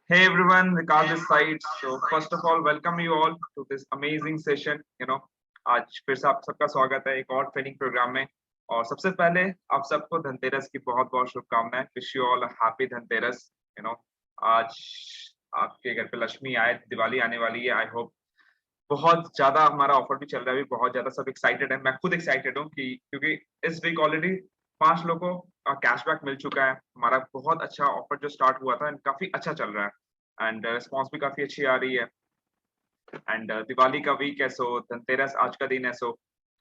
Hey everyone, Vikas this side. So first of all, welcome you all to this amazing session. आज फिर से आप सबका स्वागत है एक और ट्रेनिंग प्रोग्राम में। और सबसे पहले आप सबको धनतेरस की बहुत बहुत शुभकामनाएं। Wish you all happy Dhanteras. You know आज आपके घर पे लक्ष्मी आए, दिवाली आने वाली है। आई होप बहुत ज्यादा हमारा ऑफर भी चल रहा है, अभी बहुत ज्यादा सब एक्साइटेड है। मैं खुद एक्साइटेड हूँ कि क्योंकि इस वीक ऑलरेडी 5 लोगों को कैशबैक मिल चुका है। हमारा बहुत अच्छा ऑफर जो स्टार्ट हुआ था काफी अच्छा चल रहा है एंड रिस्पॉन्स भी काफी अच्छी आ रही है। एंड दिवाली का वीक है, सो धनतेरस आज का दिन है। सो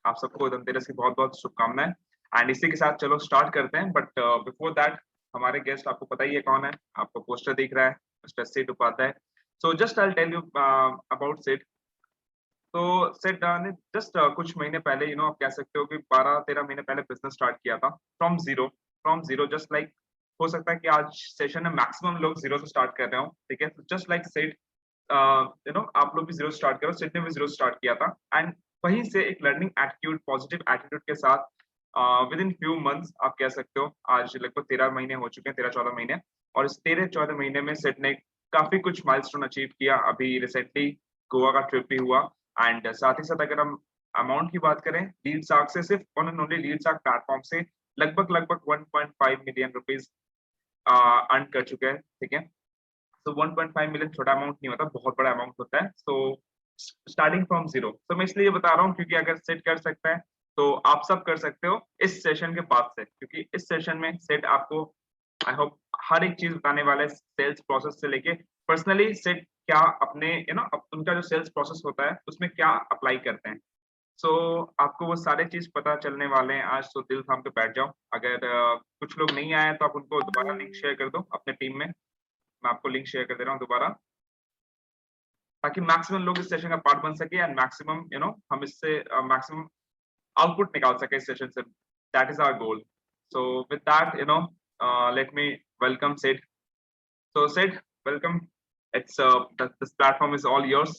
आप सबको धनतेरस की बहुत बहुत शुभकामनाएं। एंड इसी के साथ चलो स्टार्ट करते हैं। बट बिफोर दैट हमारे गेस्ट आपको पता ही है कौन है, आपको पोस्टर दिख रहा है, mister Sid Upadhyay. So just I tell you about Sid. तो सेट ने जस्ट कुछ महीने पहले आप कह सकते हो कि 12-13 महीने पहले बिजनेस स्टार्ट किया था फ्रॉम जीरो जस्ट लाइक। हो सकता है कि आज सेशन में मैक्सिमम लोग जीरो से स्टार्ट कर रहे हो, ठीक है। जस्ट लाइक सेट आप लोग भी जीरो स्टार्ट करो, सेट ने भी जीरो स्टार्ट किया था। एंड वहीं से एक लर्निंग एटीट्यूड, पॉजिटिव एटीट्यूड के साथ विद इन फ्यू मंथ्स आप कह सकते हो आज लगभग 13 महीने हो चुके हैं, 13-14 महीने। और इस 13-14 महीने में सेट ने काफी कुछ माइलस्टोन अचीव किया। अभी रिसेंटली गोवा का ट्रिप भी हुआ। एंड साथ ही साथ अगर हम अमाउंट की बात करें, लीड सार्क से सिर्फ one and only Leadsark platform से लगभग लगभग 1.5 मिलियन रुपीज अर्न कर चुके हैं, ठीक है। तो 1.5 मिलियन छोटा अमाउंट नहीं होता, बहुत बड़ा अमाउंट होता है। So starting from zero. तो मैं इसलिए बता रहा हूँ क्योंकि अगर सेट कर सकता है तो आप सब कर सकते हो इस सेशन के बाद से, क्योंकि इस सेशन में सेट आपको आई होप हर एक चीज बताने वाला है, सेल्स प्रोसेस से लेके पर्सनली सेट क्या अपने उनका जो सेल्स प्रोसेस होता है उसमें क्या अप्लाई करते हैं। सो आपको वो सारे चीज पता चलने वाले हैं आज। तो दिल थाम के बैठ जाओ। अगर कुछ लोग नहीं आए तो आप उनको दोबारा लिंक शेयर कर दो अपने टीम में। मैं आपको लिंक शेयर कर दे रहा हूँ दोबारा, ताकि मैक्सिमम लोग इस सेशन का पार्ट बन सके एंड मैक्सिमम हम इससे मैक्सिमम आउटपुट निकाल सके इस सेशन से। That is our goal. So with that let me welcome Sid. So Sid, welcome. It's this platform is all yours.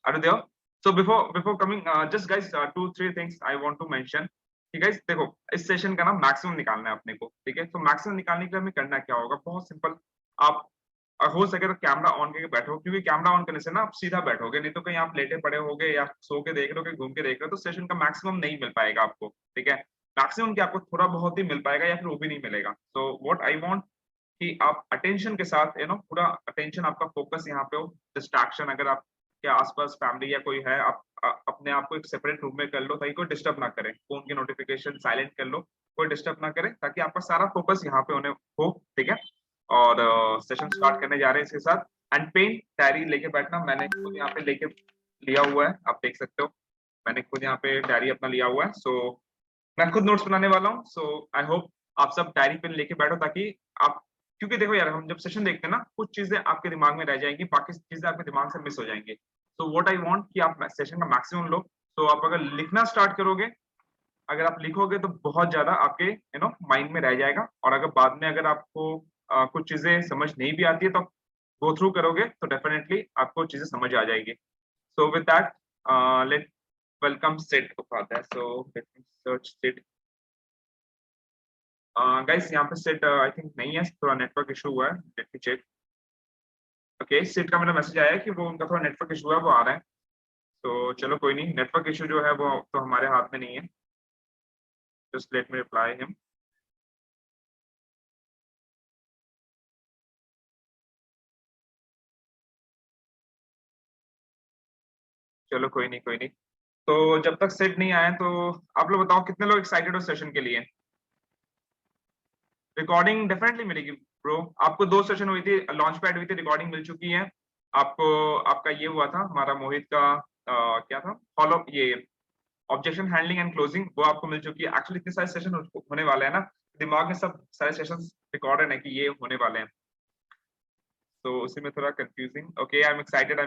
Are you there? So before coming, just guys, 2-3 things I want to mention. कि guys देखो, इस session का ना maximum निकालना है अपने को, ठीक है। तो मैक्सिमम निकालने के लिए हमें करना क्या होगा, बहुत सिंपल। आप हो सके तो कैमरा ऑन करके बैठो, क्योंकि कैमरा ऑन करने से ना आप सीधा बैठोगे, नहीं तो कहीं आप लेटे पड़े होगे या सो के देख रहे हो, कहीं घूम के देख रहे हो, तो सेशन का मैक्सिमम नहीं मिल पाएगा आपको, ठीक है। मैक्सिमम क्या आपको थोड़ा बहुत ही मिल पाएगा या फिर वो भी नहीं मिलेगा। सो व्हाट आई वांट कि आप अटेंशन के साथ पूरा अटेंशन आपका फोकस यहाँ पे हो। डिस्ट्रैक्शन अगर आपके आसपास फैमिली या कोई है, आप अपने आप को एक सेपरेट रूम में कर लो ताकि कोई डिस्टर्ब ना करे। फोन की नोटिफिकेशन साइलेंट कर लो, कोई डिस्टर्ब ना करे, ताकि आपका सारा फोकस यहाँ पे होने हो, ठीक है। और सेशन स्टार्ट करने जा रहे हैं इसके साथ। एंड पेन डायरी लेके बैठना, मैंने खुद यहाँ पे लेके लिया हुआ है, आप देख सकते हो। मैंने खुद यहाँ पे डायरी अपना लिया हुआ है। सो मैं खुद नोट्स बनाने वाला हूँ। सो आई होप आप सब डायरी पेन लेके बैठो, ताकि आप, क्योंकि देखो यार, हम जब सेशन देखते हैं ना, कुछ चीजें आपके दिमाग में रह जाएंगी, बाकी चीजें आपके दिमाग से मिस हो जाएंगी। सो व्हाट आई वांट कि आप सेशन का मैक्सिमम लो। तो आप अगर लिखना स्टार्ट करोगे, अगर आप लिखोगे तो बहुत ज्यादा आपके माइंड में रह जाएगा। और अगर बाद में अगर आपको कुछ चीजें समझ नहीं भी आती है तो आप गो थ्रू करोगे तो डेफिनेटली आपको चीजें समझ आ जाएगी। So with that let welcome Sid Upadhyay. So let me search Sid. Guys यहाँ पे सिड आई थिंक नहीं है, थोड़ा नेटवर्क इशू हुआ है। Let me check. Okay, Sid का मेरा मैसेज आया है कि वो उनका थोड़ा नेटवर्क इशू है, वो आ रहा है। तो चलो कोई नहीं, नेटवर्क इशू जो है वो तो हमारे हाथ में नहीं है। जस्ट लेट मी रिप्लाई हिम। चलो कोई नहीं कोई नहीं। तो जब तक सेट नहीं आए तो आप लोग बताओ कितने लोग एक्साइटेड हो सेशन के लिए। रिकॉर्डिंग डेफिनेटली मिलेगी ब्रो। आपको 2 सेशन हुई थी, लॉन्च पैड हुई थी, रिकॉर्डिंग मिल चुकी है आपको। आपका ये हुआ था हमारा मोहित का क्या था, फॉलो ये ऑब्जेक्शन हैंडलिंग एंड क्लोजिंग, वो आपको मिल चुकी है। एक्चुअली इतने सारे सेशन होने वाले हैं ना, दिमाग में सब सारे सेशन रिकॉर्डेड है कि ये होने वाले हैं। तो उसी में थोड़ा confusing. Okay, I am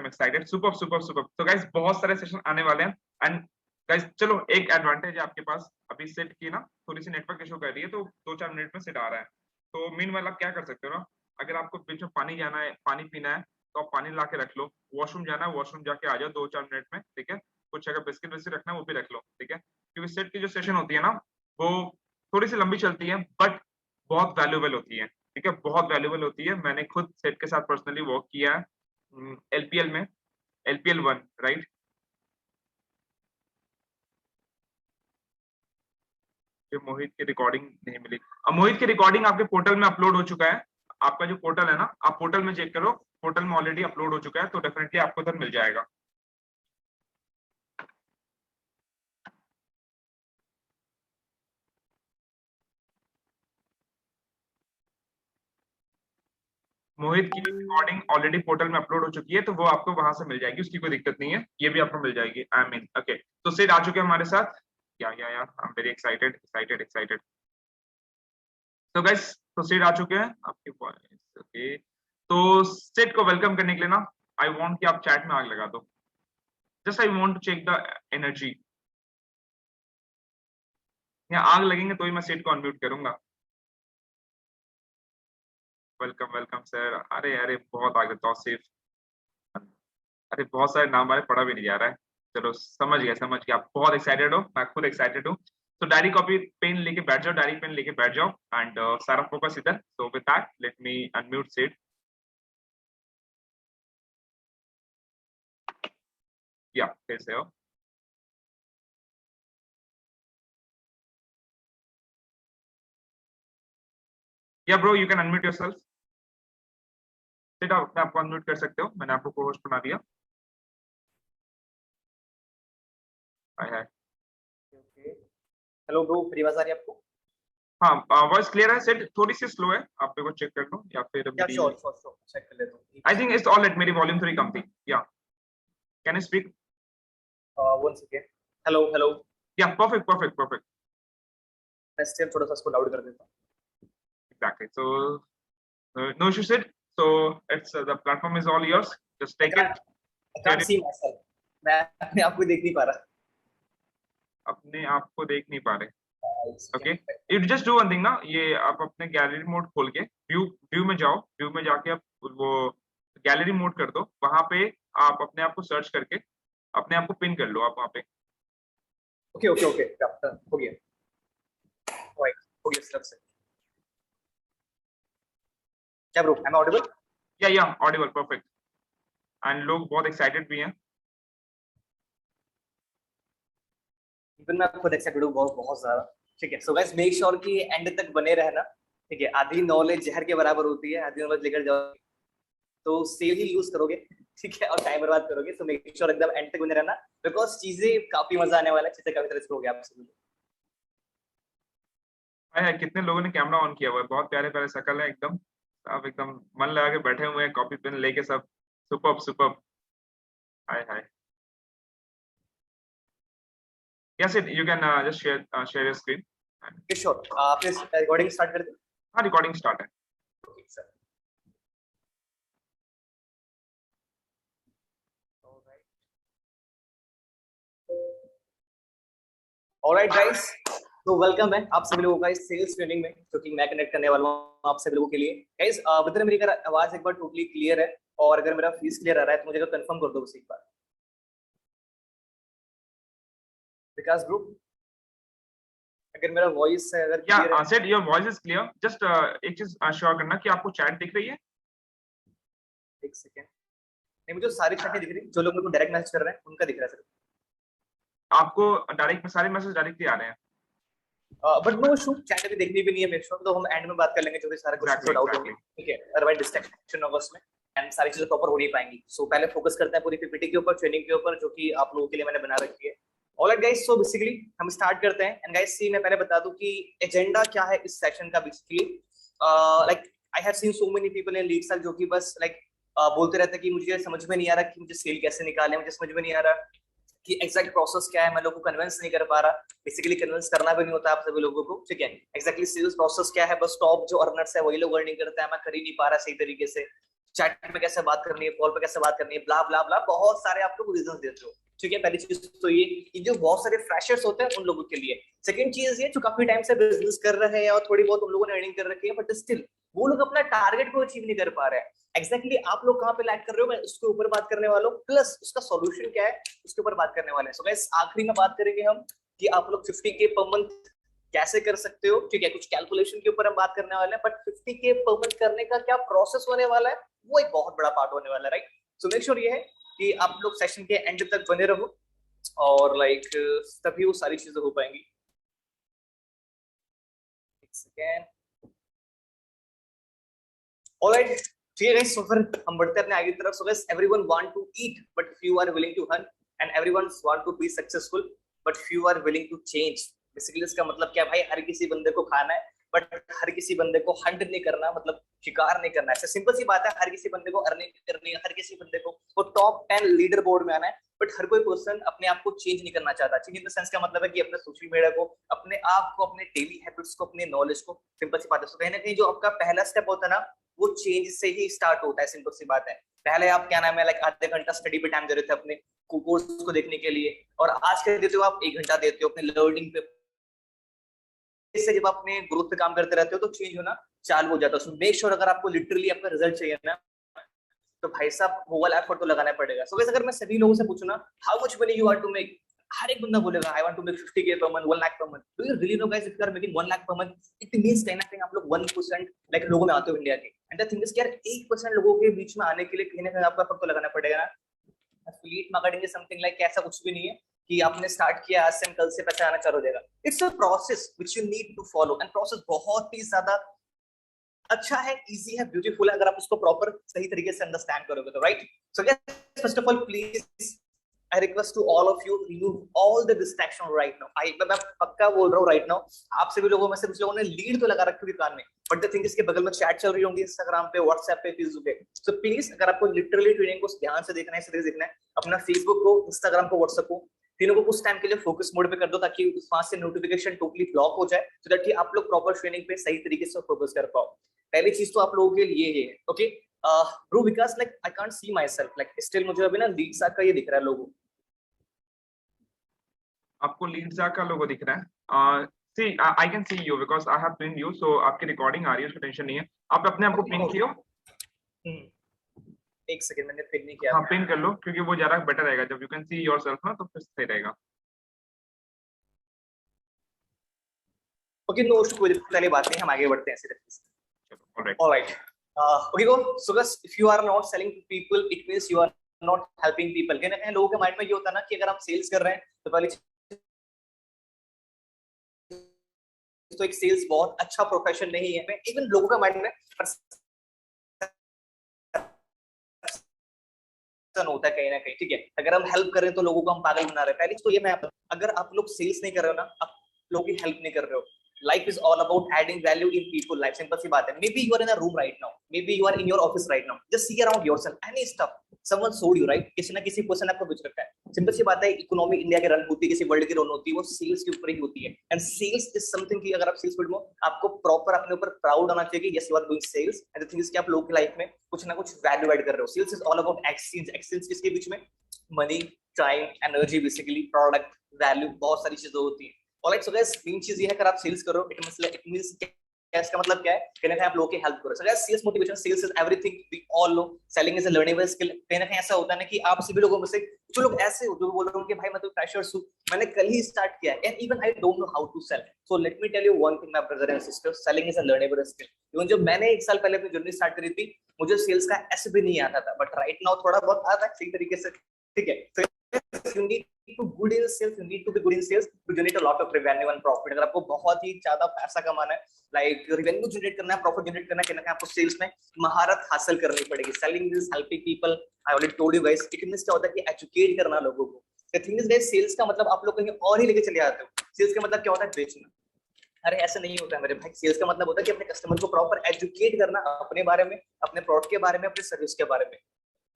excited. Super super super. तो गाइस बहुत सारे सेशन आने वाले हैं। एंड गाइस चलो, एक एडवांटेज है आपके पास, अभी सेट की ना थोड़ी सी नेटवर्क इशू कर रही है, तो 2-4 मिनट में सेट आ रहा है। तो मीन वाला आप क्या कर सकते हो ना, अगर आपको बीच में पानी जाना है, पानी पीना है, तो आप पानी ला के रख लो। वॉशरूम जाना है, वॉशरूम जाके आ जाओ 2-4 मिनट में, ठीक है। कुछ अगर बिस्किट विस्किट रखना है वो भी रख लो, ठीक है। क्योंकि सेट की जो सेशन होती है ना, वो थोड़ी सी लंबी चलती है बट बहुत वैल्यूएबल होती है, ठीक है, बहुत वैल्यूएबल होती है। मैंने खुद सेट के साथ पर्सनली वर्क किया है एलपीएल में, एलपीएल 1, राइट। जो मोहित की रिकॉर्डिंग नहीं मिली, अब मोहित की रिकॉर्डिंग आपके पोर्टल में अपलोड हो चुका है। आपका जो पोर्टल है ना, आप पोर्टल में चेक करो, पोर्टल में ऑलरेडी अपलोड हो चुका है, तो डेफिनेटली आपको उधर मिल जाएगा। मोहित की रिकॉर्डिंग ऑलरेडी पोर्टल में अपलोड हो चुकी है, तो वो आपको वहां से मिल जाएगी, उसकी कोई दिक्कत नहीं है, ये भी आपको मिल जाएगी। आई मीन ओके, तो सिड आ चुके हैं हमारे साथ। या I am very excited excited excited. तो गाइस, तो सिड आ चुके हैं आपके वॉइस। ओके, तो सिड को वेलकम करने के लिए ना, आई वांट कि आप चैट में आग लगा दो। Just I want to check the energy. यहाँ आग लगेंगे तो ही मैं सिड को अनम्यूट करूंगा। Welcome welcome sir. अरे अरे बहुत आगे तौसीफ, अरे बहुत सारे नाम हमारे पढ़ा भी नहीं जा रहा है। चलो समझ गया समझ गया, आप बहुत एक्साइटेड हो, मैं खुद एक्साइटेड हूँ। तो डायरी कॉपी पेन लेके बैठ जाओ, डायरी पेन लेके बैठ जाओ, एंड सारा फोकस इधर। So with that let me unmute Sid. या फिर से हो। Yeah bro you can unmute yourself. Sid आप अपने आपको अनम्यूट कर सकते हो, मैंने आपको को होस्ट बना दिया। हाय हाय। हेलो ब्रो, मेरी आवाज आ रही है आपको? हाँ, वॉइस क्लियर है। सिड थोड़ी सी स्लो है, आप मेरे को चेक कर लो, या फिर या श्योर श्योर श्योर चेक कर लेता हूं। I think it's all right, मेरी वॉल्यूम थोड़ी कम थी। या can you speak? One second. Hello hello. या परफेक्ट परफेक्ट परफेक्ट। मैं स्टिल थोड़ा सा इसको लाउड कर देता हूं। Exactly, so no issue, Sid. So it's the platform is all yours. Just take it. I can't see my self. मैं अपने आप को देख नहीं पा रहा। अपने आप को देख नहीं पा रहे। Okay, you just do one thing ना, ये आप अपने गैलरी मोड खोल के व्यू व्यू में जाओ, व्यू में जाके आप वो गैलरी मोड कर दो। वहां पे आप अपने आप को सर्च करके अपने आप को पिन कर लो आप वहां पे। ओके ओके ओके, हो गया। राइट, हो गया स्टेप से। क्या ब्रो, आई एम ऑडिबल? या ऑडिबल, परफेक्ट। एंड लोग बहुत एक्साइटेड भी हैं। इवन मैं खुद एक्साइटेड हूं बहुत बहुत ज्यादा। ठीक है, सो गाइस मेक श्योर कि एंड तक बने रहना। ठीक है, आधी नॉलेज जहर के बराबर होती है, आधी नॉलेज लेकर जाओ तो सेव ही यूज करोगे। ठीक है, और टाइम बर्बाद करोगे। सो मेक श्योर एकदम एंड तक बने रहना, बिकॉज चीजें काफी मजा आने वाला है, चीजें काफी तरह से होगी आपसे। है कितने लोगों ने कैमरा ऑन किया हुआ है, बहुत प्यारे प्यारे शक्ल है एकदम, सब एकदम मन लगा के बैठे हुए हैं, कॉपी पेन लेके सब। Superb superb. Hi hi. Yes it, you can just share your screen. Sure, आपने रिकॉर्डिंग स्टार्ट कर दी? हाँ, रिकॉर्डिंग स्टार्ट है। Okay sir. ऑलराइट गाइस, तो वेलकम है आप सभी लोगों का इस सेल्स ट्रेनिंग में, जो कि मैं कनेक्ट करने वाला हूं आप सभी लोगों के लिए। गाइस विद्र, मेरी आवाज एक बार टोटली क्लियर है, और अगर मेरा फेस क्लियर आ रहा है तो मुझे कंफर्म कर दो बस एक बार। विकास ग्रुप, अगर मेरा वॉइस अगर क्लियर है। Said your voice is clear. Just एक चीज श्योर करना कि आपको चैट दिख रही है। एक सेकंड, नहीं मुझे सारी चैटें दिख रही, जो लोग मेरे को डायरेक्ट मैसेज कर रहे हैं उनका दिख रहा है सर। आपको डायरेक्ट में सारे मैसेज डायरेक्टली आ रहे हैं। बट नो इशू, चैट भी देखनी भी नहीं है मेरे को, तो हम एंड में बात कर लेंगे जो भी सारा कुछ डाउट होंगे। ठीक है, अदरवाइज डिस्ट्रैक्शन होगा उसमें एंड सारी चीजें प्रॉपर हो नहीं पाएंगी। सो पहले फोकस करते हैं पूरी पीपीटी के ऊपर, ट्रेनिंग के ऊपर, जो कि आप लोगों के लिए मैंने बना रखी है। ऑलराइट गाइस, सो बेसिकली हम स्टार्ट करते हैं। एंड गाइस सी, मैं पहले बता दूं कि एजेंडा क्या है इस सेक्शन का। Basically like I have seen so many people in lead sale जो कि बस लाइक बोलते रहते हैं कि मुझे समझ में नहीं आ रहा कि मुझे सेल कैसे निकालें, मुझे समझ में नहीं आ रहा कि एग्जैक्ट प्रोसेस क्या है, मैं लोगों को कन्विंस नहीं कर पा रहा। बेसिकली कन्विंस करना भी नहीं होता आप सभी लोगों को। ठीक है, एग्जैक्टली सेल्स प्रोसेस क्या है, बस टॉप जो अर्नर्स है वही लोग अर्निंग करते हैं, मैं कर ही नहीं पा रहा सही तरीके से। चैट में कैसे बात करनी है, कॉल पे कैसे बात करनी है, ब्ला ब्ला ब्ला, बहुत सारे आप लोग रीजंस देते हो। ठीक है, पहली चीज तो ये जो बहुत सारे फ्रेशर्स होते हैं उन लोगों के लिए। सेकंड चीज ये, जो काफी टाइम से बिजनेस कर रहे हैं और थोड़ी बहुत उन लोगों ने अर्निंग कर रखी है, बट स्टिल वो लोग अपना टारगेट को अचीव नहीं कर पा रहे हैं। एग्जैक्टली आप लोग कहाँ पे लैग कर रहे हो, मैं उसके ऊपर बात करने वाला हूँ, प्लस उसका सॉल्यूशन क्या है उसके ऊपर बात करने वाले हैं। सो गाइस आखिरी में बात करेंगे हम कि आप लोग 50K पर मंथ कैसे कर सकते हो, ठीक है, कुछ कैलकुलेशन के ऊपर हम बात करने वाले हैं, बट 50K पर मंथ करने का क्या प्रोसेस होने वाला है वो एक बहुत बड़ा पार्ट होने वाला है, राइट। सो मेक श्योर ये है कि आप लोग सेशन के एंड तक बने रहो और लाइक तभी वो सारी चीजें हो पाएंगी। ऑलराइट, ठीक है गाइस, सो फिर हम बढ़ते हैं अपने आगे की तरफ। So guys, everyone want to eat but few are willing to earn, and everyone want to be successful but few are willing to change. Basically इसका मतलब क्या है भाई, हर किसी बंदे को खाना है बट हर किसी बंदे को हंट नहीं करना, मतलब शिकार नहीं करना है। ऐसे सिंपल सी बात है, हर किसी बंदे को अर्निंग करनी है, हर किसी बंदे को वो टॉप 10 लीडर बोर्ड में आना है, बट हर कोई पर्सन अपने आप को चेंज नहीं करना चाहता। चेंज इन द सेंस का मतलब है कि अपने सोशल मीडिया को, अपने आप को, अपने डेली हैबिट्स को, अपने नॉलेज को, सिंपल सी बात है। तो कहीं ना कहीं जो आपका पहला स्टेप होता है ना, वो चेंज से ही स्टार्ट होता है। सिंपल सी बात है, पहले आप क्या नाम है लाइक आधे घंटा स्टडी पे टाइम दे रहे थे अपने कोर्स को देखने के लिए, और आज कर देते हो आप 1 घंटा देते हो अपने लर्निंग पे। इससे जब आप अपने ग्रोथ पे काम करते रहते हो तो चेंज होना चालू हो जाता है। सो मेक श्योर अगर आपको लिटरली आपका रिजल्ट चाहिए ना, तो भाई साहब वो वाला एफर्ट तो लगाना पड़ेगा। सो अगर मैं सभी लोगों से पूछूं ना, how much money you want to make, हर एक बंदा बोलेगा आई want to make 50K per month, 1 lakh per month. Do you really know guys, if you are making 1 lakh per month, it means कहीं ना कहीं आप लोग 1% लाइक लोगों में आते हो इंडिया के। एंड द थिंग इज यार 1% लोगों के बीच में आने के लिए कहीं ना कहीं आपको एफर्ट तो लगाना पड़ेगा ना। Affiliate marketing is something like ऐसा कुछ भी नहीं है कि आपने स्टार्ट किया आज से कल से पैसा आना चालू हो जाएगा। It's a process which you need to follow, and process बहुत ही ज्यादा अच्छा है, इजी है, ब्यूटीफुल है, अगर आप उसको प्रॉपर सही तरीके से अंडरस्टैंड करोगे तो, right. So guys, first of all please I request to all of you, remove all the distraction right now. मैं पक्का बोल रहा हूँ right now, आप सभी लोगों में से कुछ लोगों ने लीड तो लगा रखी होगी कान में, बट द थिंग इसके बगल में चैट चल रही होंगी इंस्टाग्राम पे, व्हाट्सएप पे, फेसबुक पे। सो प्लीज अगर आपको लिटरली ट्रेनिंग को ध्यान से देखना है, सीधे देखना है, अपना फेसबुक को, इंस्टाग्राम को, व्हाट्सएप को, तीनों को कुछ टाइम के लिए फोकस मोड पे कर दो, ताकि वहां से नोटिफिकेशन टोटली ब्लॉक हो जाए, सो दैट कि आप लोग प्रॉपर ट्रेनिंग पे सही तरीके से फोकस कर पाओ। पहली चीज तो आप लोगों के लिए ये है, okay bro Vikas, like I can't see my self, like still मुझे अभी ना लीड का ये दिख रहा है लोगो। आपको लीड का लोगो दिख रहा है? See I can see you because I have pin you, so आपकी रिकॉर्डिंग आ रही है, उसकी टेंशन नहीं है। आप अपने आप को पिन कियो। एक सेकंड, मैंने पिन नहीं किया। हाँ पिन कर लो, क्योंकि वो ज्यादा बेटर रहेगा, जब यू कैन सी योरसेल्फ ना तो फिर सही रहेगा। ओके, नो इशू, कोई पहले बात नहीं, हम आगे बढ़ते हैं सीधे। Alright, okay go. So guys, if you are not selling to people, it means you are not helping people. कहने कहीं लोगों के माइंड में ये होता है ना कि अगर आप सेल्स कर रहे हैं तो पहले तो एक सेल्स बहुत अच्छा प्रोफेशन नहीं है। इवन लोगों का माइंड में होता है कहीं ना कहीं, ठीक है, अगर हम हेल्प कर रहे हैं तो लोगों को हम पागल बना रहे हैं। पहले तो ये मैं अगर आप लोग सेल्स नहीं कर रहे हो ना, आप लोगों की हेल्प नहीं कर रहे हो। Life is all about adding value in people life. Simple सी बात है। Maybe you are in a room right now. Maybe you are in your office right now. Just see around yourself. Any stuff. Someone sold you, right? किसी ना किसी person आपको बेच रखा है। Simple सी बात है, इकोनॉमी इंडिया के रन होती है, किसी वर्ल्ड की रन होती है, वो सेल्स के ऊपर ही होती है। एंड सेल्स इज समथिंग कि अगर आप सेल्स फील्ड में आपको प्रॉपर अपने ऊपर प्राउड होना चाहिए कि yes you are doing sales. And the thing is कि आप लोगों की लाइफ में कुछ ना कुछ वैल्यू ऐड कर रहे हो। Sales is all about exchange. Exchange किसके बीच में? Money, time, energy, basically product, value, बहुत सारी चीजें होती है। ऑलराइट, सो गाइस, मेन चीज ये है, अगर आप सेल्स करो, इट मींस इसका मतलब क्या है? कहने का आप लोगों की हेल्प करो। So guys, sales motivation, sales is everything, we all know. Selling is a learnable skill. कहने का ऐसा होता है ना कि आप सभी लोगों में से कुछ लोग ऐसे हो जो बोल रहे हो कि भाई मैं तो फ्रेशर्स हूं, मैंने कल ही स्टार्ट किया है, and even I don't know how to sell. So let me tell you one thing my brother and sister, selling is a learnable skill. Even जब मैंने 1 साल पहले अपनी जर्नी स्टार्ट करी थी, मुझे सेल्स का ऐसे भी नहीं आता था, बट राइट नाउ थोड़ा बहुत आता है सही तरीके से, ठीक है। You need to good in sales, you need to be good in sales to generate a lot of revenue and profit. अगर आपको बहुत ही ज्यादा पैसा कमाना है, लाइक रेवेन्यू जनरेट करना है, प्रॉफिट जनरेट करना है, आपको सेल्स में महारत हासिल करनी पड़ेगी। Selling is helping people. I already told you guys, it means क्या होता है कि एजुकेट करना लोगों को। The thing is guys, sales का मतलब आप लोग कहीं और ही लेके चले जाते हो। सेल्स का मतलब क्या होता है? बेचना। अरे ऐसा नहीं होता है मेरे भाई। सेल्स का मतलब होता है कि अपने कस्टमर को प्रॉपर एजुकेट करना अपने बारे में, अपने प्रोडक्ट के बारे में, अपने सर्विस के बारे में,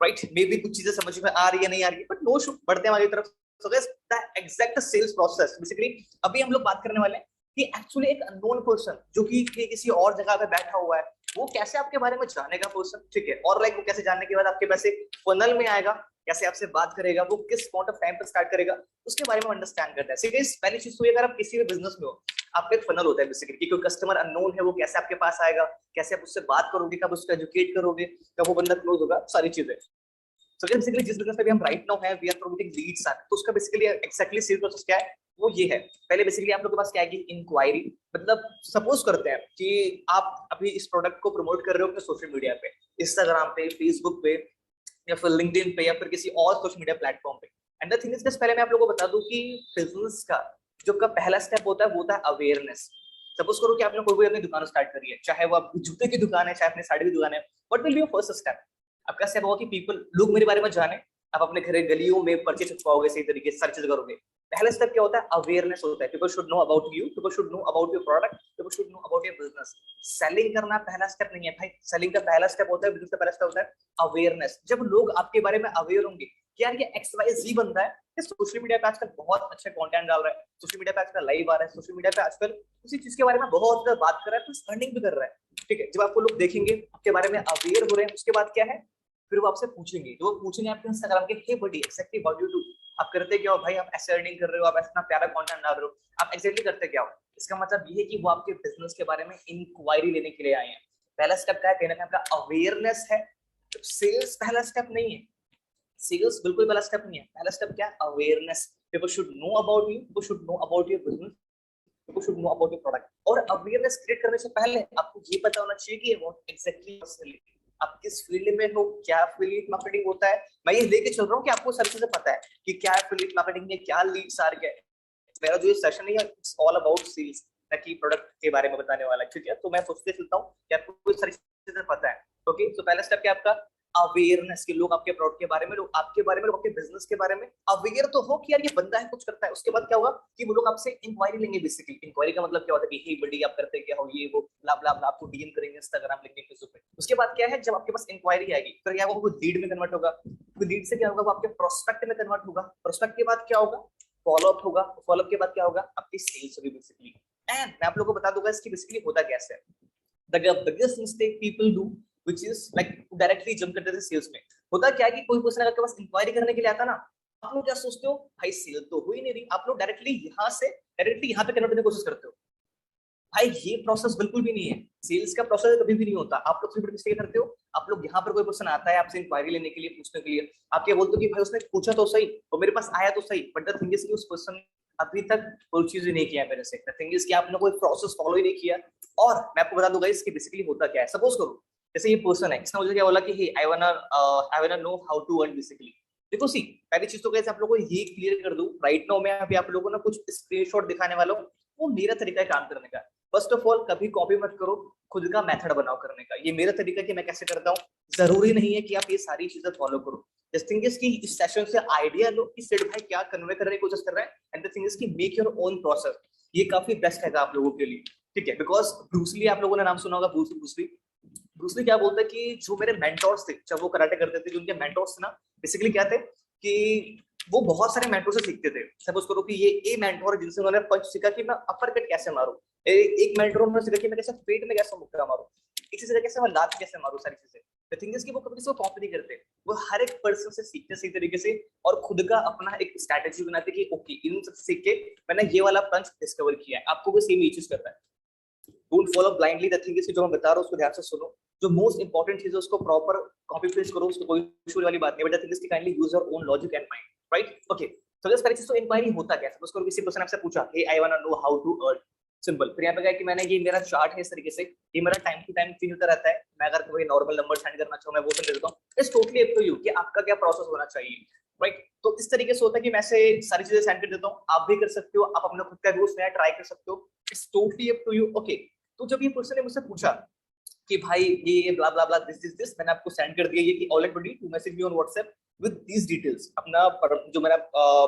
राइट। मे बी कुछ चीजें समझ में आ रही है, नहीं आ रही है, बट नो इशू, बढ़ते हैं आगे की तरफ। So guys, the exact sales process, basically अभी हम लोग बात करने वाले हैं कि एक्चुअली एक अननोन पर्सन जो कि किसी और जगह पे बैठा हुआ है, वो कैसे आपके बारे में जानेगा पर्सन, ठीक है, और लाइक वो कैसे जानने के बाद आपके पास फनल में आएगा, कैसे आपसे बात करेगा, वो किस पॉइंट ऑफ टाइम पर स्टार्ट करेगा, उसके बारे में अंडरस्टैंड करता है। सो गाइस, पहली चीज तो ये, अगर आप किसी भी बिजनेस में हो, आपका एक फनल होता है बेसिकली कि कोई कस्टमर अननोन है, वो कैसे आपके पास आएगा, कैसे आप उससे बात करोगे, कब उसको एजुकेट करोगे, कब वो बंदा क्लोज होगा, सारी चीजें। सो बेसिकली जिस बिजनेस में भी हम राइट नाउ है, we are promoting leads are, तो उसका बेसिकली एक्जेक्टली सेल प्रोसेस क्या है वो ये है। पहले बेसिकली आप लोगों के पास क्या है कि इंक्वायरी, मतलब सपोज करते हैं कि आप अभी इस प्रोडक्ट को प्रमोट कर रहे हो अपने सोशल मीडिया पे, इंस्टाग्राम पे, फेसबुक पे, या फिर लिंक्डइन पे, या फिर किसी और सोशल मीडिया प्लेटफॉर्म पे। एंड द थिंग इज, पहले मैं आप लोगों को बता दूं कि बिजनेस का जो का पहला स्टेप होता है वो होता है अवेयरनेस। सपोज करो कि आपने कोई अपनी दुकान स्टार्ट करी है, चाहे वो आपकी जूते की दुकान है, चाहे अपनी साड़ी की दुकान है, what will be your first step? आपका स्टेप होगा कि पीपल, लोग मेरे बारे में जाने, आप अपने घर गलियों में पर्चे छपवाओगे, सही तरीके से सर्च करोगे। पहला स्टेप क्या होता है? अवेयरनेस होता है। People should know about you, people should know about your product, people should know about your business. Selling करना पहला स्टेप नहीं है भाई, सेलिंग का पहला स्टेप होता है, बिजनेस का पहला स्टेप होता है अवेयरनेस। जब लोग आपके बारे में अवेयर होंगे कि यार ये XYZ बंदा है, सोशल मीडिया पे आजकल बहुत अच्छा कंटेंट डाल रहा है, सोशल मीडिया पे आजकल लाइव आ रहा है, सोशल मीडिया पे आजकल उसी चीज के बारे में बहुत ज्यादा बात कर रहा है, प्लस अर्निंग भी कर रहा है, ठीक है। जब आपको लोग देखेंगे, आपके बारे में अवेयर हो रहे हैं, उसके बाद क्या है, फिर वो आपसे पूछेंगे, जो वो पूछेंगे आपके इंस्टाग्राम के, हे बडी एक्जेक्टली व्हाट यू डू, आप करते क्या हो भाई, आप ऐसे अर्निंग कर रहे हो, आप इतना प्यारा कंटेंट डाल रहे हो, आप एक्जेक्टली करते क्या हो? इसका मतलब ये है कि वो आपके बिजनेस के बारे में इंक्वायरी लेने के लिए आए हैं। पहला स्टेप क्या है? कहीं ना कहीं आपका अवेयरनेस है। सेल्स पहला स्टेप नहीं है, सेल्स बिल्कुल पहला स्टेप नहीं है। पहला स्टेप क्या है? Awareness. People should know about you, people should know about your business, people should know about your product. और अवेयरनेस क्रिएट करने से पहले आपको ये पता होना चाहिए कि व्हाट एक्जेक्टली आप किस फील्ड में हो, क्या एफिलिएट मार्केटिंग होता है। मैं ये लेके चल रहा हूँ कि आपको सारी चीजें पता है कि क्या एफिलिएट मार्केटिंग है, क्या लीड्स आ रही है। मेरा जो ये सेशन है इट्स ऑल अबाउट सेल्स, ना कि प्रोडक्ट के बारे में बताने वाला, ठीक है। तो मैं सोचते चलता हूँ कि आपको कोई सारी चीजें पता है। ओके, तो पहला स्टेप क्या आपका? अवेयरनेस, कि लोग आपके प्रोडक्ट के बारे में, लोग आपके बारे में, लोग आपके बिजनेस के बारे में अवेयर तो हो कि यार ये बंदा है, कुछ करता है। उसके बाद क्या होगा कि वो लोग आपसे इंक्वायरी लेंगे। बेसिकली इंक्वायरी का मतलब क्या होता है कि हे बड़ी आप करते क्या हो, ये वो ब्ला ब्ला ब्ला, आपको डीएम करेंगे इंस्टाग्राम, लिंक्डइन, फेसबुक पे। उसके बाद क्या है, जब आपके पास इंक्वायरी आएगी फिर क्या होगा, वो लीड में कन्वर्ट होगा, तो लीड से क्या होगा, वो आपके प्रोस्पेक्ट में कन्वर्ट होगा। प्रोस्पेक्ट के बाद क्या होगा? फॉलोअप होगा। फॉलोअप के बाद क्या होगा? आपकी सेल्स होगी बेसिकली। एंड मैं आप लोगों को बता दूंगा इसकी बेसिकली होता कैसे है। The biggest mistake people do, which is like directly jump करते थे सेल्स में। होता क्या है कि कोई पर्सन अगर आपके पास इंक्वायरी करने के लिए आता ना, आप लोग क्या सोचते हो, भाई सेल तो हो ही नहीं रही, आप लोग डायरेक्टली यहाँ से डायरेक्टली यहाँ पे कन्वर्ट करने की कोशिश करते हो। भाई ये प्रोसेस बिल्कुल भी नहीं है, सेल्स का प्रोसेस कभी भी नहीं होता। आप लोग सिर्फ मिस्टेक करते हो। आप लोग यहाँ पर कोई पर्सन आता है आपसे इंक्वायरी लेने के लिए, पूछने के लिए, आप क्या बोलते हो कि भाई उसने पूछा तो सही और मेरे पास आया तो सही, बट द थिंग इज कि उस पर्सन अभी तक परचेज ही नहीं किया मेरे से। द थिंग इज कि आपने कोई प्रोसेस फॉलो ही नहीं किया। और मैं आपको बता दूंगा इसकी बेसिकली होता क्या है। सपोज करो जैसे ये पर्सन है, इसने मुझे क्या बोला कि hey I wanna know how to earn basically. देखो सी, पहली चीज तो कैसे आप लोगों को ये क्लियर कर दूं, राइट नाउ मैं अभी आप लोगों को ना कुछ स्क्रीनशॉट दिखाने वाला हूँ, वो मेरा तरीका है काम करने का। फर्स्ट ऑफ ऑल कभी कॉपी मत करो, खुद का मेथड बनाओ करने का। ये मेरा तरीका कि मैं कैसे करता हूँ, जरूरी नहीं है कि आप ये सारी चीजें फॉलो करो। This thing is कि इस सेशन से आइडिया लो कि सेठ भाई क्या कन्वे करने की कोशिश कर रहा है। एंड द थिंग इज कि मेक योर ओन प्रोसेस। ये काफी बेस्ट है आप लोगों के लिए, ठीक है। बिकॉज ब्रूसली, आप लोगों ने नाम सुना होगा, ब्रूसली। ब्रूसली क्या बोलता है कि जो मेरे मेंटोर्स थे जब वो कराटे करते थे, जो उनके मेंटोर्स थे ना, बेसिकली क्या थे कि वो बहुत सारे मेंटोर से सीखते थे। सपोज करो कि ये ए मेंटोर जिनसे उन्होंने पंच सीखा कि मैं अपर कट कैसे मारूं, एक मेंटोर उन्होंने सीखा कि मैं कैसे पेट में कैसे मुक्का मारूं, इसी तरह कैसे मैं लात कैसे मारूं, सारी चीजें। द थिंग इज कि वो कभी किसी को कॉपी नहीं करते, वो हर एक पर्सन से सीखते सही तरीके से और खुद का अपना एक स्ट्रैटेजी बनाते कि ओके इन सब सीख के मैंने ये वाला पंच डिस्कवर किया है। आपको भी सेम ये चीज करना है। Don't follow blindly. The thing is कि जो मैं बता रहा हूँ उसको ध्यान से सुनो। जो मोस्ट इंपॉर्टेंट चीज है उसको प्रॉपर कॉपी पेस्ट करो, उसको कोई इशू वाली बात नहीं, बट द थिंग इज कि kindly use your own logic and mind, right? Okay, so just पहली चीज तो इंक्वायरी होता क्या है। सपोज करो किसी पर्सन आपसे पूछा, hey I want to know how to earn, simple. फिर यहाँ पे क्या कि मैंने ये मेरा चार्ट है इस तरीके से, ये मेरा टाइम टू टाइम चेंज होता रहता है। मैं अगर कोई नॉर्मल नंबर सेंड करना चाहूँ मैं वो सेंड देता हूँ। It's totally up to you कि आपका क्या प्रोसेस होना चाहिए, राइट? तो इस तरीके से होता है कि मैं से सारी चीजें सेंड कर देता हूँ, आप भी कर सकते हो, आप अपना खुद का रूल्स नया ट्राई कर सकते हो। It's totally up to you. Okay, तो जब ये पर्सन ने मुझसे पूछा कि भाई ये ब्ला ब्ला ब्ला दिस मैंने आपको सेंड कर दिया, ये कि already to message me on WhatsApp with these details, अपना जो मेरा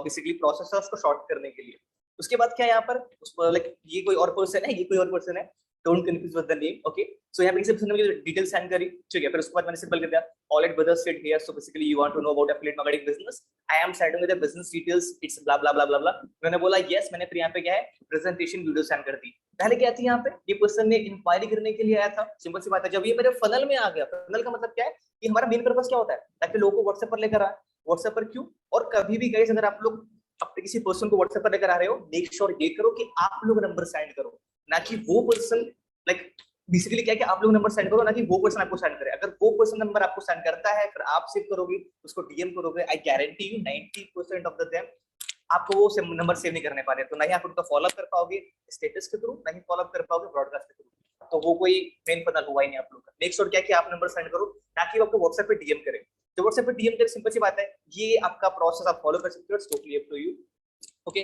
बेसिकली प्रोसेस है उसको शॉर्ट करने के लिए। उसके बाद क्या है यहाँ पर, उस पर लाइक ये कोई और पर्सन है, ये कोई और पर्सन है, don't confuse with the name. Okay, so यहाँ पे किसी पर्सन ने मुझे डिटेल सेंड करी, ठीक है। फिर उसके बाद मैंने सिंपल कर दिया, already brother said here, so basically you want to know about affiliate marketing business, I am sending with the business details, it's blah blah blah blah blah. मैंने बोला यस, मैंने फिर यहाँ पे क्या है प्रेजेंटेशन वीडियो सेंड कर दी। पहले क्या थी यहाँ पे, ये पर्सन ने इंक्वायरी करने के लिए आया था, सिंपल सी बात है। जब ये मेरे फनल में आ गया, फनल का मतलब क्या है कि हमारा मेन पर्पस क्या होता है, ताकि लोगों को व्हाट्सएप पर लेकर आए। व्हाट्सएप पर क्यों? और कभी भी गाइस अगर आप लोग अपने किसी पर्सन को व्हाट्सएप पर लेकर आ रहे हो, मेक श्योर ये करो कि आप लोग नंबर सेंड करो, ना कि वो पर्सन लाइक बेसिकली क्या है कि आप लोग नंबर सेंड करो ना कि वो पर्सन आपको सेंड करे। अगर वो पर्सन नंबर आपको सेंड करता है फिर आप सेव करोगे, उसको डीएम करोगे, I guarantee you 90% of the time आपको वो नंबर सेव नहीं करने पा रहे, तो ना ही आप उनका फॉलो अप कर पाओगे स्टेटस के थ्रू, ना ही फॉलो अप कर पाओगे ब्रॉडकास्ट के थ्रू, तो वो कोई मेन पता हुआ ही नहीं आप लोग का। नेक्स्ट और क्या है कि आप नंबर सेंड करो ताकि वो आपको व्हाट्सएप पे डीएम करे। जो व्हाट्सएप पे डीएम करे सिंपल सी बात है, ये आपका प्रोसेस आप फॉलो कर सकते हो, it's totally up to you. Okay,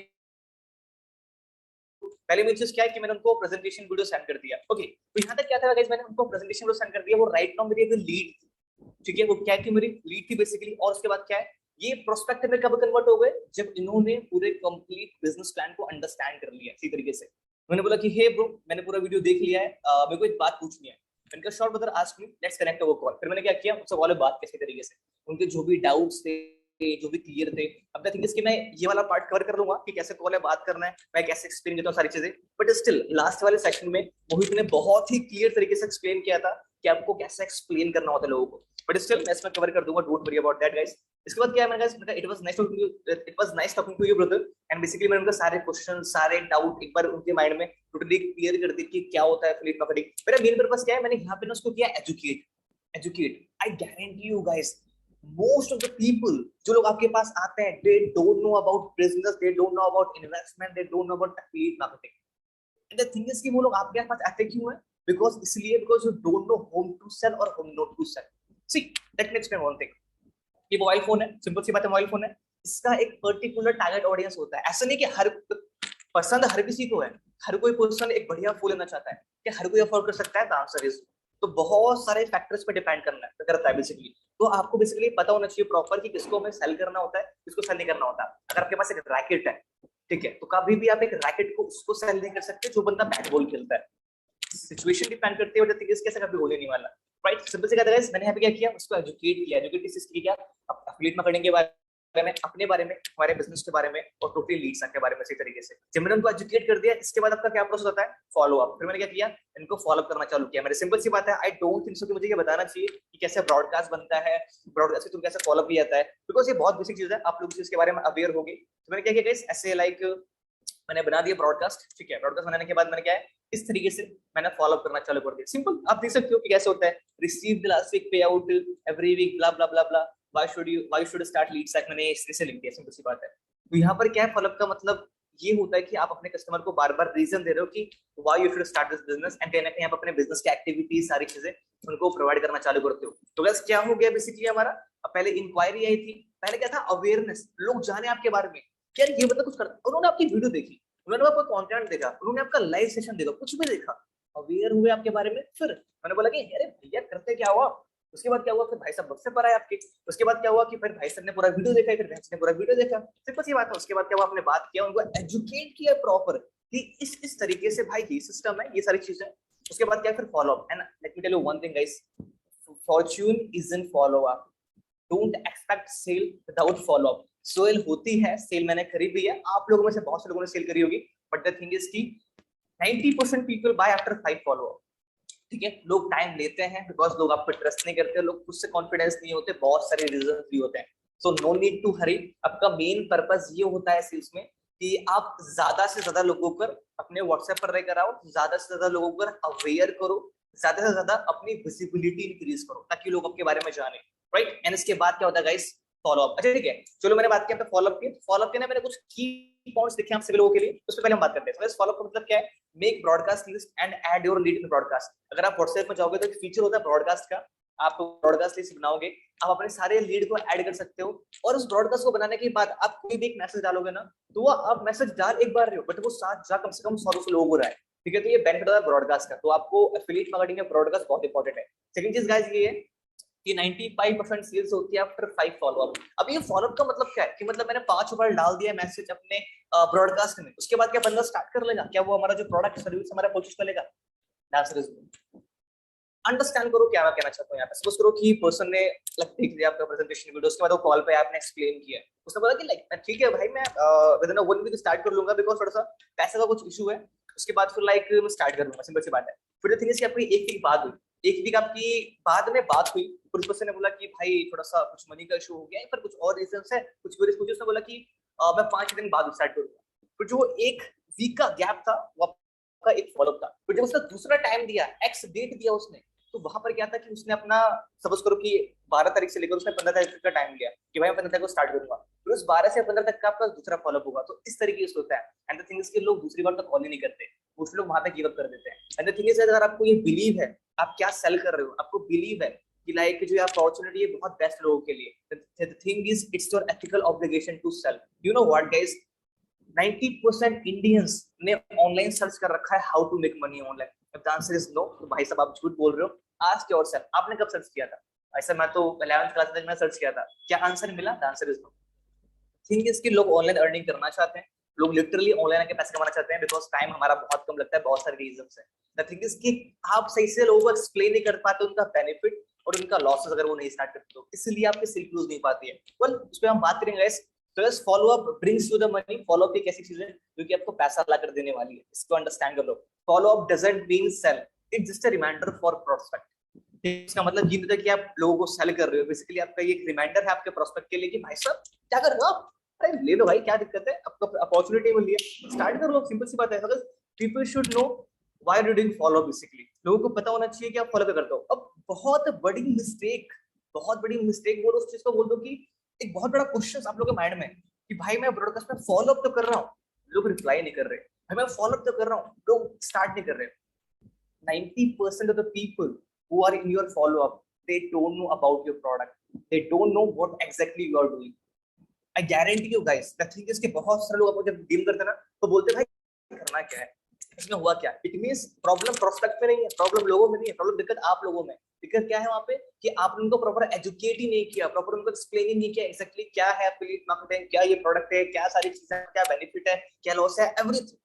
पहले मेन चीज क्या है कि मैंने उनको प्रेजेंटेशन वीडियो सेंड कर दिया। ओके, तो यहाँ तक क्या था गाइस, मैंने उनको प्रेजेंटेशन वीडियो सेंड कर दिया, वो राइट नाउ मेरी एक लीड थी, ठीक है, वो क्या थी, मेरी लीड थी बेसिकली। और उसके बाद क्या है, ये प्रोस्पेक्ट में कब कन्वर्ट हो गए, जब इन्होंने पूरे कंप्लीट बिजनेस प्लान को अंडरस्टैंड कर लिया इसी तरीके से। उन्होंने बोला कि हे ब्रो, मैंने पूरा वीडियो देख लिया है, मेरे को एक बात पूछनी है। मैंने कहा sure brother, ask me, let's connect over call. फिर मैंने क्या किया, उनसे कॉल पे बात किसी तरीके से, उनके जो भी डाउट्स थे, जो भी क्लियर थे। अब द थिंग इज कि मैं ये वाला पार्ट कवर कर लूंगा कि कैसे कॉल है, बात करना है, मैं कैसे एक्सप्लेन करता हूँ सारी चीजें, बट स्टिल लास्ट वाले सेक्शन में मोहित ने बहुत ही क्लियर तरीके से एक्सप्लेन किया था कि आपको कैसे एक्सप्लेन करना होता है लोगों को, बट स्टिल मैं इसमें कवर कर दूंगा, don't worry about that guys. इसके बाद क्या है, मैंने it was nice talking to you brother, and basically मैंने उनका सारे क्वेश्चन, सारे डाउट एक बार उनके माइंड में टोटली क्लियर कर दी कि क्या होता है एफिलिएट मार्केटिंग। मेरा मेन पर्पस क्या है, मैंने यहाँ पे ना उसको किया educate. I guarantee you guys, most of the people जो लोग आपके पास आते हैं, दे don't know about business, they don't know about investment, they don't no about affiliate marketing. And the thing is कि वो लोग आपके पास आते क्यों है, बिकॉज इसलिए because you don't know how to sell और how not to sell. See let me explain one thing, ये मोबाइल फोन है, सिंपल सी बात है, मोबाइल फोन है, इसका एक पर्टिकुलर टारगेट ऑडियंस होता है। ऐसा नहीं कि हर पसंद हर किसी को है, हर कोई पर्सन एक बढ़िया फोन लेना चाहता है, क्या हर कोई अफोर्ड कर सकता है, द आंसर इज, तो बहुत सारे फैक्टर्स पे डिपेंड करता है बेसिकली। तो आपको बेसिकली पता होना चाहिए प्रॉपर कि किसको हमें सेल करना होता है, किसको सेल नहीं करना होता। अगर आपके पास एक रैकेट है, ठीक है, तो कभी भी आप एक रैकेट को उसको सेल नहीं कर सकते जो बंदा बैट बॉल खेलता है, सिचुएशन डिपेंड करती है, बट थिंग इज कैसे कभी होने नहीं वाला, राइट। सिंपल से कहते हैं, मैंने यहाँ पे क्या किया, उसको एजुकेट किया। एजुकेट किस चीज की, क्या एफिलिएट मार्केटिंग के बारे में, अपने बारे में, हमारे बिजनेस के बारे में, और टोटली लीड्स के बारे में सही तरीके से। जब मैंने उनको एजुकेट कर दिया, इसके बाद आपका क्या प्रोसेस होता है, फॉलो अप। फिर मैंने क्या किया, इनको फॉलो अप करना चालू किया। मेरी सिंपल सी बात है, आई डोंट थिंक सो कि मुझे ये बताना चाहिए कि कैसे ब्रॉडकास्ट बनता है, ब्रॉडकास्ट के थ्रू कैसे फॉलो अप किया जाता है, बिकॉज ये बहुत बेसिक चीज है, आप लोग इसके बारे में अवेयर होगी। तो मैंने क्या किया गाइस, ऐसे लाइक मैंने बना दिया ब्रॉडकास्ट, ठीक है। ब्रॉडकास्ट बनाने के बाद मैंने क्या है, इस तरीके से मैंने फॉलो अप करना चालू कर दिया। सिंपल, आप देख सकते हो कि कैसे होता है, receive the last week pay out every week, blah blah blah blah, why should start lead sack, मैंने इस तरह से लिख दिया, सिंपल सी बात है। तो यहाँ पर क्या है, फॉलो अप का मतलब ये होता है कि आप अपने कस्टमर को बार बार रीजन दे रहे हो कि why you should start this business, and कहीं ना कहीं आप अपने बिजनेस की एक्टिविटीज, सारी चीजें उनको प्रोवाइड करना चालू करते हो। तो बस क्या हो गया बेसिकली हमारा, पहले इंक्वायरी आई थी, पहले क्या था, अवेयरनेस, लोग जाने आपके बारे में, क्या ये बंदा कुछ करता, उन्होंने आपकी वीडियो देखी, उन्होंने आपका कंटेंट देखा, उन्होंने आपका लाइव सेशन देखा, कुछ भी देखा, अवेयर हुए आपके बारे में। फिर मैंने बोला कि अरे भैया करते क्या हुआ, उसके बाद क्या हुआ, फिर भाई साहब बक्से पर आए आपके, उसके बाद क्या हुआ कि फिर भाई साहब ने पूरा वीडियो देखा, फिर बहन ने पूरा वीडियो देखा, सिंपल सी बात है। उसके बाद क्या हुआ, आपने बात किया, उनको एजुकेट किया प्रॉपर कि इस तरीके से भाई ये सिस्टम है, ये सारी चीजें। उसके बाद क्या, फिर follow up. And let me tell you one thing guys, fortune is in follow up, don't expect sale without follow up. Sale होती है, सेल मैंने करी भी है, आप लोगों में से बहुत से लोगों ने सेल करी होगी, बट द थिंग इज की 90% people buy after 5 follow up, ठीक है। लोग टाइम लेते हैं बिकॉज लोग आप पर ट्रस्ट नहीं करते, लोग खुद से कॉन्फिडेंस नहीं होते, बहुत सारे रीजन भी होते हैं। सो नो नीड टू हरी। आपका मेन पर्पस ये होता है सेल्स में कि आप ज्यादा से ज्यादा लोगों को अपने व्हाट्सएप पर लेकर आओ, ज्यादा से ज्यादा लोगों को अवेयर करो, ज्यादा से ज्यादा अपनी विजिबिलिटी इंक्रीज करो ताकि लोग आपके बारे में जाने, राइट। एंड इसके बाद क्या होता है गाइस, फॉलो अप। अच्छा ठीक है, चलो मैंने बात किया फॉलो अप की। फॉलो अप के ना मैंने कुछ की पॉइंट्स लिखे आप सभी लोगों के लिए, उससे पहले हम बात करते हैं। फॉलो अप का मतलब क्या है, make broadcast list and add your lead in broadcast. अगर आप व्हाट्सएप में जाओगे तो एक फीचर होता है ब्रॉडकास्ट का, आप ब्रॉडकास्ट लिस्ट बनाओगे, आप अपने सारे लीड को ऐड कर सकते हो, और उस ब्रॉडकास्ट को बनाने के बाद आप कोई भी एक मैसेज डालोगे ना, तो वो आप मैसेज डाल एक बार रहे हो, बट वो साथ जा कम से कम 100 लोगों को रहा है, ठीक है। तो ये बेनिफिट होता है ब्रॉडकास्ट का। तो आपको एफिलिएट मार्केटिंग में ब्रॉडकास्ट बहुत इंपॉर्टेंट है। सेकंड चीज गाइस ये है कि 95% सेल्स होती है आफ्टर 5 फॉलोअप। अब ये फॉलोअप का मतलब क्या है कि मतलब मैंने 5 बार डाल दिया मैसेज अपने ब्रॉडकास्ट में, उसके बाद क्या बंदा स्टार्ट कर लेगा, क्या वो हमारा जो प्रोडक्ट सर्विस हमारा परचेज कर लेगा? आंसर इज अंडरस्टैंड करो क्या मैं कहना चाहता हूँ यहाँ पे। सपोज करो कि पर्सन ने देख लिया आपका प्रेजेंटेशन वीडियो, उसके बाद वो कॉल पे आपने एक्सप्लेन किया, उसने बोला कि लाइक ठीक है भाई मैं विद इन 1 वीक स्टार्ट कर लूंगा बिकॉज थोड़ा सा पैसे का कुछ इशू है, उसके बाद फिर लाइक मैं स्टार्ट कर लूंगा, सिंपल सी बात है। फिर द थिंग इज कि आपकी 1 वीक बाद हुई, 1 वीक आपकी बाद में बात हुई, फिर उस पर्सन ने बोला कि भाई थोड़ा सा कुछ मनी का इशू हो गया है, फिर कुछ और रीजंस है, कुछ क्वेरीज पूछी, उसने बोला कि मैं 5 दिन बाद स्टार्ट करूंगा। फिर जो 1 वीक का गैप था वो का एक फॉलोअप था, तो जब उसने दूसरा टाइम दिया, एक्स डेट दिया उसने, तो वहां पर क्या था कि उसने अपना सपोज करो कि 12 तारीख से लेकर उसने 15 तारीख तक का टाइम लिया कि भाई मैं 15 तारीख को स्टार्ट करूंगा, फिर उस 12 से 15 तक का आपका दूसरा फॉलोअप होगा। तो इस तरीके से होता है। एंड द थिंग इज कि लोग दूसरी बार तक कॉल ही नहीं करते, कुछ लोग वहां पे गिव अप कर देते हैं। एंड द थिंग इज अगर आपको ये बिलीव है आप क्या सेल कर रहे हो, आपको बिलीव है कि लाइक जो अपॉर्चुनिटी है बहुत बेस्ट लोगों के लिए, the thing is it's your ethical obligation to sell. You know what guys, 90% Indians ने ऑनलाइन सर्च कर रखा है how to make money online. If the answer is no, तो भाई साहब आप झूठ बोल रहे हो। आस्क योरसेल्फ, आपने कब सर्च किया था? ऐसा मैं तो 11th क्लास तक में सर्च किया था, क्या आंसर मिला? The answer is no. Thing is कि लोग ऑनलाइन अर्निंग करना चाहते हैं, लोग लिटरली ऑनलाइन आके पैसे कमाना चाहते हैं, बिकॉज टाइम हमारा बहुत कम लगता है, बहुत सारे रीजंस हैं। द थिंग इज कि आप सही से लोगों को एक्सप्लेन नहीं कर पाते उनका बेनिफिट और उनका लॉसेस अगर वो नहीं स्टार्ट करते तो, इसलिए आपकी सेल क्लोज नहीं पाती है। वेल उस पर हम बात करेंगे गाइस। तो yes, follow up brings you the money. Follow up एक ऐसी चीज है जो कि आपको पैसा ला कर देने वाली है, इसको अंडरस्टैंड कर लो। Follow up doesn't mean sell, it's just a reminder for prospect. इसका मतलब ये नहीं था कि आप लोगों को सेल कर रहे हो, बेसिकली आपका ये एक रिमाइंडर है आपके प्रोस्पेक्ट के लिए कि भाई साहब क्या कर रहे हो आप, अरे ले लो भाई, क्या दिक्कत है, आपको अपॉर्चुनिटी मिल रही है, स्टार्ट कर लो। सिंपल सी बात है। People should know why you doing follow. Basically लोगों को पता होना चाहिए कि आप फॉलो करते हो। अब बहुत बड़ी मिस्टेक बोलो उस चीज को बोल दो कि एक बहुत बड़ा क्वेश्चन आप लोगों के माइंड में कि भाई मैं ब्रॉडकास्ट में फॉलो अप तो कर रहा हूँ, लोग रिप्लाई नहीं कर रहे, भाई मैं फॉलो अप तो कर रहा हूँ, लोग स्टार्ट नहीं कर रहे। 90% of the people who are in your follow up, they don't know about your product, they don't know what exactly you are doing. I guarantee you guys, the thing is कि बहुत सारे लोग आपको जब deal करते हैं ना तो बोलते हैं भाई करना क्या है, इसमें हुआ क्या। इट मींस प्रॉब्लम प्रोस्पेक्ट में नहीं है, प्रॉब्लम लोगों में नहीं है, प्रॉब्लम दिक्कत आप लोगों में। दिक्कत क्या है वहां पे कि आपने उनको प्रॉपर एजुकेट ही नहीं किया, प्रॉपर उनको एक्सप्लेन ही नहीं किया एक्जेक्टली क्या है एफिलिएट मार्केटिंग, क्या ये प्रोडक्ट है, क्या सारी चीजें, क्या बेनिफिट है, क्या लॉस है, एवरीथिंग।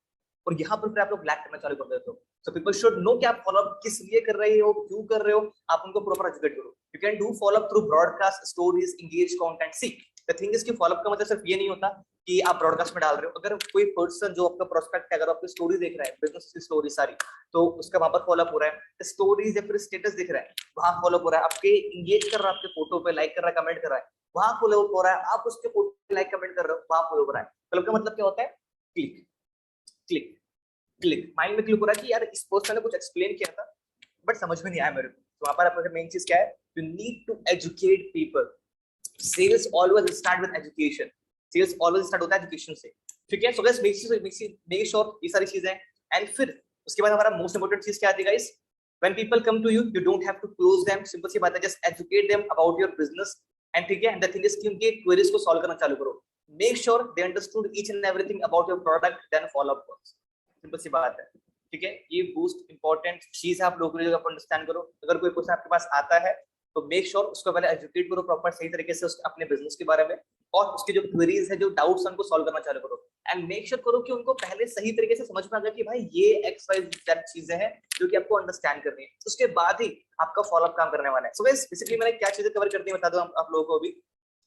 और यहाँ पर फिर आप लोग ब्लैक करना चालू कर देते हो। सो पीपल शुड नो कि आप फॉलो अप किस लिए कर रहे हो, क्यों कर रहे हो, आप उनको प्रॉपर एजुकेट करो। You can do follow up through broadcast, stories, engage content. C the thing is कि फॉलो अप का मतलब सिर्फ ये नहीं होता कि आप ब्रॉडकास्ट में डाल रहे हो। अगर कोई पर्सन जो आपका प्रोस्पेक्ट है, अगर आपकी स्टोरी देख रहा है, बिजनेस की स्टोरी सारी, तो उसका वहां पर फॉलो अप हो रहा है। स्टोरीज या फिर स्टेटस दिख रहा है, वहां फॉलो अप हो रहा है। आपके एंगेज कर रहा है, आपके फोटो पे लाइक कर रहा है, कमेंट कर रहा है, वहां फॉलो अप हो रहा है। आप उसके फोटो पे लाइक कमेंट कर रहे हो, वहां फॉलो हो रहा है। फॉलो का मतलब क्या होता है? Click click click. माइंड में क्लिक हो रहा है कि यार इस पर्सन ने कुछ एक्सप्लेन किया था बट समझ में नहीं आया मेरे को। तो वहां पर आपका मेन चीज क्या है? You need to educate people. Sales always start with education. Sales always start होता है एजुकेशन से, ठीक है। सो गाइस मेक श्योर ये सारी चीजें। एंड फिर उसके बाद हमारा मोस्ट इंपोर्टेंट चीज क्या आती है guys? When people come to you, you don't have to close them. Simple सी बात है, just educate them about your business. And ठीक है, एंड द थिंग इज कि उनके क्वेरीज को सॉल्व करना चालू करो। Make sure they understood each and everything about your product, then follow up. Simple सी बात है, ठीक है। ये बूस्ट इंपॉर्टेंट चीज है आप लोगों के लिए, आप अंडरस्टैंड करो। अगर कोई क्वेश्चन आपके पास आता है तो मेक श्योर उसको पहले एजुकेट करो प्रॉपर सही तरीके से अपने बिजनेस के बारे में, और उसके जो क्वेरीज है, जो डाउट्स है, उनको सॉल्व करना चालू करो। एंड मेक श्योर करो कि उनको पहले सही तरीके से समझ में आ जाए कि भाई ये एक्स वाई जेड चीजें हैं जो कि आपको अंडरस्टैंड करनी है। उसके बाद ही आपका फॉलो अप काम करने वाला है। सो गाइस बेसिकली मैंने क्या चीजें कवर कर दी बता दो आप लोगों को अभी।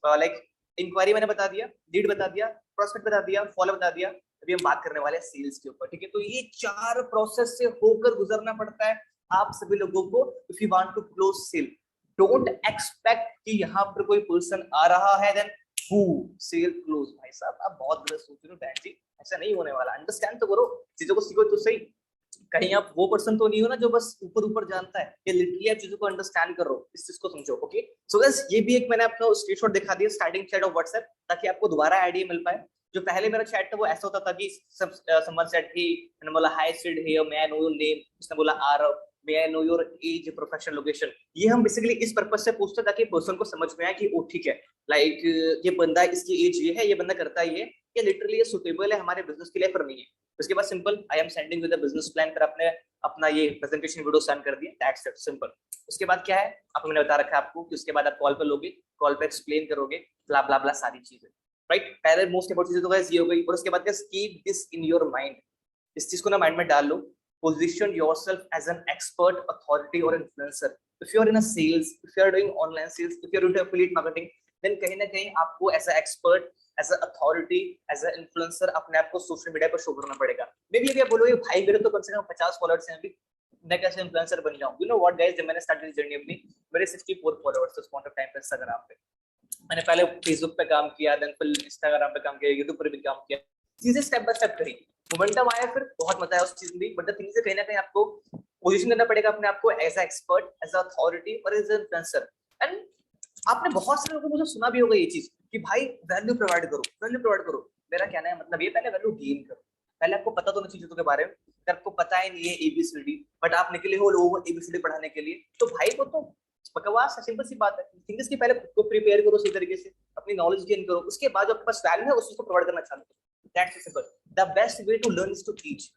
लाइक इंक्वायरी मैंने बता दिया, लीड बता दिया, प्रोस्पेक्ट बता दिया, फॉलो बता दिया। अभी हम बात करने वाले हैं सेल्स के ऊपर, ठीक है। तो ये 4 प्रोसेस से होकर गुजरना पड़ता है आप सभी लोगों को if you want to close sale. Don't expect कि यहाँ पर कोई पर्सन आ रहा है देन सेल क्लोज। भाई साहब आप बहुत गलत सोच रहे हो बहन जी, ऐसा नहीं होने वाला। अंडरस्टैंड तो करो, चीजों को सीखो तो सही। कहीं आप वो पर्सन तो नहीं हो ना जो बस ऊपर ऊपर जानता है, ये लिटरली आप चीजों को अंडरस्टैंड करो, इस चीज को समझो। ओके सो गाइस ये भी एक मैंने आपको स्क्रीनशॉट दिखा दिया स्टार्टिंग चैट ऑफ व्हाट्सएप, ताकि आपको दोबारा आइडिया मिल पाए। जो पहले मेरा चैट था वो ऐसा होता था कि समवन सेड ही, मैंने बोला hi Sid here, may I know your name, उसने बोला Aarav, may I know your age, profession, location. ये हम बेसिकली इस पर्पस से पूछते ताकि पर्सन को समझ में आए कि ओ ठीक है, लाइक ये बंदा इसकी एज ये है, ये बंदा करता है ये लिटरली ये सुटेबल है हमारे बिजनेस के लिए फिर नहीं है। उसके बाद simple I am sending with a business plan, फिर आपने अपना ये प्रेजेंटेशन वीडियो सेंड कर दिया, दैट्स इट, सिंपल। उसके बाद क्या है आपको मैंने बता रखा है आपको कि उसके बाद आप कॉल पे लोगे, कॉल पे एक्सप्लेन करोगे, ब्ला ब्ला ब्ला सारी चीजें, राइट। पहले मोस्ट इंपोर्टेंट चीज तो गाइस ये हो गई। और उसके बाद keep this in your mind, इस चीज को ना माइंड में डाल लो। Position yourself as an expert, authority और influencer. If you are in a sales, if you are doing online sales, if you are doing affiliate marketing, then कहीं ना कहीं आपको as a expert, as a authority, as a influencer अपने आप को social media पर show करना पड़ेगा। मे बी अभी आप बोलोगे भाई मेरे तो कम से कम 50 फॉलोअर्स हैं अभी, मैं कैसे इन्फ्लुएंसर बन जाऊं? यू नो व्हाट गाइस, जब मैंने स्टार्ट की जर्नी अपनी, मेरे 64 फॉलोअर्स उस पॉइंट ऑफ टाइम पे इंस्टाग्राम पे। मैंने पहले फेसबुक पे काम किया, देन फिर इंस्टाग्राम पे काम किया, यूट्यूब पर भी काम किया, चीजें स्टेप बाय स्टेप करी। मोमेंटम आया फिर बहुत मजा आया उस चीज में, बट द थिंग से कहीं ना कहीं आपको पोजीशन करना पड़ेगा अपने आप को as a expert, as a authority और एज अ इन्फ्लुएंसर। एंड आपने बहुत सारे लोगों को मुझे सुना भी होगा ये चीज कि भाई वैल्यू प्रोवाइड करो, वैल्यू प्रोवाइड करो। मेरा कहना है मतलब ये, पहले वैल्यू गेन करो, पहले आपको पता तो नहीं चीजों के बारे में, अगर आपको पता ही नहीं है एबीसीडी बट आप निकले हो लोगों को एबीसीडी पढ़ाने के लिए, तो भाई को तो बकवास है, सिंपल सी बात है। थिंक इसकी पहले खुद को प्रिपेयर करो सही तरीके से, अपनी नॉलेज गेन करो, उसके बाद जो आपके पास वैल्यू है उस चीज को प्रोवाइड करना चालू करो। That's simple. The best way to learn is to teach,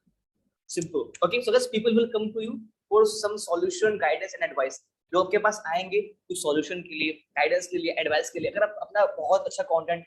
simple. Okay, so guys, people will come to you for some solution, guidance and advice. लोग आपके पास आएंगे कुछ सॉल्यूशन के लिए, गाइडेंस के लिए, एडवाइस के लिए। अगर आप अपना बहुत अच्छा कंटेंट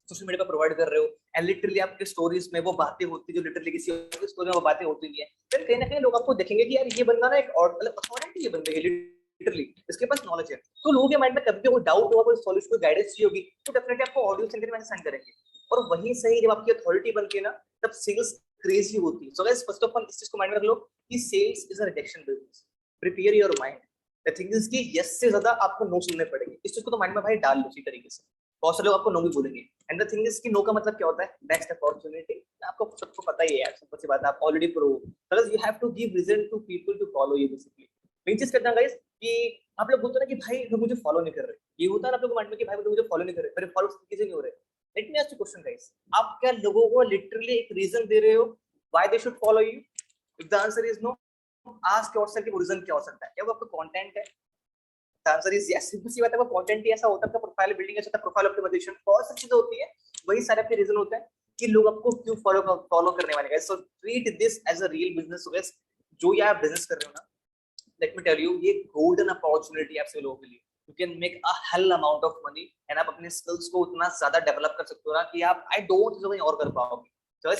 सोशल मीडिया पर प्रोवाइड कर रहे हो एंड लिटरली आपके स्टोरीज में वो बातें होती है जो लिटरली किसी और की स्टोरी में वो बातें होती नहीं है, फिर कहीं ना कहीं लोग आपको देखेंगे कि यार ये बंदा ना एक और मतलब अथॉरिटी, ये बंदे की लिटरली इसके पास नॉलेज है। तो लोगों के माइंड में कभी भी कोई डाउट होगा, कोई सॉल्यूशन, कोई गाइडेंस चाहिए होगी, तो डेफिनेटली आपको ऑडियो सेंड करके सेंड करेंगे। और वहीं से ही जब आपकी अथॉरिटी बनती है ना, तब सेल्स क्रेजी होती है। So guys, first of all इस चीज को माइंड में रख लो कि sales is a rejection business. Prepare your mind. The thing is कि यस से ज्यादा आपको नो सुनने पड़ेंगे। इस चीज को तो माइंड में भाई डाल लो इसी तरीके से। बहुत सारे लोग आपको नो भी बोलेंगे, एंड द थिंग इज कि नो का मतलब क्या होता है? Next opportunity. आपको सबको पता ही है यार, सिंपल सी बात है, आप already pro. Because you have to give reason to people to follow you basically. Main चीज करना गाइस कि आप लोग बोलते हैं ना कि भाई लोग मुझे फॉलो नहीं कर रहे, ये होता है ना आप लोगों के माइंड में कि भाई लोग मुझे फॉलो नहीं कर रहे, मेरे फॉलो किसी नहीं हो रहे। Let me ask you question guys, आप क्या लोगों को लिटरली एक रीजन दे रहे हो why they should follow you? If the answer is no, ask yourself कि रीजन क्या हो सकता है। क्या वो आपका कंटेंट है? The answer is yes. Simple सी बात है, वो कंटेंट ही ऐसा होता है, आपका प्रोफाइल बिल्डिंग ऐसा होता है, प्रोफाइल ऑप्टिमाइजेशन, बहुत सारी चीजें होती है। वही सारे आपके रीजन होते हैं कि लोग आपको क्यों फॉलो करने वाले guys. So treat this as a real business. Guys, जो ये आप बिजनेस कर रहे हो ना, लेट मी टेल यू, ये गोल्डन अपॉर्चुनिटी आपसे लोगों के लिए। You can make a hell amount of money and आप अपने स्किल्स को उतना ज्यादा डेवलप कर सकते हो ना कि आप आई डोंट नो कहीं और कर पाओगे। तो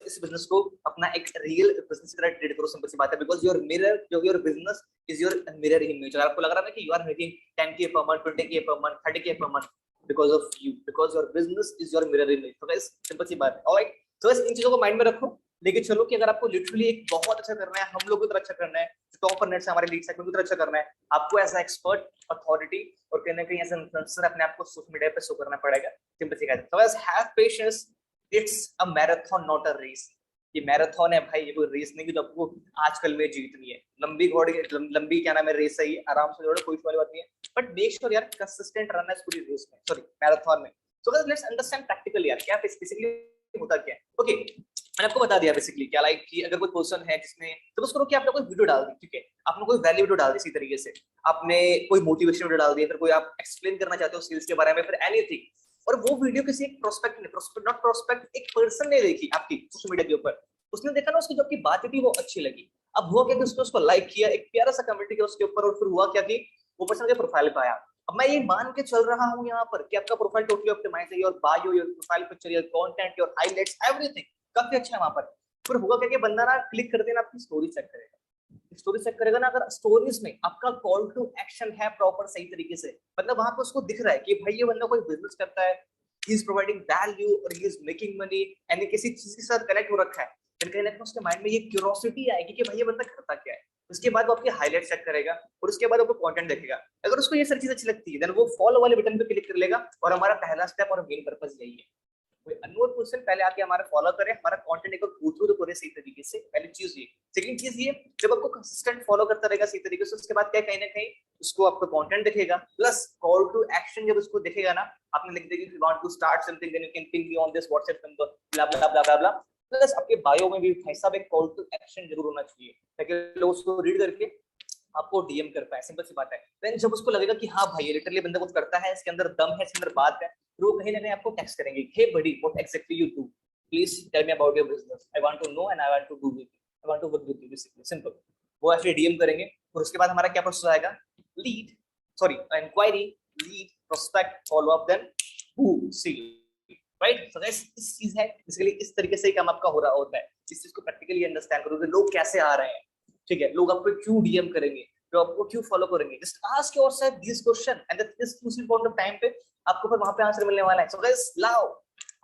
इस बिजनेस को अपना एक रियल बिजनेस की तरह ट्रीट करो। सिंपल सी बात है, because your mirror, your business is your mirror image. अगर आपको लग रहा है कि you are making 10K per month, 20K per month, 30K per month because of you, because your business is your mirror image। तो guys simple सी बात है। ऑलराइट, तो बस इन चीजों को माइंड में रखो, लेके चलो कि अगर आपको लिटरली एक बहुत अच्छा करना है, हम लोग की तरह अच्छा करना है, टॉप नेट से हमारे लीड सेगमेंट की तरह अच्छा करना है, आपको एज एक्सपर्ट, अथॉरिटी और कहीं ना कहीं एज इन्फ्लुएंसर अपने आप को सोशल मीडिया पे शो करना पड़ेगा। सिंपल सी बात है। तो बस have patience, it's a marathon not a race. ये मैराथन है भाई, ये कोई रेस नहीं कि जो आपको आजकल में जीतनी है। लंबी घोड़ी, लंबी क्या नाम है, रेस है ये, आराम से दौड़ो, कोई वाली बात नहीं है, बट मेक श्योर यार कंसिस्टेंट रहना है इस पूरी रेस में, सॉरी मैराथन में। So guys let's understand practically यार क्या बेसिकली होता क्या है। ओके, मैंने आपको बता दिया बेसिकली क्या, लाइक कि अगर कोई पर्सन है जिसने, तो उसको कि आपने कोई वीडियो डाल दी, ठीक है, आपने कोई वैल्यू वीडियो डाल दी, इसी तरीके से आपने कोई मोटिवेशन वीडियो डाल दी, फिर कोई आप एक्सप्लेन करना चाहते हो स्किल्स के बारे में, फिर एनीथिंग, और वो वीडियो किसी एक प्रोस्पेक्ट ने, प्रोस्पेक्ट नॉट प्रोस्पेक्ट, एक पर्सन ने देखी आपकी सोशल मीडिया के ऊपर, उसने देखा ना, उसकी जो आपकी बात थी वो अच्छी लगी। अब हुआ क्या कि उसने उसको लाइक किया, एक प्यारा सा कमेंट किया उसके ऊपर, और फिर हुआ क्या कि वो पर्सन के प्रोफाइल पे आया। अब मैं ये मान के चल रहा हूँ यहाँ पर कि आपका प्रोफाइल टोटली ऑप्टिमाइज है, your bio, your profile picture, your content, your highlights, everything काफी अच्छा है वहां पर। फिर होगा क्या कि बंदा ना क्लिक कर देना, आपकी स्टोरी चेक करेगा, स्टोरी चेक करेगा ना, अगर स्टोरीज में आपका कॉल टू एक्शन है प्रॉपर सही तरीके से, मतलब वहां पे उसको दिख रहा है कि भाई ये बंदा कोई बिजनेस करता है, ही इज प्रोवाइडिंग वैल्यू और he is making money, and किसी चीज के साथ कनेक्ट हो रखा है, फिर कहीं ना कहीं उसके माइंड में ये क्यूरियोसिटी आएगी कि भाई ये बंदा करता क्या है। उसके बाद वो आपकी हाईलाइट चेक करेगा और उसके बाद आपको कंटेंट देखेगा। अगर उसको ये सारी चीज अच्छी लगती है, देन वो फॉलो वाले बटन पे क्लिक कर लेगा, और हमारा पहला स्टेप और मेन पर्पस यही है, कोई अननोन पर्सन पहले आके हमारा फॉलो करे, हमारा कंटेंट एक बार गो थ्रू तो करे सही तरीके से। पहली चीज ये। सेकंड चीज ये, जब आपको कंसिस्टेंट फॉलो करता रहेगा सही तरीके से, उसके बाद क्या कहीं ना कहीं उसको आपका कंटेंट दिखेगा, प्लस कॉल टू एक्शन जब उसको दिखेगा ना, आपने लिख दिया कि want to start something, then you can ping me on this WhatsApp number, blah blah blah blah blah, plus आपके बायो में भी भाई साहब एक कॉल टू एक्शन जरूर होना चाहिए, ताकि लोग उसको रीड करके आपको डीएम कर पाए। सिंपल सी बात है। देन जब उसको लगेगा कि हाँ भाई ये लिटरली बंदा कुछ करता है, इसके अंदर दम है, इसके अंदर बात है, तो वो कहीं ना कहीं आपको टेक्स्ट करेंगे, hey buddy what exactly you do, please tell me about your business, I want to know and I want to do with you, I want to work with you, basically simple. वो ऐसे DM करेंगे, और उसके बाद हमारा क्या process आएगा, lead, sorry inquiry, lead, prospect, follow up, then who see, right. So guys इस चीज है बेसिकली, इस तरीके से ही काम आपका हो रहा होता है। इस चीज को प्रैक्टिकली अंडरस्टैंड करो कि लोग कैसे आ रहे हैं, ठीक है, लोग आपको क्यों डीएम करेंगे, जो आपको क्यों फॉलो करेंगे। Just ask yourself this question and that is crucial point of time पे आपको फिर वहां पे आंसर मिलने वाला है। सो गाइस लाओ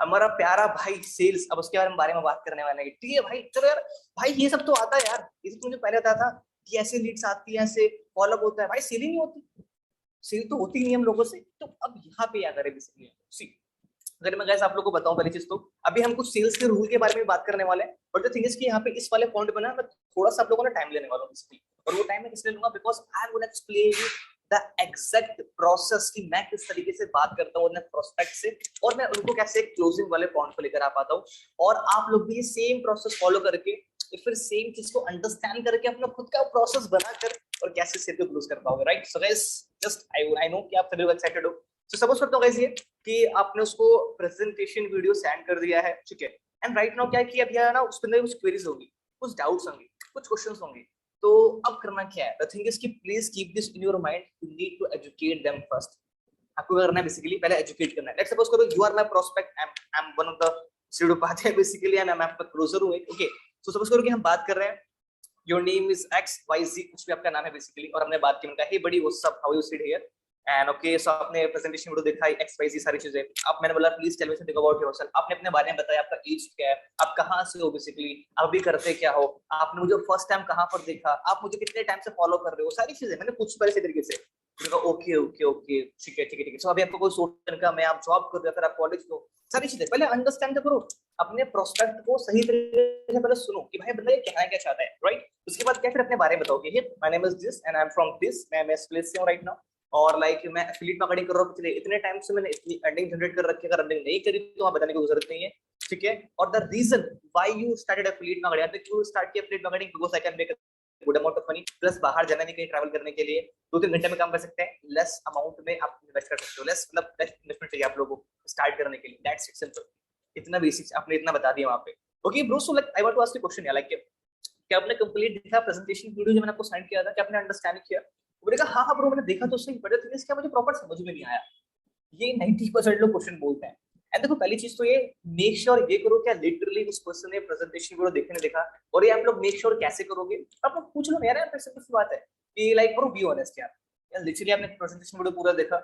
हमारा प्यारा भाई सेल्स, अब उसके बारे में बात करने वाले हैं, ठीक है भाई। चलो यार भाई ये सब तो आता है यार, ये सब मुझे पहले आता था कि ऐसे लीड्स आती है, ऐसे फॉलो अप होता है, भाई सेल ही नहीं होती, सेल तो होती नहीं हम लोगों से। तो अब यहाँ पे क्या करें बेसिकली, सी अगर मैं गाइस आप लोगों को बताऊं पहली चीज तो अभी हम कुछ सेल्स के रूल के बारे में बात करने वाले हैं, बट द थिंग इज कि यहाँ पे इस वाले पॉइंट पे ना मैं थोड़ा सा आप लोगों को टाइम लेने वाला हूँ बेसिकली, और वो टाइम मैं किस लिए लूंगा because I am gonna explain you the exact process कि मैं किस तरीके से बात करता हूँ अपने प्रोस्पेक्ट से और मैं उनको कैसे क्लोजिंग वाले पॉइंट पे लेकर आ पाता हूँ, और आप लोग भी ये सेम प्रोसेस फॉलो करके फिर सेम चीज को अंडरस्टैंड करके अपना खुद का प्रोसेस बनाकर और कैसे सेल को क्लोज कर पाओगे, right? So guys just I know कि आप सभी लोग एक्साइटेड हो। तो सपोज करता हूँ गाइस ये कि आपने उसको प्रेजेंटेशन वीडियो सेंड कर दिया है, ठीक है, एंड राइट नाउ क्या है कि अब यहाँ ना उस पर कुछ क्वेरीज होंगी, कुछ डाउट्स होंगे, कुछ क्वेश्चंस होंगे, तो अब करना क्या है? द थिंग इज कि please keep this in your mind, you need to educate them first. आपको करना है बेसिकली पहले एजुकेट करना है। लेट्स सपोज करो you are my prospect, I am one of the सीडोपाथ है बेसिकली, एंड आई एम आपका क्लोजर हूं, ओके। सो सपोज करो कि हम बात कर रहे हैं, योर नेम इज XYZ, कुछ भी आपका नाम है बेसिकली, और हमने बात की, मैंने कहा hey buddy what's up, how you sit here, and okay so आपने प्रेजेंटेशन वीडियो देखा XYZ सारी चीजें, अब मैंने बोला please tell me something about yourself, आपने अपने बारे में बताया, आपका एज क्या है, आप कहाँ से हो बेसिकली, आप अभी करते क्या हो, आपने मुझे फर्स्ट टाइम कहाँ पर देखा, आप मुझे कितने टाइम से फॉलो कर रहे हो, सारी चीजें मैंने पूछ पहले से तरीके से। ओके ओके ओके ठीक है ठीक है ठीक है। सो अभी आपको कोई सोच का मैं आप जॉब कर रहे हो, फिर आप कॉलेज हो, सारी चीजें पहले अंडरस्टैंड तो करो, अपने प्रोस्पेक्ट को सही तरीके से पहले सुनो कि भाई बंदा ये कहना क्या चाहता है, राइट? उसके बाद क्या फिर अपने बारे में बताओ कि my name is this and I am from this, मैं इस प्लेस से हूं राइट नाउ, और लाइक मैं एफिलिएट मार्केटिंग कर रहा हूं पिछले इतने टाइम से, मैंने इतनी अर्निंग जनरेट कर रखी है, अगर अर्निंग नहीं करी तो वहां बताने की जरूरत नहीं है, ठीक है? और the reason why you started affiliate marketing, क्यों स्टार्ट किया affiliate marketing, because I can make good amount of money, plus बाहर जाना नहीं, कहीं ट्रैवल करने के लिए 2-3 घंटे में काम कर सकते हैं, लेस अमाउंट में आप इन्वेस्ट कर सकते हो, लेस मतलब बेस्ट इन्वेस्टमेंट चाहिए आप लोगों को स्टार्ट करने के लिए, दैट्स इट सिंपल। इतना बेसिक्स आपने इतना बता दिया वहां पे, okay bro. So like I want to ask you question यार, लाइक क्या आपने कंप्लीट देखा प्रेजेंटेशन वीडियो जो मैंने आपको सेंड किया था, क्या आपने अंडरस्टैंड किया? वो बोलेगा हाँ हाँ ब्रो मैंने देखा तो सही, बट द थिंग इज क्या मुझे प्रॉपर समझ में नहीं आया, ये 90% लोग क्वेश्चन बोलते हैं। एंड देखो पहली चीज तो ये मेक श्योर ये करो क्या लिटरली उस पर्सन ने प्रेजेंटेशन वीडियो देखने देखा, और ये आप लोग मेक श्योर कैसे करोगे, आप लोग पूछ लो यार, यार सिंपल सी बात है कि लाइक ब्रो बी ऑनेस्ट यार लिटरली आपने प्रेजेंटेशन वीडियो पूरा देखा,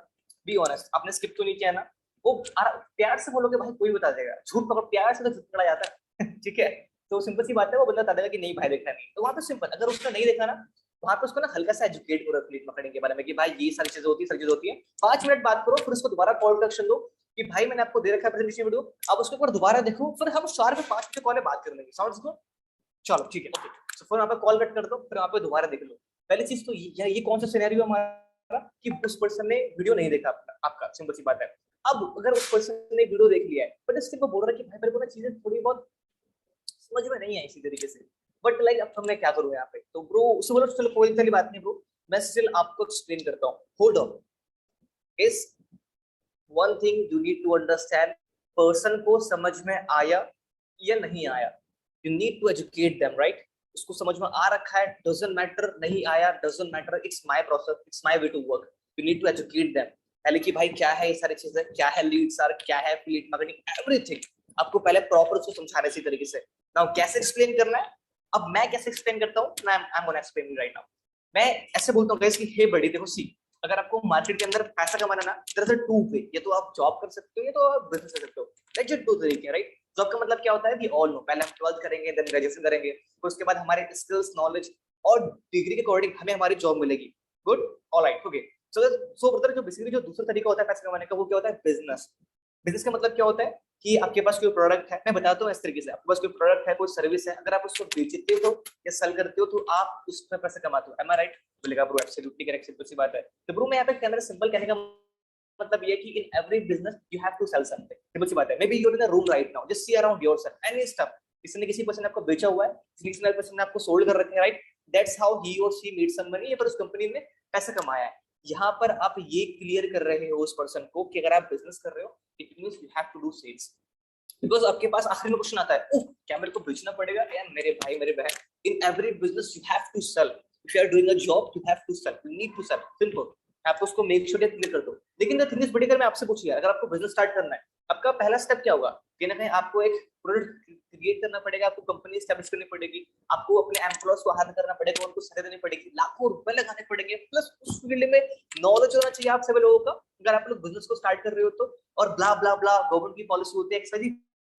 बी ऑनेस्ट, आपने स्किप तो नहीं किया ना? वो प्यार से बोलोगे भाई कोई बता देगा, झूठ पकड़ प्यार से तो झूठ पकड़ा जाता है ठीक है, तो सिंपल सी बात है, वो बंदा बता देगा कि नहीं भाई देखना नहीं, तो वहां पे सिंपल, अगर उसने नहीं देखा ना वहां पे उसको ना हल्का सा एजुकेट करो एफिलिएट मार्केटिंग के बारे में कि भाई ये सारी चीजें होती है, सारी चीजें होती है, 5 मिनट बात करो, फिर उसको दोबारा कॉल टू एक्शन दो कि भाई मैंने आपको दे रखा है प्रेजेंटेशन वीडियो, आप उसको एक बार दोबारा देखो, फिर हम 4 से 5 मिनट कॉल में बात कर लेंगे, समझ गए? चलो ठीक है ओके। सो फिर वहां पे कॉल कट कर दो, फिर वहां पे दोबारा देख लो। पहली चीज तो ये कौन सा सिनेरियो हमारा कि उस पर्सन ने वीडियो नहीं देखा आपका, सिंपल सी बात है। अब अगर उस पर्सन ने वीडियो देख लिया है बट स्टिल वो बोल रहा है कि भाई मेरे को ना चीजें थोड़ी बहुत समझ में नहीं आई इसी तरीके से, बट लाइक अब मैं क्या करूं यहाँ पे, तो ब्रो उससे बोलो चलो कोई सारी बात नहीं ब्रो, मैं स्टिल आपको एक्सप्लेन करता हूँ, होल्ड ऑन। इस one thing you need to understand, person को समझ में आया या नहीं आया, you need to educate them, right? उसको समझ में आ रखा है डजंट मैटर, नहीं आया doesn't matter, it's my process, it's my way to work, you need to educate them पहले कि भाई क्या है ये सारी चीजें, क्या है लीड्स आर, क्या है एफिलिएट मार्केटिंग, एवरीथिंग आपको पहले प्रॉपर उसको समझाना इसी तरीके से। नाउ कैसे एक्सप्लेन करना है, अब मैं कैसे एक्सप्लेन करता हूँ, आई am gonna explain right now. मैं ऐसे बोलता हूँ गाइस कि हे बड़ी देखो सी, अगर आपको मार्केट के अंदर पैसा कमाना ना, there is a two way, ये तो आप जॉब कर सकते हो, ये तो आप बिजनेस कर सकते हो, लाइक जो दो तरीके हैं, राइट? जॉब का मतलब क्या होता है कि ऑल नो, पहले हम 12th करेंगे, देन ग्रेजुएशन करेंगे, फिर उसके बाद हमारे स्किल्स नॉलेज और डिग्री के अकॉर्डिंग हमें हमारी जॉब मिलेगी, गुड ऑलराइट ओके। सो ब्रदर जो बेसिकली जो दूसरा तरीका होता है पैसे कमाने का, वो क्या होता है? बिजनेस। बिजनेस का मतलब क्या होता है कि आपके पास कोई प्रोडक्ट है, मैं बताता हूँ इस तरीके से, आपके पास कोई प्रोडक्ट है, कोई सर्विस है, अगर आप उसको बेचते हो या सेल करते हो तो आप उस पर पैसे कमाते हो, एम आई राइट? बोलेगा ब्रो एब्सोल्युटली करेक्ट, सिंपल सी बात है। तो ब्रो मैं यहाँ पे कैमरा सिंपल कहने का मतलब ये कि in every business you have to sell something, simple सी बात है। May be you are in a room right now, just see around yourself any stuff, किसी ने किसी पर्सन ने आपको बेचा हुआ है, किसी पर्सन ने आपको सोल्ड कर रखे हैं, राइट? दैट्स हाउ ही और शी मेड सम मनी, या फिर उस कंपनी ने पैसा कमाया है। यहाँ पर आप ये क्लियर कर रहे हो उस पर्सन को कि अगर आप बिजनेस कर रहे हो it means you have to do sales, because आपके पास आखिर में क्वेश्चन आता है, ओह क्या मेरे को बेचना पड़ेगा? यार मेरे भाई मेरे बहन, in every business you have to sell, if you are doing a job you have to sell, you need to sell, simple. आप उसको मेक श्योर क्लियर कर दो। लेकिन द थिंग इज बड़ी, अगर मैं आपसे पूछूं यार, अगर आपको बिजनेस स्टार्ट करना है, आपका पहला स्टेप क्या होगा? कहीं ना कहीं आपको एक प्रोडक्ट क्रिएट करना पड़ेगा, आपको कंपनी एस्टैब्लिश करनी पड़ेगी, आपको अपने एम्प्लॉयज को हायर करना पड़ेगा, उनको सैलरी देनी पड़ेगी, लाखों रुपए लगाने पड़ेंगे, प्लस उस फील्ड में नॉलेज होना चाहिए आप सभी लोगों का अगर आप लोग बिजनेस को स्टार्ट कर रहे हो तो, और ब्ला ब्ला ब्ला गवर्नमेंट की पॉलिसी होती है,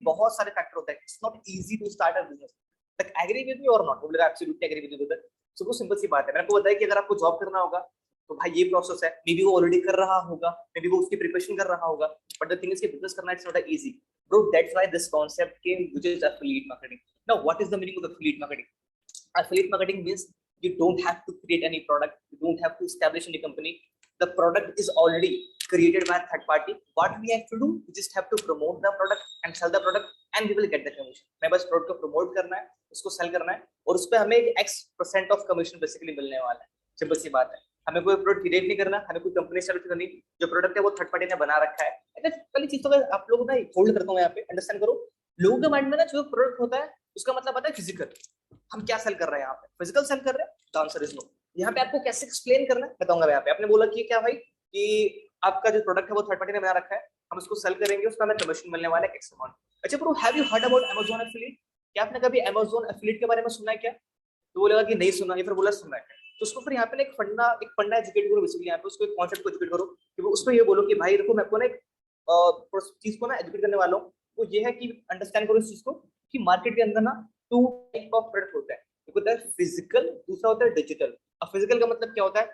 बहुत सारे फैक्टर होते हैं, it's not easy to start a business. Like agree with me और नॉट? बोलेगा absolutely agree with you brother. So वो सिंपल सी बात है, मैंने आपको बताया कि अगर आपको जॉब करना होगा तो भाई ये प्रोसेस है, मे बी वो ऑलरेडी कर रहा होगा, मे बी वो उसकी प्रिपरेशन कर रहा होगा, बट द थिंग इज कि बिजनेस करना it's not easy bro. That's why this concept came uses affiliate marketing. Now what is the meaning of affiliate marketing? Affiliate marketing means you don't have to create any product, you don't have to establish any company. The product is already created by a third party. What we have to do, we just have to promote the product and sell the product and we will get the commission. मैं बस product को promote करना है, उसको cell करना है और उस पे हमें एक X% ऑफ कमीशन बेसिकली मिलने वाला है. सिंपल सी बात है. हमें कोई प्रोडक्ट क्रिएट नहीं करना, हमें कोई कंपनी स्टार्ट करनी. जो प्रोडक्ट है वो थर्ड पार्टी ने बना रखा है. पहली चीज तो आप लोगों ना होल्ड करता हूँ यहाँ पे, अंडरस्टैंड करो. लोगों के माइंड में ना जो प्रोडक्ट होता है उसका मतलब आता है फिजिकल. हम क्या सेल कर रहे हैं यहाँ पे? फिजिकल सेल कर रहे हैं? The answer is no. यहाँ पे आपको कैसे एक्सप्लेन करना है बताऊंगा. यहाँ पे आपने बोला कि क्या भाई कि आपका जो प्रोडक्ट है वो थर्ड पार्टी ने बना रखा है, हम उसको सेल करेंगे, उसका हमें कमीशन मिलने वाला है एक्स अमाउंट. अच्छा bro, have you heard about Amazon affiliate? क्या आपने कभी Amazon एफिलिएट के बारे में सुना है क्या? तो बोलेगा कि नहीं सुना, या फिर बोला सुना है. तो उसको फिर यहाँ पे एक फंडा एजुकेट करो बेसिकली. यहाँ पे उसको एक कॉन्सेप्ट को एजुकेट करो कि वो उसको ये बोलो कि भाई देखो मैं आपको ना एक चीज को ना एजुकेट करने वाला हूँ. वो ये है कि अंडरस्टैंड करो इस चीज को कि मार्केट के अंदर ना 2 टाइप ऑफ प्रोडक्ट होता है. एक होता है फिजिकल, दूसरा होता है डिजिटल. अब फिजिकल का मतलब क्या होता है?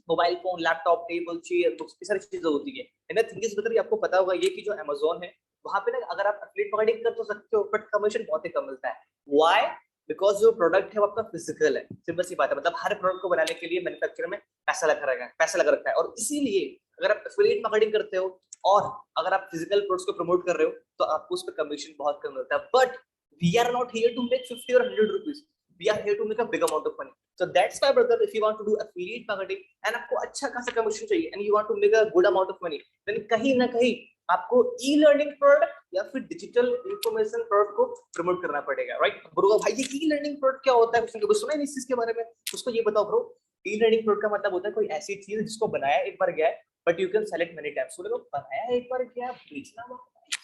Mobile phone, laptop, table, chair, books, ये सारी चीजें होती है. एंड थिंग इज मतलब आपको पता होगा ये कि जो Amazon है वहां पे ना अगर आप एफिलिएट मार्केटिंग कर तो सकते हो बट कमीशन बहुत ही कम मिलता है. व्हाई? बिकॉज जो प्रोडक्ट है वो आपका फिजिकल है. सिंपल सी बात है. मतलब हर प्रोडक्ट को बनाने के लिए मैन्युफैक्चरर में पैसा लगा रखा है और इसीलिए अगर आप एफिलिएट मार्केटिंग करते हो और अगर आप फिजिकल प्रोडक्ट्स को प्रमोट कर रहे हो तो आपको उस पर कमीशन बहुत कम मिलता है. But we are not here to make 50 or 100 rupees. We are here to make a big amount of money. So that's why brother, if you want to do affiliate marketing and आपको अच्छा खासा commission चाहिए and you want to make a good amount of money, then कहीं ना कहीं आपको e-learning product या फिर डिजिटल इंफॉर्मेशन प्रोडक्ट को प्रमोट करना पड़ेगा. Right bro? भाई ये ई-लर्निंग प्रोडक्ट क्या होता है? कुछ कभी सुना है इस चीज के बारे में? उसको ये बताओ ब्रो. ई-लर्निंग प्रोडक्ट का मतलब होता है कोई ऐसी चीज जिसको बनाया एक बार गया है but you can sell it many times. बोले बनाया एक बार गया बेचना,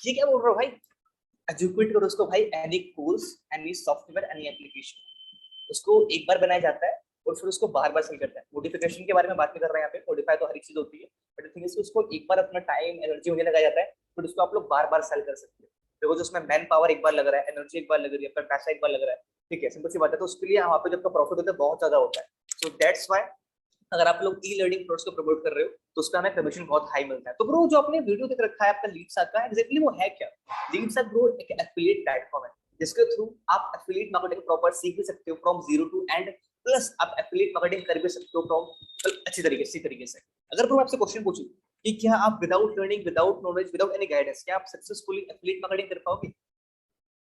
ये क्या बोल रहे हो भाई? एजुकेट करो उसको भाई. Any course, any software, any application उसको एक बार बनाया जाता है और फिर उसको बार-बार सेल करता है. मॉडिफिकेशन के बारे में बात नहीं कर रहे हैं यहाँ पे. मॉडिफाई तो हर एक चीज होती है बट थिंग इज उसको एक बार अपना टाइम, एनर्जी होने लगाया जाता है फिर उसको आप लोग बार-बार सेल कर सकते हो. देखो उसमें मैन पावर एक बार लग रहा है, एनर्जी एक बार लग रही है, फिर पैसा एक बार लग रहा है. ठीक है, सिंपल सी बात है. तो उसके लिए वहाँ पे जब प्रॉफिट होता है बहुत ज्यादा होता है. सो दैट्स व्हाई अगर आप लोग ई-लर्निंग प्रोडक्ट्स को प्रमोट कर रहे हो तो उसका हमें कमीशन बहुत हाई मिलता है. तो ब्रो जो आपने वीडियो देख रखा है आपका लीड्स का एग्जैक्टली वो है क्या? लीड्स ब्रो एक एफिलिएट प्लेटफॉर्म है जिसके थ्रू आप एफिलिएट मार्केटिंग प्रॉपर सीख भी सकते हो from zero to end. Plus आप एफिलिएट मार्केटिंग कर भी सकते हो फ्रॉम अच्छी तरीके से. अगर ब्रो आपसे क्वेश्चन पूछूं कि क्या आप without learning, without knowledge, without any guidance क्या आप सक्सेसफुली एफिलिएट मार्केटिंग कर पाओगे?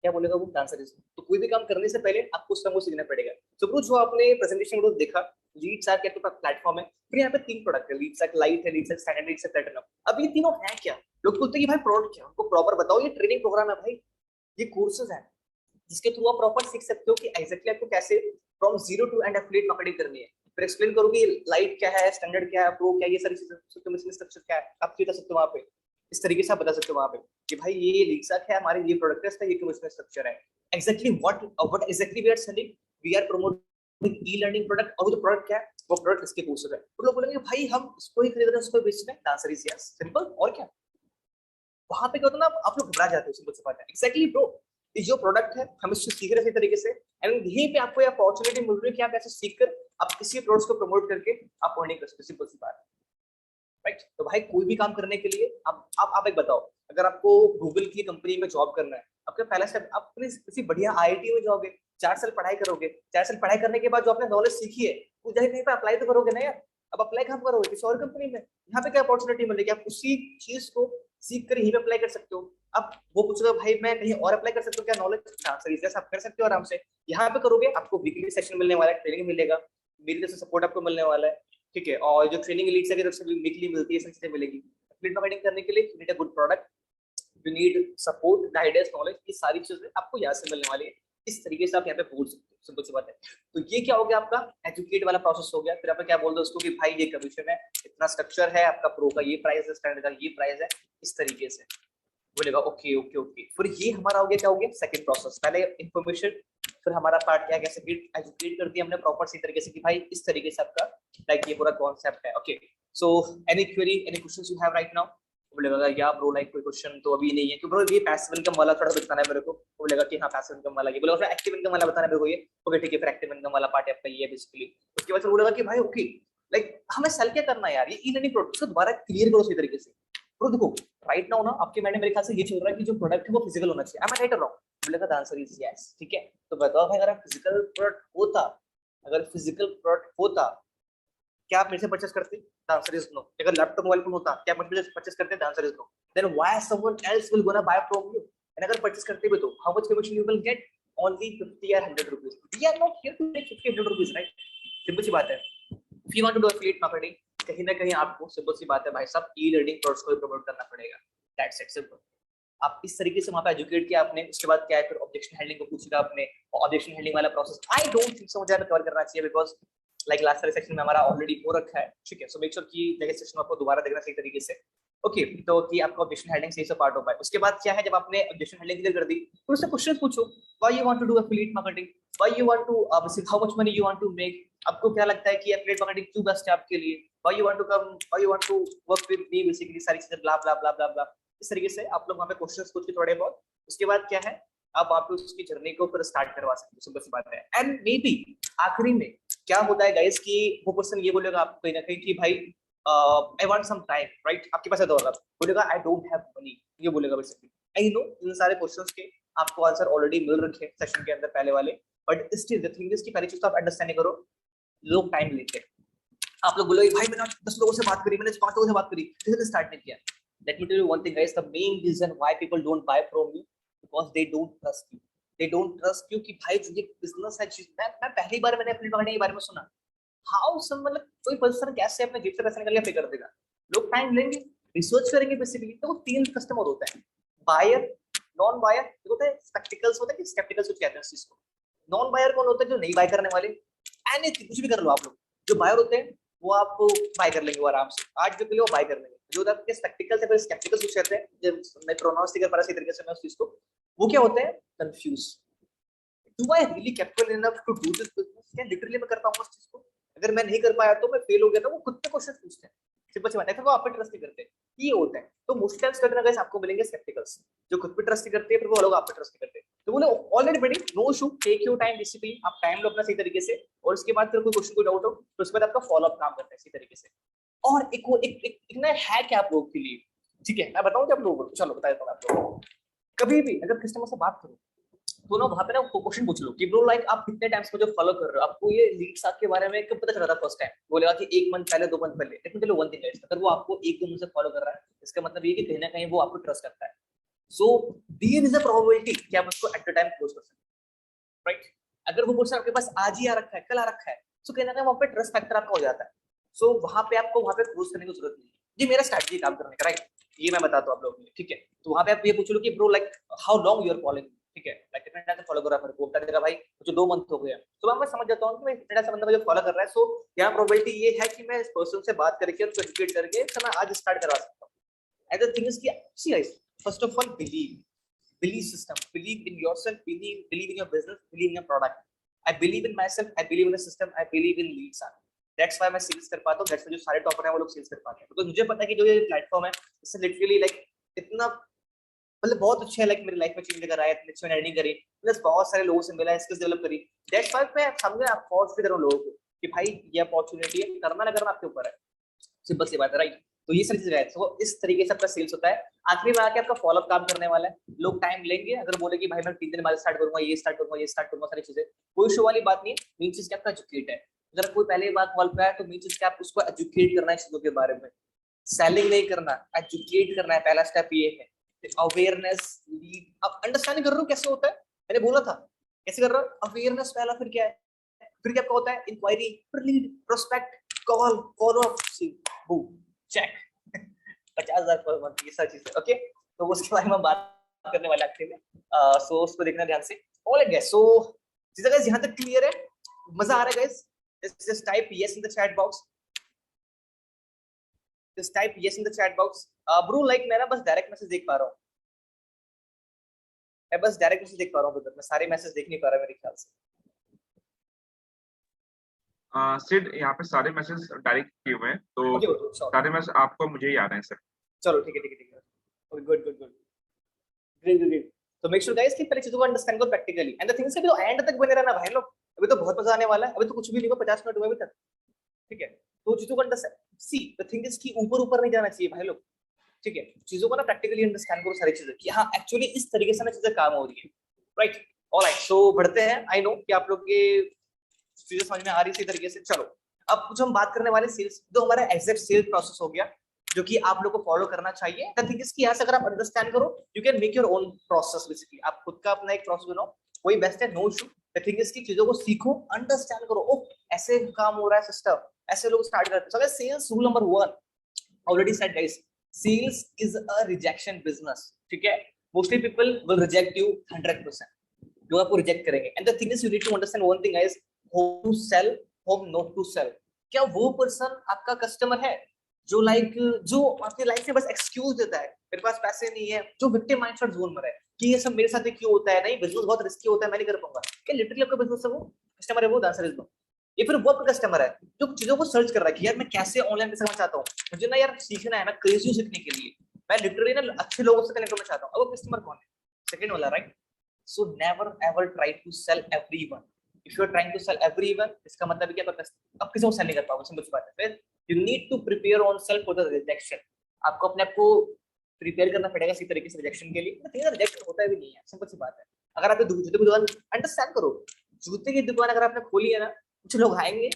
क्या बोलेगा वो? आंसर इज तो कोई भी काम करने से पहले आपको उस को सीखना पड़ेगा. तो ब्रो जो आपने प्रेजेंटेशन वीडियो देखा, लीड्स के आपके पास प्लेटफॉर्म है, फिर यहाँ पे 3 प्रोडक्ट है. लीड्स लाइट है, लीड्स स्टैंडर्ड, लीड्स प्लैटिनम. अब ये तीनों है क्या? लोग बोलते हैं कि भाई प्रोडक्ट क्या? उनको प्रॉपर बताओ. ये ट्रेनिंग प्रोग्राम है भाई, ये कोर्सेज है जिसके थ्रू आप प्रॉपर सीख सकते हो कि एग्जैक्टली आपको कैसे from zero to end affiliate marketing करनी है. फिर एक्सप्लेन करोगे लाइट क्या है, स्टैंडर्ड क्या है, प्रो क्या है, ये सारी चीजें कमीशन स्ट्रक्चर क्या है आप बता सकते हो वहाँ पे. इस तरीके से आप बता सकते हो वहाँ पे कि भाई ये लीड्स है, हमारे ये प्रोडक्ट है, इसका ये कमीशन स्ट्रक्चर है. Exactly what exactly we are selling, we are promoting e-learning product. और वो जो प्रोडक्ट क्या है वो प्रोडक्ट इसके कोर्सेज है. तो लोग बोलेंगे भाई हम इसको ही खरीद रहे हैं, उसको बेच रहे हैं. Answer is yes, simple. और क्या वहां पे क्या होता है ना, आप लोग घबरा जाते हो. सिंपल सी बात है. एग्जैक्टली ब्रो, ये जो प्रोडक्ट है हम इसको सीख रहे हैं सही तरीके से एंड यहीं पे आपको ये अपॉर्चुनिटी मिल रही है कि आप ऐसे सीखकर आप किसी प्रोडक्ट्स को प्रमोट करके आप अर्निंग कर सकते हो. सिंपल सी बात है. राइट? तो भाई कोई भी काम करने के लिए आप एक बताओ, अगर आपको गूगल की कंपनी में जॉब करना है, आपका पहला स्टेप आप किसी बढ़िया आईआईटी में जाओगे, 4 साल पढ़ाई करोगे. 4 साल पढ़ाई करने के बाद जो आपने नॉलेज सीखी है वो जाके कहीं पे अप्लाई तो करोगे ना यार. अब अप्लाई कहाँ करोगे? किसी और कंपनी में. यहाँ पे क्या अपॉर्चुनिटी मिलेगी? आप उसी चीज को सीख कर यहीं पे अप्लाई कर सकते हो. अब वो पूछेगा भाई मैं कहीं और अप्लाई कर सकता हूँ क्या नॉलेज? आंसर इज यस, आप कर सकते हो आराम से. यहाँ पे करोगे आपको वीकली सेशन मिलने वाला है, ट्रेनिंग मिलेगा, मेरी तरफ से सपोर्ट आपको मिलने वाला है. ठीक है, और जो ट्रेनिंग लीड्स की तरफ से वीकली मिलती है, सब चीजें मिलेगी. एफिलिएट मार्केटिंग करने के लिए you need a good product, you need support, guidance, knowledge. ये सारी चीजें आपको यहाँ से मिलने वाली है. इस तरीके से आप यहाँ पे बोल सकते हो. सिंपल सी बात है. तो ये क्या हो गया आपका एजुकेट वाला प्रोसेस हो गया. फिर आप क्या बोल दो उसको कि भाई ये कमीशन है, इतना स्ट्रक्चर है, आपका प्रो का ये प्राइस है, स्टैंडर्ड का ये प्राइस है. इस तरीके से बोलेगा ओके ओके ओके. फिर ये हमारा हो गया क्या हो गया सेकंड प्रोसेस. पहले इंफॉर्मेशन, फिर हमारा पार्ट क्या कैसे एजुकेट कर दिया हमने प्रॉपर सी तरीके से कि भाई इस तरीके से आपका लाइक ये पूरा कॉन्सेप्ट है. Okay, so any query, any questions you have right now? बोलेगा या ब्रो लाइक कोई क्वेश्चन तो अभी नहीं है कि ब्रो ये पैसिव इनकम वाला थोड़ा बताना है मेरे को. बोलेगा कि हाँ पैसिव इनकम वाला ये. बोलेगा फिर एक्टिव इनकम वाला बताना है मेरे को ये. ओके ठीक है, फिर एक्टिव इनकम वाला पार्ट आपका ये है बेसिकली. उसके बाद बोलेगा कि भाई ओके लाइक हमें सेल क्या करना है यार, ये ई-लर्निंग प्रोडक्ट को दोबारा क्लियर करो सही तरीके से. ब्रो देखो राइट नाउ ना आपके माइंड में मेरे ख्याल से ये चल रहा है कि जो प्रोडक्ट है वो फिजिकल होना चाहिए। आई एम राइट और रॉन्ग? बोलेगा द आंसर इज यस। ठीक है, तो बताओ भाई, अगर फिजिकल प्रोडक्ट होता, अगर फिजिकल प्रोडक्ट होता, क्या आप मेरे से परचेस करते? The answer is no. अगर लैपटॉप मोबाइल फोन होता, क्या आप मुझसे परचेस करते? The answer is no. Then why someone else will gonna buy from you? And अगर परचेस करते भी तो how much commission you will get? Only 50 or 100 rupees. We are not here to make 50 100 rupees, right? Simple सी बात है। If you want to do affiliate marketing, कहीं ना कहीं आपको सिंपल सी बात है भाई साहब, ई लर्निंग कोर्स को प्रमोट करना पड़ेगा। That's it, simple. आप इस तरीके से वहां पे एजुकेट किया आपने, उसके बाद क्या है, फिर ऑब्जेक्शन हैंडलिंग को पूछेगा आपने, और ऑब्जेक्शन हैंडलिंग वाला process I don't think so मुझे कवर करना चाहिए, बिकॉज लाइक लास्ट वाले सेक्शन में हमारा ऑलरेडी हो रखा है। ठीक है, सो मेक श्योर कि नेक्स्ट सेक्शन आपको दोबारा देखना सही तरीके से। ओके, तो कि आपका ऑब्जेक्शन हैंडलिंग सही से पार्ट हो पाए। उसके बाद क्या है, जब आपने ऑब्जेक्शन हैंडलिंग क्लियर कर दी, तो उससे क्वेश्चन पूछो, why you want to do affiliate marketing, why you want to how much money you want to make, आपको क्या लगता है कि एफिलिएट मार्केटिंग क्यों बेस्ट है आपके लिए, why you want to come, why you want to work with me, basically सारी चीजें ब्ला ब्ला ब्ला ब्ला ब्ला। इस तरीके से आप लोग वहां पे क्वेश्चंस पूछ के थोड़े बहुत, उसके बाद क्या है, अब आप उसकी जर्नी को फिर स्टार्ट करवा सकते हो। सिंपल सी बात है। एंड मे बी आखिरी में क्या होता है गाइस कि वो पर्सन ये बोलेगा आपको कहीं ना कहीं कि भाई I want some time, right? आपके पास है दौर, बोलेगा आई डोंट हैव मनी, ये बोलेगा बेसिकली। आई नो इन सारे क्वेश्चंस के आपको आंसर ऑलरेडी मिल रखे हैं सेशन के अंदर पहले वाले, but still the thing is कि पहली चीज तो आप अंडरस्टैंड करो, लोग टाइम लेते हैं। आप लोग बोलोगे भाई मैंने 10 लोगों से बात करी, मैंने 5 लोगों से बात करी, किसी ने स्टार्ट नहीं किया। Let me tell you one thing guys, the main reason why people don't buy from you, because they don't trust you. They don't trust you कि भाई जो ये बिजनेस है, मैं पहली बार मैंने अपनी मार्केटिंग के बारे में सुना, हाउ सम मतलब कोई पर्सन कैसे अपने जेब से पैसा निकाल के पे कर देगा? लोग टाइम लेंगे, रिसर्च करेंगे बेसिकली। तो 3 कस्टमर होता है, बायर, नॉन बायर, होता है स्पेक्टिकल्स, होता है कि स्केप्टिकल्स कुछ कहते हैं इस चीज को। नॉन बायर कौन होता है? जो नहीं बाय करने वाले, एनीथिंग कुछ भी कर लो आप लोग। जो बायर होते हैं वो आपको बाय कर लेंगे वो आराम से, आज के लिए वो बाय कर लेंगे। जो आपके स्पेक्टिकल्स है, फिर स्केप्टिकल्स कुछ कहते हैं, जब मैं प्रोनाउंस नहीं कर पा रहा सही तरीके से मैं उस चीज को, वो क्या होते हैं? Confuse. Do I really capable enough to do this business? क्या लिटरली मैं कर पाऊंगा उस चीज को? अगर मैं नहीं कर पाया तो मैं फेल हो गया, तो वो खुद पे क्वेश्चन पूछते हैं। सिंपल सी बात है, फिर वो आप पे ट्रस्ट नहीं करते। ये होता है। तो मोस्ट टाइम्स करना गाइस आपको मिलेंगे स्केप्टिकल्स, जो खुद पे ट्रस्ट नहीं करते, फिर वो लोग आप पे ट्रस्ट नहीं करते। तो बोले ऑलरेडी बड़ी no issue, take your time, discipline, आप टाइम लो अपना सही तरीके से, और उसके बाद फिर कोई क्वेश्चन को डाउट हो तो उसके बाद आपका फॉलो अप काम करता है सही तरीके से। और एक ना है क्या आप लोगों के लिए, ठीक है मैं बताऊं क्या आप लोगों को, चलो बता देता हूं आप लोगों को। कभी भी अगर कस्टमर से बात करो तो ना वहां पे ना क्वेश्चन पूछ लो कि ब्रो लाइक आप कितने टाइम्स मुझे फॉलो कर रहे हो, आपको ये लीड्स के बारे में कब पता चला था फर्स्ट टाइम? बोलेगा कि 1 मंथ पहले, 2 मंथ पहले। लेकिन चलो वन थिंग गाइस, अगर वो आपको 1-2 मंथ से फॉलो कर रहा है, इसका मतलब ये कि कहीं ना कहीं वो आपको ट्रस्ट करता है। So there is a probability कि आप उसको एट द टाइम क्लोज कर सकते हैं, राइट? अगर वो पर्सन आपके पास आज ही आ रखा है, कल आ रखा है, तो कहीं ना कहीं वहां पे ट्रस्ट फैक्टर आपका हो जाता है। सो वहां पे आपको वहां पे क्लोज करने की जरूरत नहीं है। ये मेरा स्ट्रैटेजी काम करने का, राइट? ये मैं बताता हूं आप लोगों को, ठीक है? तो वहां पे आप ये पूछ लो कि bro like how long you are following, ठीक है? लाइक कितने टाइम से फॉलो कर रहा है मेरे को, बता देगा भाई मुझे 2 मंथ हो गए हैं। तो मैं समझ जाता हूं कि मैं इतने टाइम से बंदा मुझे फॉलो कर रहा है। सो यहाँ प्रोबेबिलिटी ये है कि मैं इस पर्सन से बात करके उसको एजुकेट करके मैं आज स्टार्ट करवा सकता हूं। एंड द थिंग इज कि see guys, first of all belief system, believe in yourself, believe in your business, believe in your product. I believe in myself, I believe in the system, I believe in leads. That's why मैं sales कर पाता हूँ, that's why जो सारे topper हैं वो लोग sales कर पाते हैं। तो मुझे पता है कि जो ये प्लेटफॉर्म है इससे लिटरली लाइक इतना मतलब बहुत अच्छा है, लाइक मेरी लाइफ में चेंज लेकर आया, इतनी अच्छी अर्निंग करी, प्लस बहुत सारे लोगों से मिला, स्किल्स डेवलप करी। दैट्स व्हाई मैं सामने आप फॉर्स भी कर रहा हूं लोगों को कि भाई ये अपॉर्चुनिटी है, करना ना करना आपके ऊपर है। सिंपल सी बात है, राइट? तो ये सारी चीजें है। तो इस तरीके से आपका सेल्स होता है। आखिरी में आके आपका फॉलोअप काम करने वाला है। लोग टाइम लेंगे, अगर बोले कि भाई मैं 3 दिन बाद स्टार्ट करूंगा, ये स्टार्ट करूंगा, ये स्टार्ट करूंगा, सारी चीजें कोई इशू वाली बात नहीं है। मेन चीज क्या आपका एजुकेट है। अगर कोई पहली बार कॉल पे आया तो मेन चीज क्या आप उसको एजुकेट करना है चीजों के बारे में, सेलिंग नहीं करना, एजुकेट करना है। पहला स्टेप ये है, अवेयरनेस, लीड। आप अंडरस्टैंड कर रहे हो कैसे होता है? मैंने बोला था कैसे कर रहा हूं, अवेयरनेस पहला, फिर क्या है, फिर क्या होता है, इंक्वायरी, फिर lead, prospect, call, follow up, check 50,000 पर मंथ, ये सारी चीजें। ओके, तो उसके बारे में बात करने वाले आखिर में। सो उसको देखना ध्यान से। ऑल राइट गाइस, सो चीजें गाइस यहां तक क्लियर है? मजा आ रहा है guys? Just type yes in the chat box, just type yes in the chat box. Bro like मैं ना बस डायरेक्ट मैसेज देख पा रहा हूं, मैं बस डायरेक्ट मैसेज देख पा रहा हूं ब्रदर, मैं सारे मैसेज देख नहीं पा रहा मेरे ख्याल से। सिड यहाँ पे सारे मैसेज डायरेक्ट किए हुए हैं, तो ओके सारे मैसेज आपको मुझे ही आ रहे हैं सर। चलो ठीक है ठीक है ठीक है, good good good good, great great. तो मेक श्योर गाइस कि पहले चीजों को अंडरस्टैंड करो प्रैक्टिकली, एंड द थिंग्स कि तो एंड तक बने रहना भाई लोग। अभी तो बहुत मजा आने वाला है, अभी तो कुछ भी नहीं हुआ, 50 मिनट हुए अभी तक, ठीक है? तो चीजों को understand, C the thing is कि ऊपर ऊपर नहीं जाना चाहिए भाई लोग। ठीक है, चीजों को ना प्रैक्टिकली अंडरस्टैंड करो सारी चीजें कि हाँ एक्चुअली इस तरीके से ना चीजें काम हो रही है, राइट। ऑलराइट, सो बढ़ते हैं। आई नो कि आप लोग के चीजें समझ में आ रही है इसी तरीके से। चलो अब कुछ हम बात करने वाले सेल्स, तो हमारा एग्जैक्ट सेल्स प्रोसेस हो गया जो कि आप लोग को फॉलो करना चाहिए। द थिंग इज कि यहाँ से अगर आप अंडरस्टैंड करो you can make your own process, basically आप खुद का अपना एक प्रोसेस बनाओ, वही बेस्ट है, no issue. The thing is कि चीजों को सीखो, अंडरस्टैंड करो, ओ ऐसे काम हो रहा है सिस्टम, ऐसे लोग स्टार्ट करते हैं। Sales rule number 1 already said guys, sales is a rejection business, ठीक है। mostly people will reject you 100%, लोग आपको रिजेक्ट करेंगे। And the thing is you need to understand one thing guys, whom to sell, home not to sell. क्या वो person आपका customer है जो जो आपकी लाइफ में बस एक्सक्यूज देता है, मेरे पास पैसे नहीं है, जो विक्टिम माइंडसेट जोन में है कि ये सब मेरे साथ क्यों होता है, नहीं बिजनेस बहुत रिस्की होता है, मैं नहीं कर पाऊंगा। क्या लिटरली आपका बिजनेस है वो कस्टमर है वो? Answer is no. ये फिर वो आपका कस्टमर है जो चीजों को सर्च कर रहा है कि यार मैं कैसे ऑनलाइन पैसा कमाना चाहता हूँ, मुझे ना यार सीखना है, मैं क्रेजी सीखने के लिए, मैं लिटरली ना अच्छे लोगों से कनेक्ट करना चाहता हूँ। अब वो कस्टमर कौन है? सेकंड वाला, right. So never ever try to sell everyone. If you are trying to sell everyone, इसका मतलब है कि आप किसी को सेल नहीं कर पाओगे, सिंपल सी बात है। फिर you need to prepare on self for the rejection. आपको अपने आप को प्रिपेयर करना पड़ेगा इसी तरीके से रिजेक्शन के लिए। तो रिजेक्शन होता भी नहीं है, सिंपल सी बात है। अगर आप जूते की दुकान, अंडरस्टैंड करो, जूते की दुकान अगर आपने खोली है ना, कुछ लोग आएंगे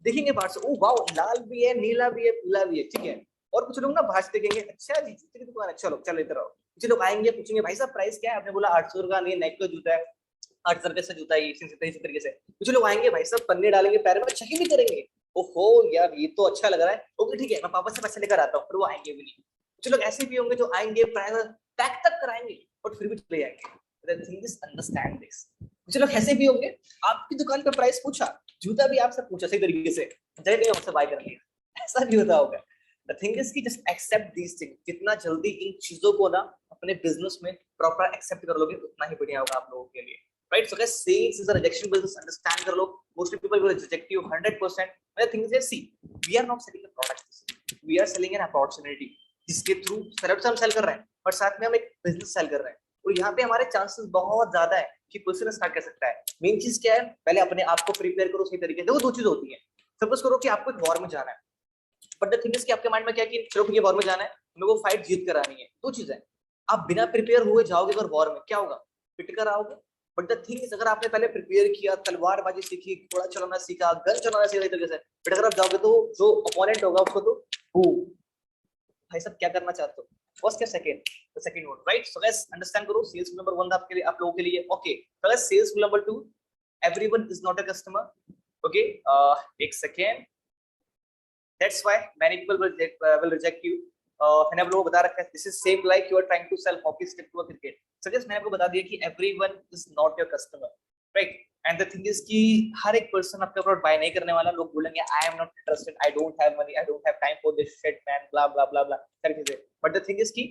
देखेंगे बाहर से, ओ वाओ लाल भी है, नीला भी है, पीला भी है, ठीक है। और कुछ लोग ना बाहर से देखेंगे, अच्छा जी जूते की दुकान है, चलो चल इधर आओ। कुछ लोग आएंगे पूछेंगे भाई साहब प्राइस क्या है, आपने बोला 800 का, नहीं नाइक का जूता है 800 रुपए से जूता है, इसी तरीके से। कुछ लोग आएंगे भाई साहब पन्ने डालेंगे पैर में, चेक भी करेंगे, ओहो यार ये तो अच्छा लग रहा है, ओके ठीक है मैं पापा से पैसे लेकर आता हूँ, फिर वो आएंगे भी नहीं। कुछ लोग ऐसे भी होंगे जो आएंगे पैक तक कराएंगे और फिर भी चले जाएंगे। The thing is understand this. कुछ लोग ऐसे भी होंगे, आपकी दुकान पे प्राइस पूछा, जूता भी आपसे पूछा सही तरीके से, चले हमसे बाय कर लिया, ऐसा भी होता होगा। The thing is कि just accept these things. जितना जल्दी इन चीजों को ना अपने बिजनेस में प्रॉपर एक्सेप्ट कर लोगे उतना ही बढ़िया होगा आप लोगों के लिए, right. So guys sales is a rejection business, understand कर लो। Mostly people will reject you 100%। The thing is see, we are not selling a product, we are selling an opportunity, जिसके थ्रू सर्विस हम cell कर रहे हैं और साथ में हम एक बिजनेस सेल कर रहे हैं। और यहाँ पे हमारे चांसेस बहुत ज्यादा है कि पर्सन स्टार्ट कर सकता है। मेन चीज क्या है, पहले अपने आप को प्रिपेयर करो सही तरीके से। देखो दो चीज होती है, सपोज करो कि आपको एक वॉर में जाना है, बट द थिंग इज कि आपके माइंड में क्या कि चलो ये वॉर में जाना है, मेरे को फाइट जीत कर आनी है। दो चीजें, आप बिना प्रिपेयर हुए जाओगे अगर वॉर में, क्या होगा, पिट कर आओगे। बट द थिंग इज अगर आपने पहले प्रिपेयर किया, तलवारबाजी सीखी, घोड़ा चलाना सीखा, गन चलाना सीखा तरीके से, बट अगर आप जाओगे तो जो ओपोनेंट होगा उसको तो भाई साहब क्या करना चाहते हो, फर्स्ट या second, the second one, right. So guys understand करो, सेल्स नंबर 1 आपके लिए, आप लोगों के लिए, okay. So guys sales number 2, everyone is not a customer, okay. एक second, that's why many people will reject you. मैंने आप लोगों को बता रखा है, this is same like you are trying to sell hockey stick to a cricket. So guys मैंने आपको बता दिया कि everyone is not your customer, right. And the thing is कि हर एक पर्सन आपके प्रोडक्ट बाय नहीं करने वाला। लोग बोलेंगे I am not interested, I don't have money, I don't have time for this shit man, blah blah blah blah सारी चीजें। बट द थिंग इज कि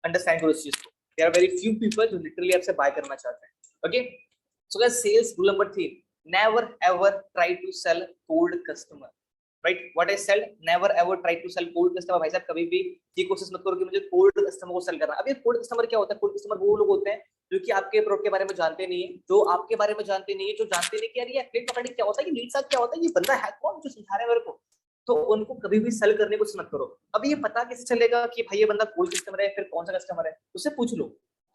अंडरस्टैंड करो इस चीज को, there are very few people जो लिटरली आपसे buy करना चाहते हैं, okay. So guys sales rule number 3, never ever try to sell cold customer, right. What I sell, never ever try to sell cold customer. भाई साहब कभी भी ये कोशिश मत करो कि मुझे कोल्ड कस्टमर को सेल करना। अब ये कोल्ड कस्टमर क्या होता है? कोल्ड कस्टमर वो लोग होते हैं जो कि आपके प्रोडक्ट के बारे में जानते नहीं है, जो आपके बारे में जानते नहीं है, जो जानते नहीं कि यार ये एफिलिएट मार्केटिंग क्या होता है, ये लीड साथ क्या होता है, ये बंदा है कौन जो सिखा रहा है मेरे को। तो उनको कभी भी सेल करने को मत करो। अब ये पता कैसे चलेगा कि भाई ये बंदा कोल्ड कस्टमर है, फिर कौन सा कस्टमर है, उससे पूछ लो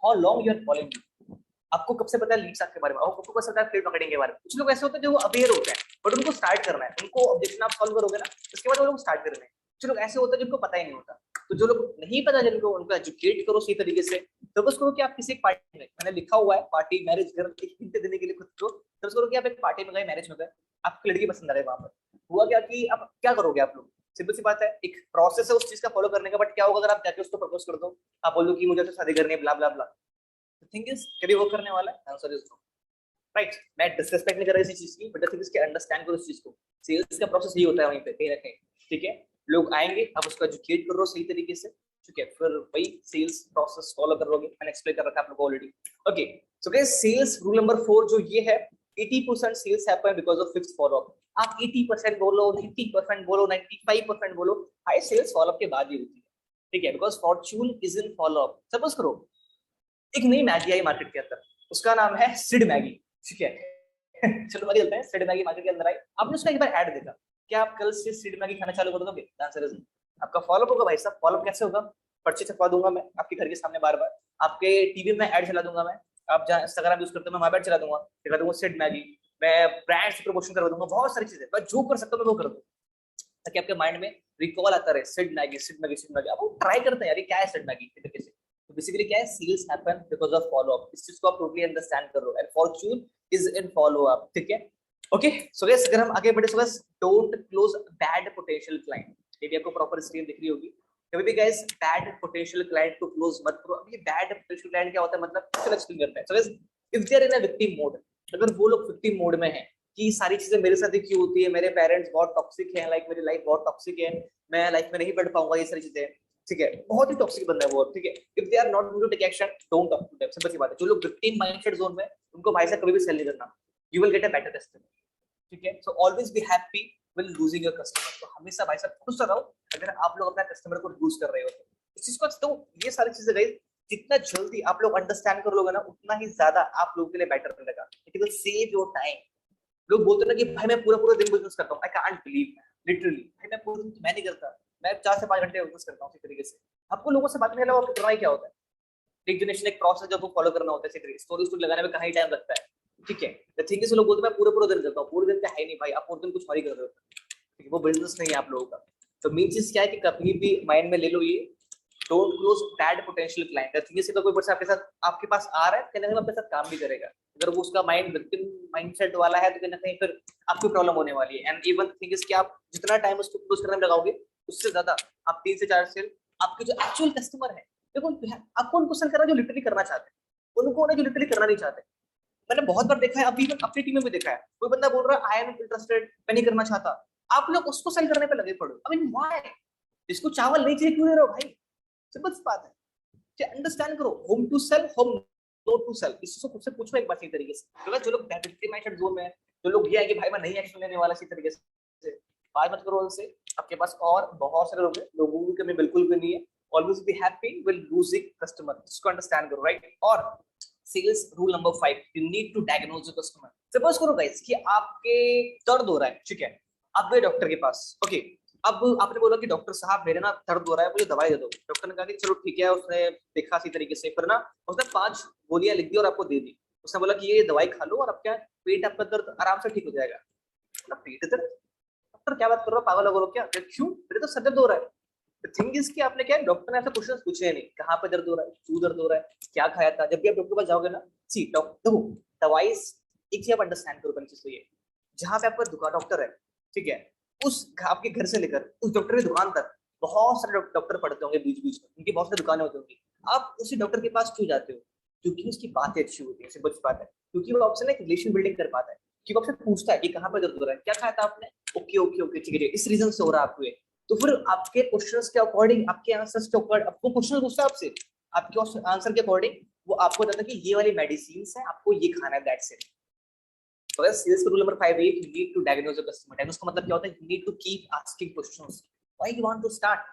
how long you are following me. आपको कब से पता है लीड साथ के बारे में, आपको कब से पता है एफिलिएट मार्केटिंग के बारे में। कुछ लोग ऐसे होते हैं जो अवेयर होते हैं बट उनको स्टार्ट करना है, उनको ऑब्जेक्शन आप सॉल्व करोगे ना उसके बाद वो लोग स्टार्ट करने हैं। कुछ लोग ऐसे होते हैं जिनको पता ही नहीं होता। तो जो लोग नहीं पता जिनको, उनको एजुकेट करो सही तरीके से। सपोज करो कि आप किसी एक पार्टी में, मैंने लिखा हुआ है पार्टी मैरिज घर, एक हिंट देने के लिए खुद को। सपोज करो कि आप एक पार्टी में गए, मैरिज में गए, आपको लड़की पसंद आ रही है, वहां पर हुआ क्या कि आप क्या करोगे, आप लोग सिंपल सी बात है, एक प्रोसेस है उस चीज का फॉलो करने का। बट क्या होगा अगर आप जाके उसको प्रपोज कर दो, आप बोल दो कि मुझे तो शादी करनी है, blah blah blah. The thing is कभी वो करने वाला है? Answer is no, right. मैं डिसरिस्पेक्ट नहीं कर रहा इसी चीज की, बट द थिंग इज कि अंडरस्टैंड करो इस चीज को। सेल्स का प्रोसेस ये होता है वहीं पे कहीं ना कहीं, ठीक है। लोग आएंगे, आप उसको एजुकेट करो सही तरीके से, ठीक है, फिर वही सेल्स प्रोसेस फॉलो करोगे। मैंने एक्सप्लेन कर रखा है आप लोगों को already, okay. So guys sales rule number 4 जो ये है, 80% sales happen because of fixed follow up. आप 80% बोलो, 90% बोलो, 95% बोलो, हाई सेल्स फॉलोअप के बाद ही होती है, ठीक है, because Fortune is in follow up. Suppose करो एक नई मैगी आई मार्केट के अंदर, उसका नाम है सिड मैगी, ठीक है। चलो आगे चलते हैं। सिड मैगी मार्केट के अंदर आई, आपने उसका एक बार ऐड देखा, क्या आप कल से सिड मैगी खाना चालू कर दोगे? आंसर इज आपका फॉलोअप होगा भाई साहब। फॉलोअप कैसे होगा? पर्चे छपवा दूंगा मैं आपके घर के सामने बार बार, आपके टीवी में ऐड चला दूंगा मैं, आप जहाँ इंस्टाग्राम यूज करते हो मैं वहां पर चला दूंगा, दिखा दूंगा सिड मैगी, मैं ब्रांड्स प्रमोशन करवा दूंगा, बहुत सारी चीजें मैं जो कर सकता हूँ मैं वो कर दूँ, ताकि आपके माइंड में रिकॉल आता रहे Sid Maggi Sid Maggi Sid Maggi. आप वो ट्राई करते हैं यार ये क्या है सिड मैगी के तरीके से। तो बेसिकली क्या है, sales happen because of follow up, इस चीज को आप टोटली अंडरस्टैंड कर रहे हो, and fortune is in follow up, ठीक है। ओके सो गाइस अगर हम आगे बढ़े, so guys don't close bad potential client, ये भी आपको प्रॉपर स्क्रीन दिख रही होगी। कभी भी गाइस बैड पोटेंशियल क्लाइंट को क्लोज मत करो। अब ये बैड पोटेंशियल क्लाइंट क्या होता है, मतलब चलो एक्सप्लेन करते हैं। So guys if they are in a victim mode, अगर वो लोग विक्टिम मोड में हैं कि सारी चीजें मेरे साथ ही क्यों होती है, मेरे पेरेंट्स बहुत टॉक्सिक हैं, लाइक मेरी लाइफ बहुत टॉक्सिक है, मैं लाइफ में नहीं बढ़ पाऊंगा, ये सारी चीजें, ठीक है, बहुत ही टॉक्सिक बंदा है वो, ठीक है। If they are not going to take action, don't talk to them, simple सी बात है। जो लोग विक्टिम माइंडसेट जोन में, उनको भाई साहब कभी भी सेल नहीं करना, you will get a better customer, ठीक है। So always be happy when losing your customer, तो हमेशा भाई साहब खुश रहो अगर आप लोग अपना कस्टमर को लूज कर रहे हो। इस चीज को तो ये सारी चीजें गई जितना जल्दी आप लोग अंडरस्टैंड कर लोगे ना, उतना ही ज्यादा आप लोगों के लिए बेटर रहेगा, it will save your time. लोग बोलते हैं ना कि भाई मैं पूरा पूरा दिन बिजनेस करता हूँ, आई कांट बिलीव, लिटरली भाई मैं पूरा दिन तो मैं नहीं करता, मैं 4 से 5 घंटे बिजनेस करता हूँ इसी तरीके से। आपको लोगों से बात करने वाला करना ही क्या होता है, एक जनरेशन एक प्रोसेस जब वो फॉलो करना होता है, इसी तरीके स्टोरी स्टोरी लगाने में कहाँ ही टाइम लगता है, ठीक है। द थिंग इज लोग बोलते हैं मैं पूरा पूरा दिन करता हूँ, पूरे दिन का है नहीं भाई, आप पूरे दिन कुछ और ही कर रहे हो, ठीक है, वो बिजनेस नहीं है आप लोगों का। तो मेन चीज क्या है कि कभी भी माइंड में ले लो ये, don't close bad potential client. The thing is कोई पर्सन आपके साथ आपके पास आ रहा है, कहीं ना कहीं आपके साथ काम भी करेगा, अगर वो उसका माइंड विक्टिम माइंडसेट वाला है तो कहीं ना कहीं फिर आपको प्रॉब्लम होने वाली है। एंड इवन थिंग इज कि आप जितना टाइम उसको क्लोज करने में लगाओगे, उससे ज्यादा आप 3 से 4 सेल आपके जो एक्चुअल कस्टमर है, देखो आपको उनको सेल करना जो लिटरली करना चाहते हैं, उनको ना जो लिटरली करना नहीं चाहते। मैंने बहुत बार देखा है, अभी अपनी टीम में भी देखा है, कोई बंदा बोल रहा है आई एम इंटरेस्टेड, मैं नहीं करना चाहता, आप लोग उसको सेल करने पे लगे पड़ो। आई मीन व्हाई, इसको चावल नहीं चाहिए क्यों दे रहे हो भाई, सिंपल सी बात है, अंडरस्टैंड करो, how to sell home not to sell, इसको खुद से पूछो एक बार सही तरीके से। जो लोग विक्टिम माइंडसेट जोन में है, जो लोग ये है कि भाई मैं नहीं एक्शन लेने वाला, इसी तरीके से बात मत करो उनसे। आपके पास और बहुत सारे लोग हैं, लोगों की कमी बिल्कुल भी नहीं है, always be happy will losing customer, इसको अंडरस्टैंड करो, राइट। और sales rule number 5, you need to diagnose your customer. Suppose करो गाइस कि आपके दर्द हो रहा है, ठीक है, आप गए डॉक्टर के पास, ओके, अब आपने बोला कि डॉक्टर साहब मेरे ना दर्द हो रहा है, मुझे दवाई दे दो। डॉक्टर ने कहा कि चलो ठीक है, उसने देखा इसी तरीके से, फिर ना उसने 5 गोलियां लिख दी और आपको दे दी। उसने बोला कि ये दवाई खा लो और आपका पेट, आपका दर्द आराम से ठीक हो जाएगा। पेट दर्द, डॉक्टर क्या बात कर रहा हो, पागल हो क्या, क्यों, मेरे तो सर दर्द हो रहा है। The thing is कि आपने क्या, डॉक्टर ने ऐसे क्वेश्चन पूछे नहीं, कहाँ पे दर्द हो रहा है, क्यों दर्द हो रहा है, क्या खाया था। जब भी आप डॉक्टर के पास जाओगे ना, सी डॉक्टर दवाई, एक चीज आप अंडरस्टैंड करो, पहली चीज तो ये, जहाँ पे आपका दुकान डॉक्टर है, ठीक है, उस आपके घर से लेकर उस डॉक्टर की दुकान तक बहुत सारे डॉक्टर पढ़ते होंगे बीच बीच में, उनकी बहुत सारी दुकानें होती होंगी। आप उसी डॉक्टर के पास क्यों जाते हो, क्योंकि उसकी बातें अच्छी होती है, सिंपल सी बात है, क्योंकि वो आपसे ना एक रिलेशन बिल्डिंग कर पाता है, कि वो आपसे पूछता है कि कहाँ पे दर्द हो रहा है, क्या खाया था आपने, ओके ओके ओके ठीक है, इस रीजन से हो रहा है आपको ये। तो फिर आपके क्वेश्चंस के अकॉर्डिंग, आपके आंसर्स के अकॉर्डिंग, आपको क्वेश्चन पूछता है आपसे, आपके आंसर के अकॉर्डिंग वो आपको बताता है कि ये वाली मेडिसिन है, आपको ये खाना है, that's it. So that's sales rule number 5 is you need to diagnose your customer. Diagnose का मतलब क्या होता है, you need to keep asking questions. Why you want to start?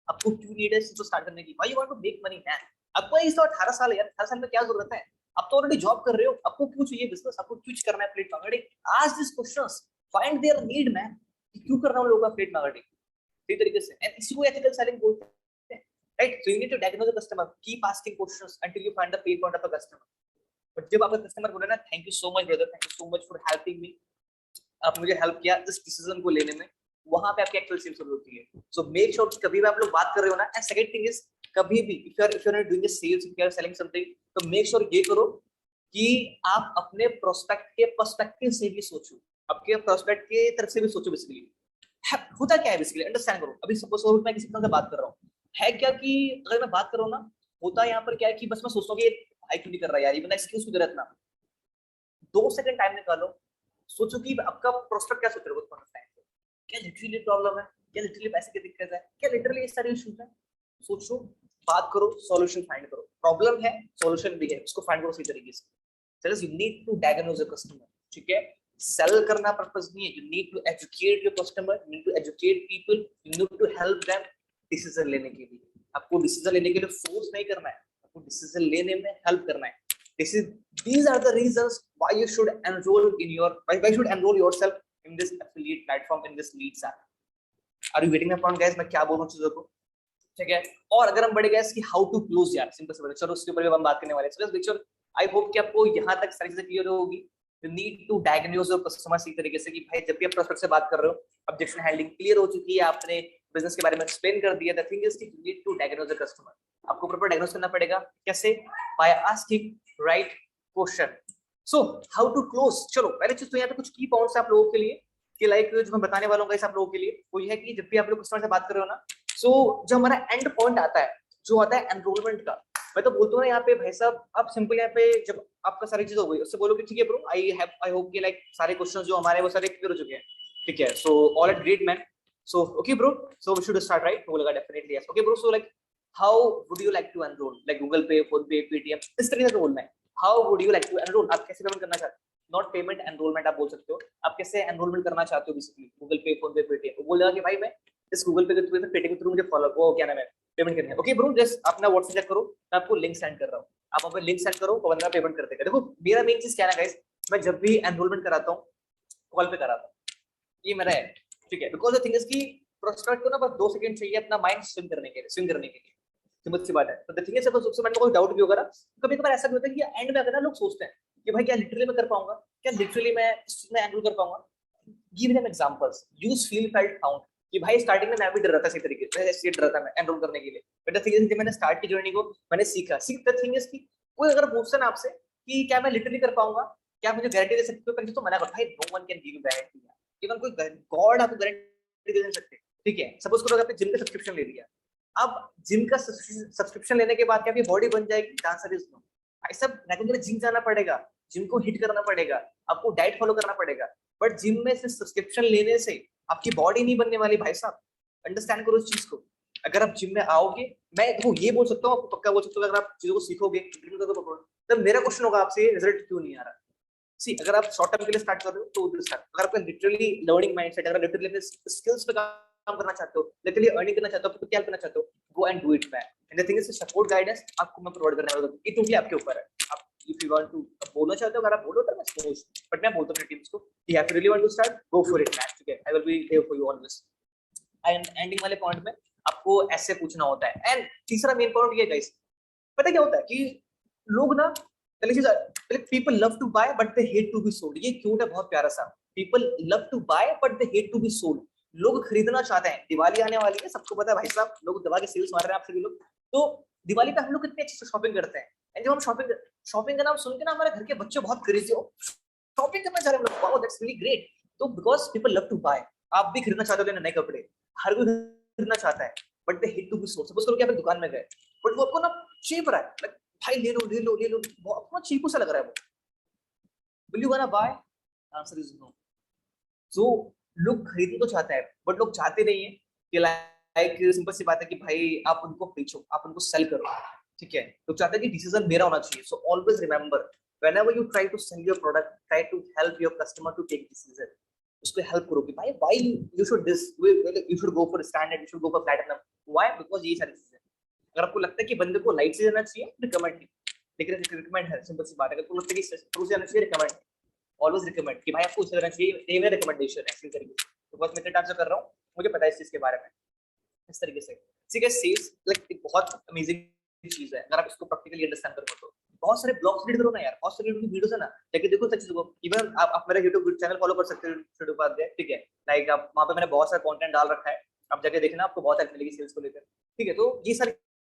आपको क्यों नीड है इसको स्टार्ट करने की? Why you want to make money man? आपको इस 18 साल है यार, 18 साल में क्या जरूरत है? आप तो ऑलरेडी जॉब कर रहे हो, आपको क्यों चाहिए बिजनेस, आपको क्यों करना है plate marketing? Ask these questions, find their need man. क्यों करना है लोगों का प्लेट मार्केटिंग? इसी तरीके से, and इसी को एथिकल सेलिंग बोलते हैं, right? So you need to diagnose the customer, keep asking questions until you find the pain point of the customer. But जब आपका कस्टमर बोले ना thank you so much brother, thank you so much for helping me, आप मुझे help किया इस decision को लेने में, वहां पे आपकी एक्चुअल सेल्स शुरू होती है। सो मेक श्योर कि कभी भी आप लोग बात कर रहे हो ना, एंड सेकंड थिंग इज कभी भी if you are doing sales, if you are selling something, तो मेक श्योर ये करो कि आप अपने प्रोस्पेक्ट के पर्सपेक्टिव से भी सोचो, आपके प्रोस्पेक्ट के तरफ से भी सोचो। बेसिकली होता क्या है, बेसिकली अंडरस्टैंड करो। अभी सपोज मैं किसी से बात कर रहा हूँ, है क्या कि अगर मैं बात कर रहा हूँ ना, होता यहाँ पर क्या है कि बस मैं सोचता हूँ कि आई क्यों नहीं कर रहा यार, ये बंदा एक्सक्यूज क्यों दे रहा है। 2 सेकंड टाइम निकालो, सोचो कि आपका प्रोस्पेक्ट क्या सोच रहा है उस टाइम पे, क्या लिटरली प्रॉब्लम है, क्या लिटरली पैसे की दिक्कत है, क्या लिटरली इस सारे इश्यूज है। सोचो, बात करो, सॉल्यूशन फाइंड करो। प्रॉब्लम है, सॉल्यूशन भी है, उसको फाइंड करो सही तरीके से। So you need to diagnose your customer, ठीक है। सेल करना पर्पस नहीं है, you need to educate your customer, you need to educate people, you need to help them decision लेने के लिए। आपको डिसीजन लेने के लिए फोर्स नहीं करना है, आपको डिसीजन लेने में हेल्प करना है। These are the reasons why you should enroll yourself in this affiliate platform, in this leads app. Are you getting my point guys? मैं क्या बोल रहा हूँ चीजों को, ठीक है। और अगर हम बढ़ गए कि हाउ टू क्लोज यार, सिंपल से चलो उसके ऊपर भी हम बात करने वाले हैं। आई होप कि आपको यहाँ तक सारी चीजें क्लियर होगी। You need to diagnose your customer इस तरीके से कि भाई जब भी आप प्रोस्पेक्ट से बात कर रहे हो, ऑब्जेक्शन हैंडलिंग क्लियर हो चुकी है, आपने बिजनेस के बारे में एक्सप्लेन कर दिया। द थिंग इज कि you need to diagnose the customer. आपको प्रॉपर डायग्नोज करना पड़ेगा। कैसे? By asking right question. So how to close. चलो पहले चीज तो यहाँ पे कुछ की पॉइंट्स आप लोगों के लिए कि लाइक जो मैं बताने वाला हूँ आप लोगों के लिए, वो ये है कि जब भी आप लोग कस्टमर से बात कर रहे हो ना, सो जो हमारा एंड पॉइंट आता है, जो आता है एनरोलमेंट का, मैं तो बोलता हूँ ना यहाँ पे भाई साहब, आप सिंपल यहाँ पे जब आपका सारी चीज हो गई उससे बोलो कि ठीक है ब्रो, आई होप कि लाइक सारे क्वेश्चंस जो हमारे वो सारे क्लियर हो चुके हैं। ठीक है, so all at great man. So okay bro, so we should start right. वो लगा definitely yes. Okay bro, so like how would you like to enroll, like Google Pay, PhonePe, Paytm, इस तरीके से बोलना है। How would you like to enroll, आप कैसे payment करना चाहते हो, नॉट पेमेंट, एनरोलमेंट आप बोल सकते हो। आप कैसे एनरोलमेंट करना चाहते हो basically, Google Pay, PhonePe, Paytm. वो बोलेगा कि भाई मैं इस गूगल पे के थ्रू, पेटीएम के थ्रू मुझे फॉलो, वो क्या नाम है, पेमेंट करनी है। ओके ब्रो, जस्ट अपना व्हाट्सएप चेक करो, मैं आपको लिंक सेंड कर रहा हूँ, आप वहाँ पे लिंक सेंड करो, बंदा पेमेंट कर देगा। देखो मेरा मेन चीज क्या है गाइस, मैं जब भी एनरोलमेंट कराता हूँ कॉल पे कराता हूँ, ये मेरा है। ठीक है, बिकॉज द थिंग इज कि प्रोस्पेक्ट को ना बस 2 सेकंड चाहिए अपना माइंड स्विंग करने के लिए, सिंपल सी बात है। तो द थिंग इज सपोज उससे मैंने कोई डाउट भी होगा ना, कभी कभार ऐसा भी होता है कि एंड में अगर ना लोग सोचते हैं कि भाई क्या लिटरली मैं कर पाऊंगा, क्या लिटरली मैं इसमें एनरोल कर पाऊंगा। Give them examples, use feel felt found, कि भाई स्टार्टिंग में मैं भी डर रहा था, इसी तरीके से ऐसे डर रहा था मैं एनरोल करने के लिए। बट द थिंग इज मैंने स्टार्ट की जर्नी को, मैंने सीखा। द थिंग इज कि कोई अगर पूछता ना आपसे कि क्या मैं लिटरली कर पाऊंगा, क्या मुझे गारंटी दे सकते हो, पहले तो मना कर भाई, no one can give you guarantee. Even कोई गॉड आपको गारंटी दे नहीं सकते। ठीक है, सपोज करो आपने जिम का सब्सक्रिप्शन ले लिया, अब जिम का सब्सक्रिप्शन लेने के बाद क्या आपकी बॉडी बन जाएगी? Answer is no. भाई सब रेगुलर जिम जाना पड़ेगा, जिम को हिट करना पड़ेगा, आपको डाइट फॉलो करना पड़ेगा। बट जिम में से सब्सक्रिप्शन लेने से आपकी बॉडी नहीं बनने वाली भाई साहब, अंडरस्टैंड करो इस चीज को। अगर आप जिम में आओगे, मैं देखो ये बोल सकता हूँ, आपको पक्का बोल सकता हूँ, अगर आप चीजों को सीखोगे तो मेरा क्वेश्चन होगा आपसे, रिजल्ट क्यों नहीं आ रहा। सी, अगर आप शॉर्ट टर्म के लिए स्टार्ट कर रहे हो तो स्टार्ट, अगर आपका लिटरली लर्निंग माइंडसेट, अगर लिटरली अपने स्किल्स पे काम करना चाहते हो, लिटरली अर्निंग करना चाहते हो, तो क्या करना चाहते हो, go and do it man. And the thing is support guidance आपको मैं प्रोवाइड करने वाला हूं, ये टोटली आपके ऊपर है। आप इफ यू वांट टू बोलना चाहते हो, अगर आप बोलो तो मैं समझ, बट मैं बोलता हूं अपनी टीम्स को कि if you really want to start, go for it man. ठीक है, I will be there for you always. And ending वाले पॉइंट में आपको ऐसे पूछना होता है। एंड तीसरा मेन पॉइंट ये गाइस, पता क्या होता है कि लोग ना, पहली चीज, people love to buy but they hate to be sold. ये क्यूट है, बहुत प्यारा सा। People love to buy but they hate to be sold. लोग खरीदना चाहते हैं। दिवाली आने वाली है, सबको पता है भाई साहब, लोग दवा के सेल्स मार रहे हैं आप सभी लोग। तो दिवाली पे हम लोग कितने अच्छे से शॉपिंग करते हैं। एंड जब हम शॉपिंग का नाम सुन के ना, हमारे घर के बच्चे बहुत क्रेजी हो, शॉपिंग करना चाह रहे हैं हम लोग, वाओ दैट्स रियली ग्रेट। तो because people love to buy, आप भी खरीदना चाहते हो नए कपड़े, हर कोई खरीदना चाहता है, but they hate to be sold. Suppose करो कि आप दुकान में गए, बट वो आपको ना चीप रहा है, लाइक भाई ले लो ले लो ले लो, बहुत चीप सा लग रहा है वो, will you gonna buy? Answer is no. So लोग खरीदना तो चाहते हैं, बट लोग चाहते नहीं है कि लाइक सिंपल सी बात है कि भाई आप उनको बेचो, आप उनको सेल करो। ठीक है, लोग चाहते हैं कि डिसीजन मेरा होना चाहिए। So always remember, whenever you try to sell your product, try to help your customer to take decision. उसको हेल्प करो कि भाई why you should this, you should go for standard, you should go for platinum. Why? Because ये सारी चीजें, अगर आपको लगता है कि बंदे को लाइट से जाना चाहिए, रिकमेंड नहीं, लेकिन रिकमेंड है, सिंपल सी बात है। अगर आपको लगता है कि प्रो से जाना चाहिए, रिकमेंड, ऑलवेज रिकमेंड कि भाई आपको उसे जाना चाहिए, ये मेरा रिकमेंडेशन है। इसी तरीके से तो बस मैं इतने टाइम से कर रहा हूँ, मुझे पता है इस चीज के बारे में, इस तरीके से। ठीक है, सेल्स लाइक एक बहुत अमेजिंग चीज है, अगर आप इसको प्रैक्टिकली अंडरस्टैंड करो तो। बहुत सारे ब्लॉग्स रीड करो ना यार, बहुत सारे यूट्यूब वीडियोस है ना, लेकिन देखो सच चीजों को। इवन आप मेरा यूट्यूब चैनल फॉलो कर सकते हो, यूट्यूब पर, ठीक है, लाइक आप वहाँ पे मैंने बहुत सारा कंटेंट डाल रखा है, आप जाके देखना, आपको बहुत हेल्प मिलेगी सेल्स को लेकर। ठीक है, तो ये सारी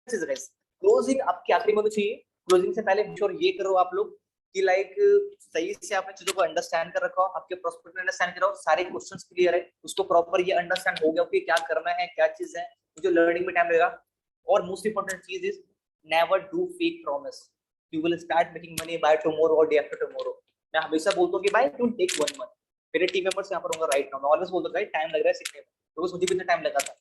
चीजें गाइस। क्लोजिंग आपकी आखिरी में तो चाहिए, क्लोजिंग से पहले श्योर ये करो आप लोग कि लाइक सही से आपने चीजों को अंडरस्टैंड कर रखा हो, आपके प्रोस्पेक्ट ने अंडरस्टैंड करो, सारे क्वेश्चंस क्लियर है, उसको प्रॉपर ये अंडरस्टैंड हो गया कि क्या करना है, क्या चीज है, मुझे लर्निंग में टाइम लगेगा। और मोस्ट इंपॉर्टेंट चीज is never do fake promise, you will start making money by tomorrow और डे आफ्टर टुमारो। मैं हमेशा बोलता हूँ कि भाई डोंट टेक 1 मंथ। मेरे टीम मेंबर्स यहाँ पर होंगे राइट नाउ, मैं ऑलवेज बोलता हूँ टाइम लग रहा है सीखने में, तो मुझे कितना टाइम लगा था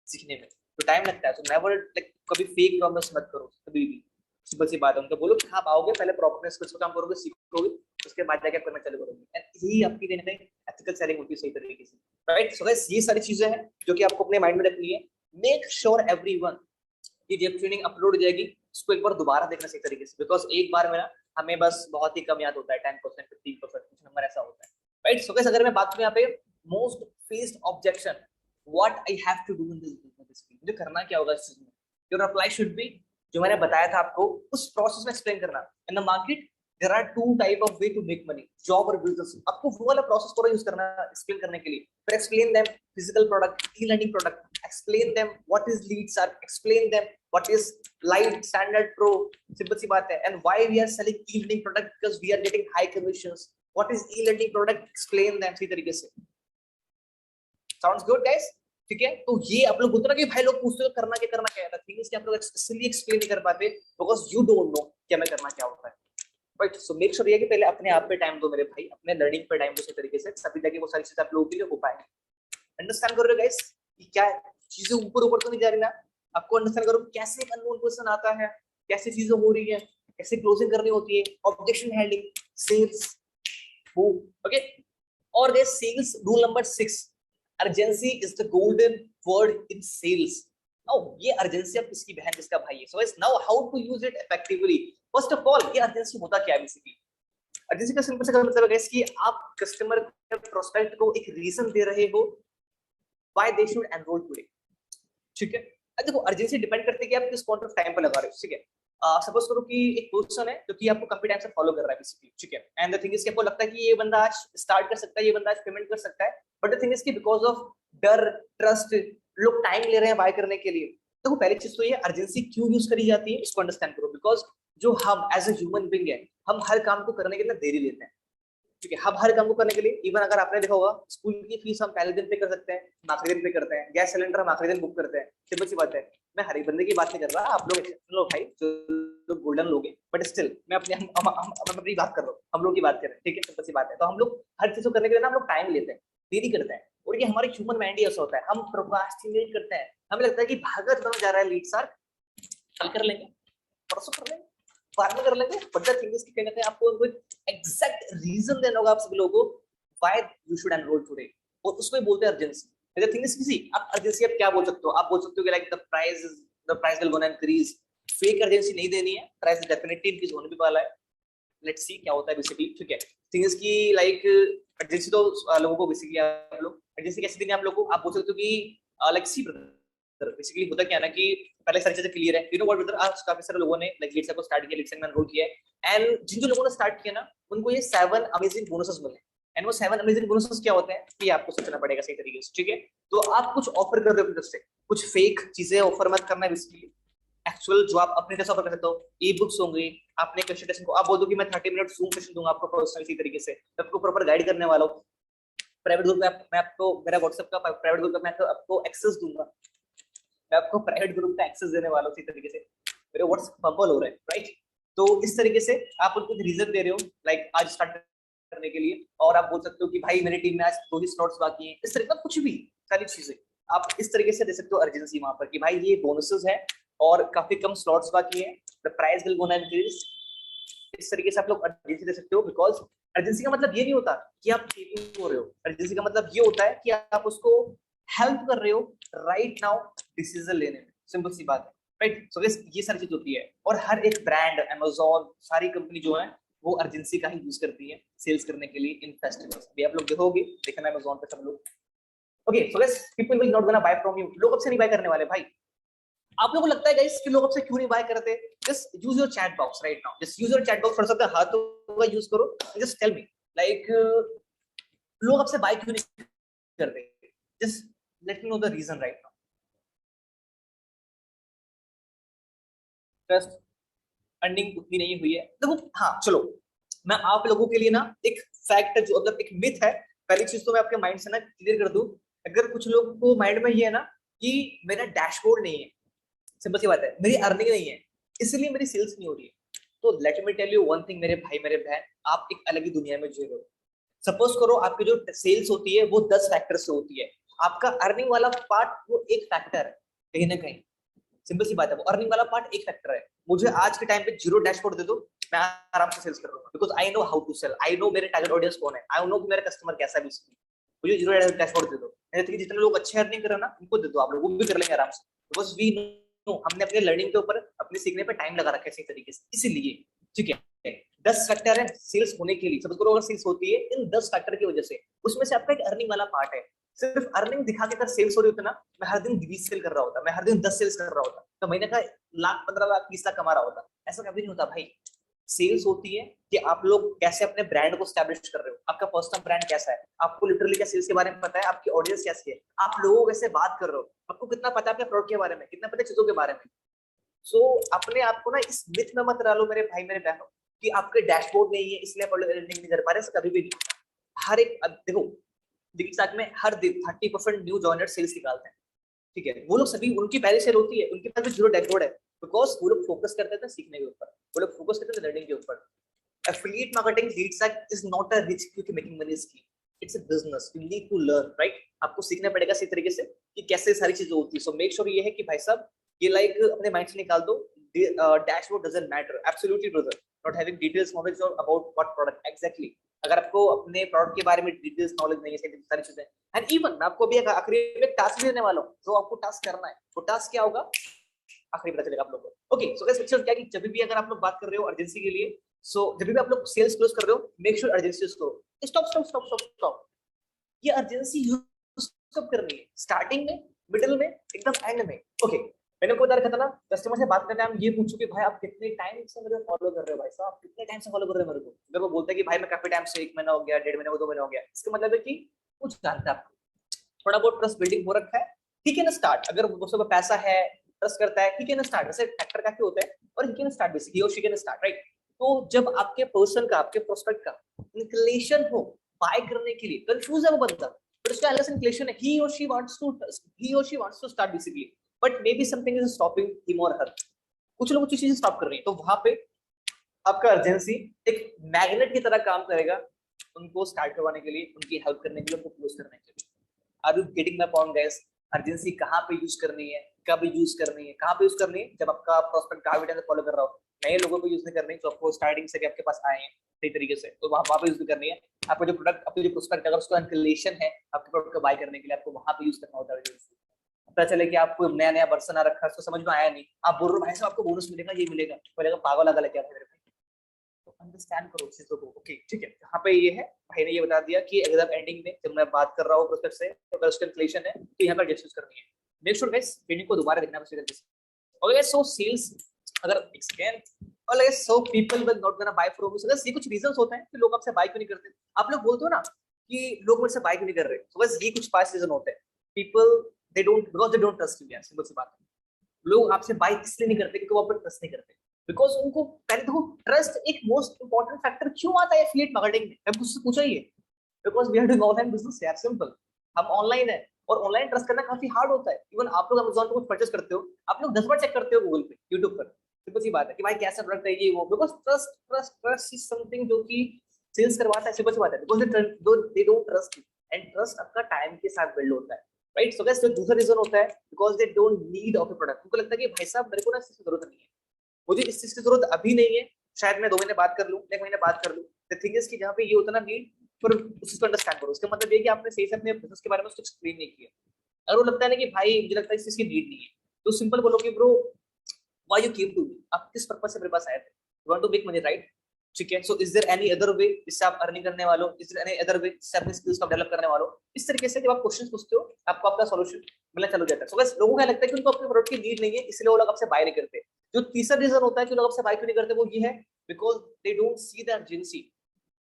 सीखने में, तो टाइम लगता है। तो नेवर लाइक कभी फेक प्रॉमिस मत करो कभी भी, सिंपल सी बात है। उनको बोलो कि आप आओगे, पहले प्रॉपर स्किल्स पे काम करोगे, सीखोगे, उसके बाद जाके करना चालू करोगे। एंड यही आपकी देने में एथिकल सेलिंग होती है सही तरीके से, राइट। सो गाइस ये सारी चीजें हैं जो कि आपको अपने माइंड में रखनी है। मेक श्योर एवरीवन कि जब ट्रेनिंग अपलोड हो जाएगी उसको एक बार दोबारा देखना सही तरीके से, बिकॉज एक बार में ना हमें बस बहुत ही कम याद होता है, 10%, 15% कुछ नंबर ऐसा होता है, राइट। सो गाइस अगर मैं बात करूं यहाँ पे most faced objection, what I have to do in this business, मुझे करना क्या होगा इस चीज में, योर रिप्लाई शुड बी, जो मैंने बताया था आपको उस प्रोसेस में एक्सप्लेन करना। In the market there are two type of way to make money, job और बिजनेस। आपको वो वाला प्रोसेस पूरा यूज करना एक्सप्लेन करने के लिए। फिर explain them physical product, e learning product, explain them what is leads are, explain them what is light standard pro, simple सी बात है। And why we are selling e learning product, because we are getting high commissions. What is e learning product, explain them सही तरीके से। Sounds good guys? ठीक है, तो ये आप लोग बोलते ना कि भाई लोग पूछते हो करना क्या है, थिंग इज कि आप लोग इसलिए एक्सप्लेन नहीं कर पाते बिकॉज़ यू डोंट नो क्या मैं करना क्या होता है। राइट, सो मेक श्योर ये कि पहले अपने आप पे टाइम दो मेरे भाई, अपने लर्निंग पे टाइम दो सही तरीके से, तभी जाके वो सारी चीजें आप लोगों के लिए हो पाएंगी। अंडरस्टैंड कर रहे हो गाइस कि क्या चीजें ऊपर ऊपर तो नहीं जा रही ना? आपको अंडरस्टैंड करो कैसे एक अननोन पर्सन आता है, कैसे चीजें हो रही है, कैसे क्लोजिंग करनी होती है, ऑब्जेक्शन हैंडलिंग, सेल्स, वो ओके। और guys sales rule number 6, urgency is the golden word in sales. Now ये urgency अब किसकी बहन किसका भाई है? So guys, now how to use it effectively? First of all, ये urgency होता क्या है बेसिकली? urgency का सिंपल सा मतलब है guys कि आप कस्टमर या प्रोस्पेक्ट को एक रीजन दे रहे हो why they should enroll today. ठीक है, अब देखो urgency डिपेंड करती है कि आप किस पॉइंट ऑफ टाइम पे लगा रहे हो। ठीक है, सपोज करो कि एक पर्सन है जो कि आपको काफी टाइम से फॉलो कर रहा है बेसिकली। ठीक है, एंड द थिंग इज कि आपको लगता है कि ये बंदा आज स्टार्ट कर सकता है, ये बंदा आज पेमेंट कर सकता है, बट द थिंग इज कि बिकॉज ऑफ डर, ट्रस्ट, लोग टाइम ले रहे हैं बाय करने के लिए। देखो पहली चीज तो ये अर्जेंसी क्यों यूज करी जाती है इसको अंडरस्टैंड करो। बिकॉज जो हम एज ए ह्यूमन बीइंग है, हम हर काम को करने के लिए देरी लेते हैं। ठीक है, हम हर काम को करने के लिए, इवन अगर आपने देखा होगा स्कूल की फीस हम पहले दिन पे कर सकते हैं, हम आखिरी दिन पे करते हैं, गैस सिलेंडर हम आखिरी दिन बुक करते हैं, सिंपल सी बात है। मैं हर एक बंदे की बात नहीं कर रहा, आप लोग एक्सेप्शनल हो भाई, जो लोग गोल्डन लोग हैं, बट स्टिल मैं अपने हम अपनी बात कर रहा हूँ, हम लोग की बात कर रहे हैं। ठीक है, सिंपल सी बात है। तो हम लोग हर चीज को करने के लिए ना हम लोग टाइम लेते हैं, देरी करते हैं, और ये हमारे ह्यूमन माइंड ही ऐसा होता है, हम प्रोक्रास्टिनेट करते हैं। हमें लगता है कि भागत बन जा रहा है लीड सर, कल कर लेंगे, परसों कर लेंगे, बाद में कर लेंगे, बट द थिंग इज कि कहीं ना कहीं आपको उनको एग्जैक्ट रीजन देना होगा आप सभी लोगों को why you should enroll today, और उसमें बोलते हैं अर्जेंसी। द थिंग इज किसी आप अर्जेंसी आप क्या बोल सकते हो? आप बोल सकते हो कि like the price will gonna increase. Fake urgency नहीं देनी है, प्राइस डेफिनेटली इंक्रीज होने भी वाला है, लेट्स सी क्या होता है बेसिकली। ठीक है, थिंग इज की लाइक अर्जेंसी तो लोगों को बेसिकली आप लोग अर्जेंसी कैसे देनी है आप लोगों को? आप बोल सकते हो कि लाइक सी बेसिकली होता क्या है ना कि पहले सारी चीजें क्लियर है। यू नो व्हाट ब्रदर, आज काफी सारे लोगों ने लाइक लीड्स को स्टार्ट किया, लीड्स में एनरोल किया है, एंड जिन लोगों ने स्टार्ट किया ना उनको ये 7 अमेजिंग बोनसेस मिले। एंड वो 7 अमेजिंग बोनसेस क्या होते हैं कि आपको सोचना पड़ेगा सही तरीके से। ठीक है, तो आप कुछ ऑफर कर रहे हो अपनी तरफ से, कुछ फेक चीजें ऑफर मत करना है बेसिकली। एक्चुअल जो आप अपने तरफ से ऑफर कर सकते हो, ई बुक्स होंगे, आपने कंसल्टेशन को आप बोल दो कि मैं 30 मिनट जूम सेशन दूंगा आपको पर्सनल इसी तरीके से, आपको प्रॉपर गाइड करने वाला हूं। प्राइवेट ग्रुप में मैं आपको मेरा व्हाट्सएप का प्राइवेट ग्रुप में मैं आपको एक्सेस दूंगा, मैं आपको प्राइवेट ग्रुप का एक्सेस देने वाला हूं इसी तरीके से। मेरे व्हाट्सएप पंपल हो रहा है, राइट? तो इस तरीके से आप उनको रीजन दे रहे हो लाइक आज स्टार्ट करने के लिए, और आप बोल सकते हो कि भाई मेरी टीम में आज 2 ही स्लॉट्स बाकी हैं, इस तरीके का कुछ भी सारी चीजें आप इस तरीके से दे सकते हो अर्जेंसी वहां पर कि भाई ये बोनसेस है और काफी कम स्लॉट्स बाकी हैं, the price will gonna increase. इस तरीके से आप लोग अर्जेंसी दे सकते हो। बिकॉज अर्जेंसी का मतलब ये नहीं होता कि आप चीटिंग हो रहे हो, अर्जेंसी का मतलब ये होता है कि आप उसको हेल्प कर रहे हो राइट नाउ डिसीजन लेने में, सिंपल सी बात है, राइट? सो ये सारी चीज होती है, और हर एक ब्रांड, अमेज़न, सारी कंपनी जो है वो अर्जेंसी का ही यूज करती है सेल्स करने के लिए इन फेस्टिवल्स। अभी आप लोग देखोगे, देखना अमेज़न पे सब लोग। Okay, so guys, people will not gonna buy from you, लोग आपसे नहीं बाय करने वाले भाई। आप लोगों को लगता है गाइस कि लोग आपसे क्यों नहीं बाय करते? Just use your chat box right now, just use your chat box, थोड़ा सा हाथों का यूज करो, जस्ट टेल मी लाइक लोग आपसे बाय क्यों नहीं करते? Just let me know the reason right now. Trust earning उतनी नहीं हुई है। देखो हाँ चलो, मैं आप लोगों के लिए ना एक फैक्ट है, जो मतलब एक मिथ है, पहली चीज तो मैं आपके माइंड से ना क्लियर कर दूं। अगर कुछ लोगों को माइंड में ये है ना कि मेरा डैशबोर्ड नहीं है, सिंपल सी बात है, मेरी अर्निंग नहीं है इसलिए मेरी सेल्स नहीं हो रही है, तो let me tell you one thing मेरे भाई मेरे बहन, आप एक अलग ही दुनिया में जी रहे हो। सपोज करो आपकी जो सेल्स होती है वो 10 फैक्टर से होती है, आपका अर्निंग वाला पार्ट वो एक फैक्टर है कहीं ना कहीं, सिंपल सी बात है, वो अर्निंग वाला पार्ट एक फैक्टर है। मुझे आज के टाइम पे 0 डैशबोर्ड दे दो, मैं आराम से सेल्स कर लूंगा, because I know how to sell, I know मेरे टारगेट ऑडियंस कौन है, आई नो कि मेरा कस्टमर कैसा है। मुझे 0 डैशबोर्ड दे दो, जितने लोग अच्छे अर्निंग कर रहे हैं ना उनको दे दो, आप लोग वो भी कर लेंगे आराम से, बिकॉज वी नो हमने अपने लर्निंग के ऊपर अपने सीखने पे टाइम लगा रखा है सही तरीके से, इसीलिए। ठीक है, 10 फैक्टर है सेल्स होने के लिए। सपोज करो अगर सेल्स होती है इन 10 फैक्टर की वजह से, उसमें से आपका एक अर्निंग वाला पार्ट है, सिर्फ अर्निंग दिखा के अगर सेल्स हो रही होती ना, मैं हर दिन 20 सेल कर रहा होता, मैं हर दिन 10 सेल्स कर रहा होता, तो महीने का लाख 15 लाख 20 लाख कमा रहा होता। ऐसा कभी नहीं होता भाई। सेल्स होती है कि आप लोग कैसे अपने ब्रांड को स्टैब्लिश कर रहे हो, आपका पर्सनल ब्रांड कैसा है, आपको लिटरली क्या सेल्स के बारे में पता है, आपकी ऑडियंस कैसी है, आप लोगों कैसे बात कर रहे हो, आपको कितना पता है अपने प्रोडक्ट के बारे में, कितना पता है चीजों के बारे में। सो अपने आप को ना इस मिथ में मत डालो मेरे भाई मेरे बहनों कि आपके डैशबोर्ड नहीं है इसलिए आप अर्निंग नहीं कर पा रहे। ऐसा कभी भी नहीं होता। हर एक देखो साथ में हर दिन 30% न्यू जॉइनर सेल्स निकालते हैं, ठीक है, वो लोग सभी उनकी पहले सेल होती है, उनके पास भी जीरो डैशबोर्ड है, बिकॉज वो लोग फोकस करते थे सीखने के ऊपर, वो लोग फोकस करते थे लर्निंग के ऊपर। Affiliate marketing leads that is not a rich quick making money scheme. It's a business. You need to learn, right? आपको सीखना पड़ेगा इसी तरीके से कि कैसे सारी चीजें होती है। So make sure ये है कि भाई साहब ये लाइक अपने माइंड से निकाल दो, dashboard doesn't matter. Absolutely brother. Not having details knowledge about what product exactly. अगर आपको अपने प्रोडक्ट के बारे में डिटेल्स नॉलेज नहीं है सारी चीजें, एंड इवन मैं आपको भी आखिरी में टास्क भी देने वाला हूँ, जो आपको टास्क करना है वो टास्क क्या होगा आखिरी पता चलेगा आप लोगों को। ओके, सो गाइस पिक्चर क्या कि जब भी अगर आप लोग बात कर रहे हो अर्जेंसी के लिए, सो जब भी आप लोग सेल्स क्लोज कर रहे हो मेक श्योर अर्जेंसी यूज करो। Stop stop stop stop stop, ये अर्जेंसी यूज कब करनी है? स्टार्टिंग में, मिडिल में, एकदम एंड में। ओके, मैंने को बता रखा था ना कस्टमर से बात करते टाइम ये पूछो कि भाई आप कितने टाइम से मुझे फॉलो कर रहे हो, भाई साहब आप कितने टाइम से फॉलो कर रहे हो मेरे को। अगर वो बोलता है कि भाई मैं काफी टाइम से, 1 महीना हो गया, 1.5 महीना, 2 महीना हो गया, इसका मतलब है कि कुछ जानता है आपको, थोड़ा बहुत ट्रस्ट बिल्डिंग हो रखा है, ठीक है ना स्टार्ट। अगर उसके पास पैसा है, ट्रस्ट करता है, ठीक है ना स्टार्ट। वैसे फैक्टर काफी होता है और ही कैन स्टार्ट बेसिकली, और शी कैन स्टार्ट, राइट। तो जब आपके पर्सन का, आपके प्रोस्पेक्ट का इंक्लिनेशन हो बाय करने के लिए, कंफ्यूज है वो बंदा, बट उसका एलएस इंक्लिनेशन है, he or she wants to start basically, but maybe something is stopping him or her। कुछ लोग कुछ चीजें स्टॉप कर रही है, तो वहां पे आपका अर्जेंसी एक मैग्नेट की तरह काम करेगा उनको स्टार्ट करवाने के लिए, उनकी हेल्प करने के लिए, उनको क्लोज करने के लिए। Are you getting my point guys? Urgency कहाँ पे यूज करनी है, कब यूज करनी है, कहाँ पे यूज करनी है? जब आपका प्रोस्पेक्ट काफी टाइम से फॉलो कर रहा हो, नए लोगों को यूज नहीं करनी, जो आपको स्टार्टिंग से आपके पास आए हैं सही तरीके से, तो वहां पे यूज करनी है। आपका जो प्रोडक्ट, आपका जो प्रोस्पेक्ट, अगर उसका इंक्लिनेशन है आपके प्रोडक्ट को बाय करने के लिए, आपको वहां पे यूज करना होता है। पता चले कि आपको नया नया वर्सन आ रखा है, उसको समझ में आया नहीं, आप बोल रहे हो भाई साहब आपको बोनस मिलेगा, ये मिलेगा, बोलेगा पागल लगा क्या मेरे को। तो अंडरस्टैंड करो चीजों को। ओके ठीक है, यहाँ पे ये है, भाई ने ये बता दिया कि एग्जाम एंडिंग में जब मैं बात कर रहा हूँ प्रोस्पेक्ट से, अगर उसका इंक्लिनेशन है तो यहाँ पर एडजस्ट करनी है। मेक श्योर गाइस ट्रेनिंग को दोबारा देखना है। ओके गाइस, सो सेल्स अगर एक्सप्लेन और like so people will not gonna buy from you. So ये कुछ रीजंस होते हैं कि लोग आपसे बाय क्यों नहीं करते। आप लोग बोलते हो ना कि लोग मुझसे बाय क्यों नहीं कर रहे, तो बस ये कुछ 5 रीजन होते हैं। People they don't, because they don't trust you. यार सिंपल सी बात है, लोग आपसे बाय इसलिए नहीं करते क्योंकि वो आप पर ट्रस्ट नहीं करते। बिकॉज उनको पहले देखो, ट्रस्ट एक मोस्ट इंपॉर्टेंट फैक्टर क्यों आता है एफिलिएट मार्केटिंग में, मैं मुझसे पूछा ही है। Because we are doing online business यार, सिंपल। हम ऑनलाइन है और ऑनलाइन ट्रस्ट करना काफी हार्ड होता है। इवन आप लोग अमेज़न पे कुछ परचेस करते हो, आप लोग 10 बार चेक करते हो गूगल पे, यूट्यूब पर। सिंपल सी बात है कि भाई कैसा प्रोडक्ट है ये वो, because trust trust trust is something जो कि सेल्स करवाता है। सिंपल सी बात है, because they don't trust you, and trust आपका टाइम के साथ बिल्ड होता है, राइट। सो गाइस जो दूसरा रीजन होता है, because they don't need of a product. उनको लगता है कि भाई साहब मेरे को ना इसकी जरूरत नहीं है, मुझे इस चीज की जरूरत अभी नहीं है, शायद मैं 2 महीने बात कर लूं, 1 महीने बात कर लूं। द थिंग इज कि जहां पे ये होता ना नीड, फिर उस चीज को अंडरस्टैंड करो। उसका मतलब ये कि आपने सही से अपने बिजनेस के बारे में उसको एक्सप्लेन नहीं किया। अगर वो लगता है ना कि भाई मुझे लगता है इस चीज की नीड नहीं है, तो सिंपल बोलो कि bro why you came to me, आप किस पर्पस से मेरे पास आए थे? You want to make money, right? ठीक है, so is there any other way जिससे आप अर्निंग करने वालों, is there any other way जिससे अपने स्किल्स को डेवलप करने वालों? इस तरीके से जब आप क्वेश्चंस पूछते हो आपको आपका सॉल्यूशन मिलना चालू हो जाता है। सो गाइस लोगों को लगता है कि उनको अपने प्रोडक्ट की नीड नहीं है, इसलिए वो लोग आपसे बाय नहीं करते। जो तीसरा रीजन होता है कि लोग आपसे बाय क्यों नहीं करते, वो ये है because they don't see the urgency.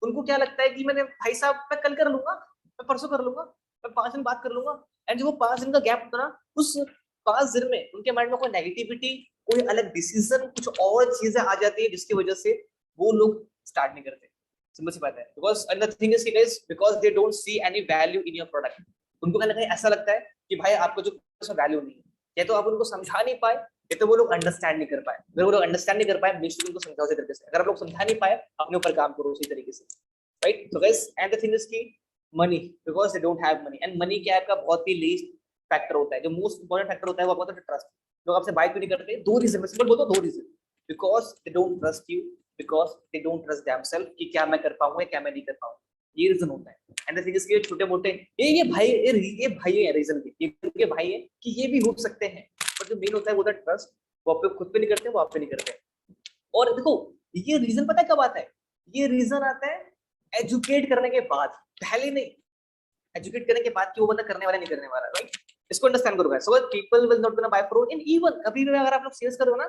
उनको क्या लगता है कि मैंने भाई साहब मैं कल कर लूंगा, मैं परसों कर लूंगा, मैं 5 दिन बात कर लूंगा। एंड जो वो 5 दिन का गैप होता ना, उस 5 दिन में उनके माइंड में कोई नेगेटिविटी, कोई अलग डिसीजन, कुछ और चीजें आ जाती है जिसकी वजह से वो लोग स्टार्ट नहीं करते। सिंपल सी बात है, because another thing is guys, because they don't see any value in your product. उनको कहीं ना कहीं ऐसा लगता है कि भाई आपको जो वैल्यू नहीं है, या तो आप उनको समझा नहीं पाए, ये तो वो लोग अंडरस्टैंड नहीं कर पाए। अगर वो लोग अंडरस्टैंड नहीं कर पाए, बेशक उनको समझाओ उसी तरीके से। अगर आप लोग समझा नहीं पाए, अपने ऊपर काम करो उसी तरीके से, right. So guys and the thing is की money, because they don't have money. And money क्या है आपका बहुत ही लीस्ट फैक्टर होता है। जो मोस्ट इंपॉर्टेंट फैक्टर होता है वो आपका ट्रस्ट। लोग आपसे बाय क्यों नहीं करते? 2 रीजन, सिंपल बोलता हूं 2 reason. Because they don't trust you, because they don't trust themself कि क्या मैं कर पाऊंगा, क्या मैं नहीं कर पाऊंगा। ये रीजन होता है। एंड द थिंग इज कि छोटे मोटे ये भाई है रीजन के, ये भाई है कि ये भी हो सकते हैं, पर जो मेन होता है वो होता है ट्रस्ट। वो आप पे खुद पे नहीं करते, वो आप पे नहीं करते। और देखो ये रीजन पता है कब आता है? ये रीजन आता है एजुकेट करने के बाद, पहले नहीं। एजुकेट करने के बाद कि वो बंदा करने वाला नहीं करने वाला, राइट? इसको अंडरस्टैंड करो guys, so people will not gonna bye fraud in even कभी भी अगर आप लोग सेल्स करो ना,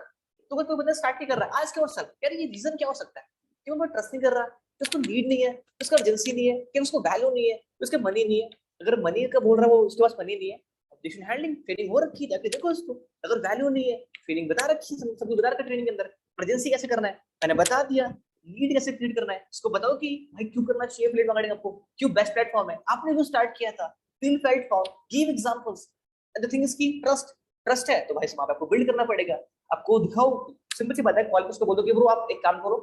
तो अगर कोई बंदा स्टार्ट नहीं कर रहा है आज के वर्ष, यार ये रीजन क्या हो सकता है? क्यों वो ट्रस्ट नहीं कर रहा, कि उसको नीड नहीं है, उसका अर्जेंसी नहीं है, कि उसको वैल्यू नहीं है, उसके मनी नहीं है। अगर मनी का बोल रहा है वो, उसके पास मनी नहीं है, ऑब्जेक्शन हैंडलिंग ट्रेनिंग हो रखी है, जाके देखो उसको। अगर वैल्यू नहीं है, फीलिंग बता रखी है, सब कुछ बता रखा ट्रेनिंग के अंदर। अर्जेंसी कैसे करना है मैंने बता दिया, लीड कैसे क्रिएट करना है उसको बताओ कि भाई क्यों करना चाहिए एफिलिएट मार्केटिंग, आपको क्यों बेस्ट प्लेटफॉर्म है, आपने जो स्टार्ट किया था, feel platform, give examples. And the thing is की ट्रस्ट है तो भाई इसमें आपको बिल्ड करना पड़ेगा। आपको दिखाओ, सिंपल सी बात है, कॉल पे उसको बोल दो कि ब्रो आप एक काम करो,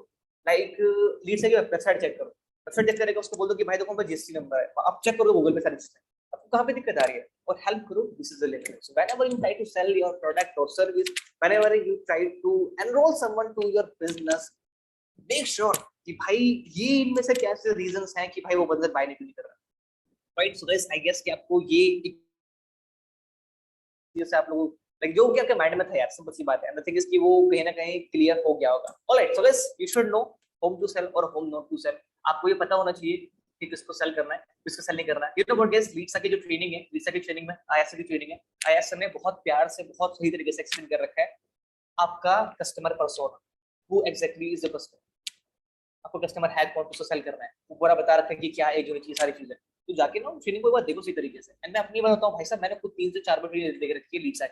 लाइक लीड से वेबसाइट चेक करो, वेबसाइट चेक करेगा, उसको बोल दो कि भाई देखो मेरा जीएसटी नंबर है, आप चेक करो गूगल पे सारी चीजें, आपको कहाँ पे दिक्कत आ रही है और हेल्प करो, this is the limit. So whenever you try to sell your product और service, whenever you try to enroll someone to your business, make sure कि भाई ये इनमें से कैसे रीजंस हैं कि भाई वो बंदा बाय नहीं कर रहा, right? So guys I guess कि आपको ये से आप लोग लाइक जो कि आपके माइंड में था यार, सिंपल सी बात है, एंड द थिंग इज कि वो कहीं ना कहीं क्लियर हो गया होगा। Alright, so guys you should know how to sell और होम नॉट टू सेल। आपको ये पता होना चाहिए कि किसको सेल करना है, किसको सेल नहीं करना है। यू नो व्हाट गाइस, लीड्सा की जो ट्रेनिंग है, लीड्सा की ट्रेनिंग में आईएस की ट्रेनिंग है, आईएस ने बहुत प्यार से बहुत सही तरीके से एक्सप्लेन कर रखा है आपका customer persona, who exactly is the customer. आपको कस्टमर है कौन, उसको सेल करना है, वो पूरा बता रखा है कि क्या एक जो चीज सारी चीजें। तो जाके ना ट्रेनिंग को एक बार देखो सही तरीके से। एंड मैं अपनी बात बताऊं भाई साहब, मैंने खुद 3 से 4 बार ट्रेनिंग देख रखी है लीड्स की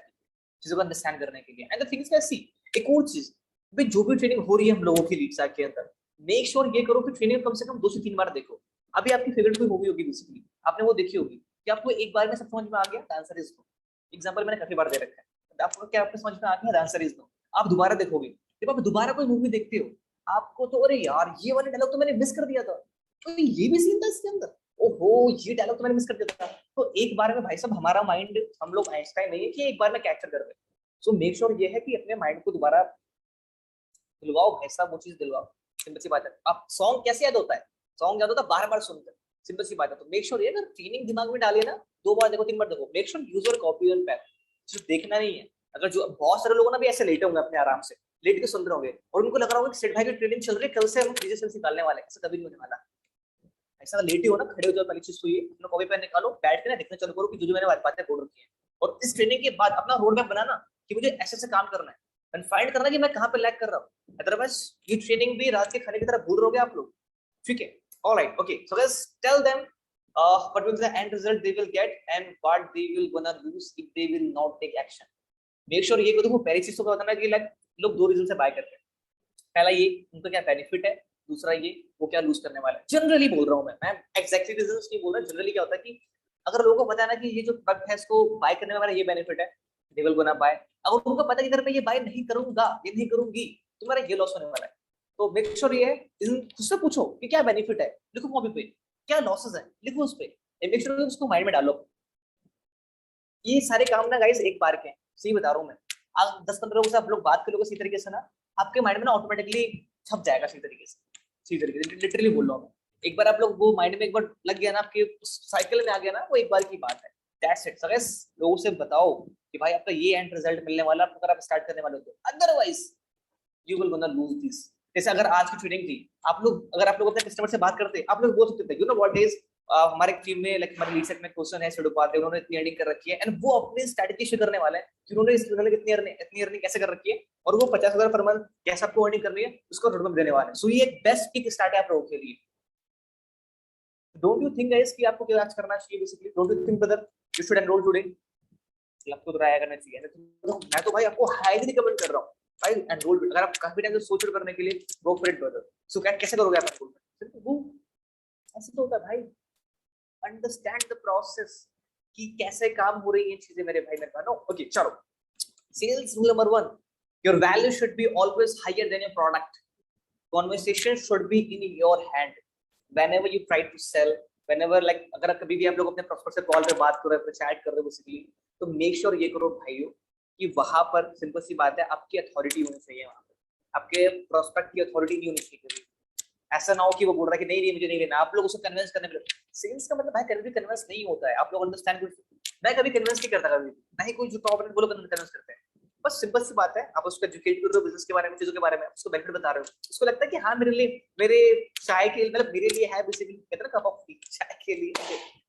चीजों को अंडरस्टैंड करने के लिए। एंड द थिंग्स कैसी एक और चीज, भाई जो भी ट्रेनिंग हो रही है हम लोगों की लीड्स के अंदर, मेक श्योर ये करो कि ट्रेनिंग कम से कम 2 से 3 बार देखो। अभी आपकी फेवरेट कोई मूवी होगी बेसिकली, आपने वो देखी होगी, कि आपको एक बार में सब समझ में आ गया, आंसर इज नो। एग्जांपल मैंने काफी बार दे रखा है, आपको क्या आपने समझ में आ गया, आंसर इज नो। आप दोबारा देखोगे, जब आप दोबारा कोई मूवी देखते हो, आपको तो अरे यार ये वाला डायलॉग तो मैंने मिस कर दिया था, तो ये भी सीन था इसके अंदर, ओहो ये डायलॉग तो मैंने मिस कर दिया था। तो एक बार में भाई साहब हमारा माइंड, हम लोग आइंस्टाइन नहीं है कि एक बार में कैप्चर कर रहे। सो मेक श्योर ये है कि अपने माइंड को दोबारा दिलवाओ भाई साहब, वो चीज दिलवाओ। सिंपल सी बात है। आप सॉन्ग कैसे याद होता है, सॉन्ग याद होता है बार बार सुनकर, सिंपल सी बात है। तो मेक श्योर ये अगर ट्रेनिंग दिमाग में डालिए ना, 2 बार देखो 3 बार देखो, make sure use your copy and pen, सिर्फ देखना नहीं है। अगर जो बहुत सारे लोग ना भी ऐसे लेटे होंगे अपने आराम से लेट के सुन रहे होंगे और उनको लग रहा होगा कि सेठ भाई की ट्रेनिंग चल रही है, कल से हम डिजिटल निकालने वाले हैं, ऐसा कभी नहीं होने वाला। ऐसा लेट ही हो ना, खड़े हो जाओ, पहली चीज तो ये अपना कॉपी पेन निकालो, बैठ के ना देखना चालू करो कि जो मैंने बातें बोल रखी है, और इस ट्रेनिंग के बाद अपना रोड मैप बनाना कि मुझे ऐसे ऐसे काम करना है, एंड फाइंड करना कि मैं कहाँ पे लैग कर रहा हूँ। अदरवाइज ये ट्रेनिंग भी रात के खाने की तरह भूल रहोगे आप लोग, ठीक है? Alright, okay, so guys tell them what will the end result they will get and what they will gonna lose if they will not take action. Make sure ये को देखो, पहली चीज तो बताना कि लाइक लोग 2 रीजन से बाय करते हैं। पहला ये उनका क्या बेनिफिट है, दूसरा ये वो क्या लूज करने वाला है। जनरली बोल रहा हूँ मैं एग्जैक्टली रीजंस नहीं बोल रहा। जनरली क्या होता है कि अगर लोगों को पता है ना कि ये जो प्रोडक्ट है इसको बाय करने में हमारा ये बेनिफिट है, दे विल गोना बाय। अगर उनको पता है कि अगर मैं ये बाय नहीं करूंगा, ये नहीं करूंगी, तो मेरा ये लॉस होने वाला है। तो मेक श्योर ये खुद से पूछो कि क्या बेनिफिट है, लिखो कॉपी पे, क्या लॉसेस है लिखो उस पे, मेक श्योर उसको माइंड में डालो। ये सारे काम ना गाइस एक बार के हैं, सही बता रहा हूँ मैं। आज 10-15 लोगों से आप लोग बात करोगे सही तरीके से ना, आपके माइंड में ना ऑटोमेटिकली छप जाएगा सही तरीके से, सही तरीके से, लिटरली बोल रहा हूँ मैं। एक बार आप लोग वो माइंड में एक बार लग गया ना, आपके साइकिल में आ गया ना, वो एक बार की बात है। That's it. सो गाइस लोगों से बताओ कि भाई आपका ये एंड रिजल्ट मिलने वाला है अगर आप स्टार्ट करने वाले हो तो, otherwise you will gonna lose this. जैसे अगर आज की ट्रेनिंग थी, आप लोग अगर आप लोग अपने कस्टमर से बात करते, आप लोग बोल सकते थे यू नो व्हाट इज हमारे टीम में लाइक हमारे लीड सेट में क्वेश्चन है सिडुपाते, उन्होंने इतनी अर्निंग कर रखी है, एंड वो अपनी स्ट्रेटजी शेयर करने वाले हैं कि उन्होंने इस लेवल इतनी अर्निंग कैसे कर रखी है, और वो 50,000 पर मंथ कैसे आपको अर्निंग करनी है उसको रोड मैप देने वाले हैं। सो ये एक बेस्ट किक स्टार्ट है आप लोगों के लिए। डोंट यू थिंक गाइस कि आपको क्या आज करना चाहिए basically? Don't you think brother you should enroll today? आपको तो राय करना चाहिए। मैं तो भाई आपको हाईली रिकमेंड कर रहा हूँ भाई, एनरोल। अगर आप काफी टाइम से सोच रहे करने के लिए, गो फॉर इट ब्रदर। सो कैसे करोगे आप एनरोल? सिर्फ वो ऐसे तो होता है भाई, अंडरस्टैंड द प्रोसेस कि कैसे काम हो रही है चीजें मेरे भाई मेरे बहनों। ओके चलो, sales rule number 1, your value should be always higher than your product. Conversation should be in your hand whenever you try to sell, whenever like अगर कभी भी आप लोग अपने प्रोस्पेक्ट से कॉल पे बात कर रहे हो, चैट कर रहे हो बेसिकली, तो मेक श्योर ये करो भाइयों कि वहां पर सिंपल सी बात है आपकी अथॉरिटी होनी चाहिए, वहां पर आपके प्रोस्पेक्ट की अथॉरिटी नहीं होनी चाहिए। ऐसा ना हो कि वो बोल रहा है कि नहीं नहीं मुझे नहीं लेना, आप लोग उसको कन्विंस करने में। सेल्स का मतलब भाई कभी भी कन्विंस नहीं होता है, आप लोग अंडरस्टैंड। मैं कभी कन्विंस नहीं करता, कभी नहीं कोई जो टॉप बोलो कन्विंस करते हैं। बस सिंपल सी बात है, आप उसको एजुकेट कर रहे हो बिजनेस के बारे में, चीजों के बारे में, उसको बेनिफिट बता रहे हो, उसको लगता है कि हाँ मेरे लिए, मेरे चाय के लिए, मतलब मेरे लिए है बेसिकली, कहते हैं ना कप ऑफ टी चाय के लिए,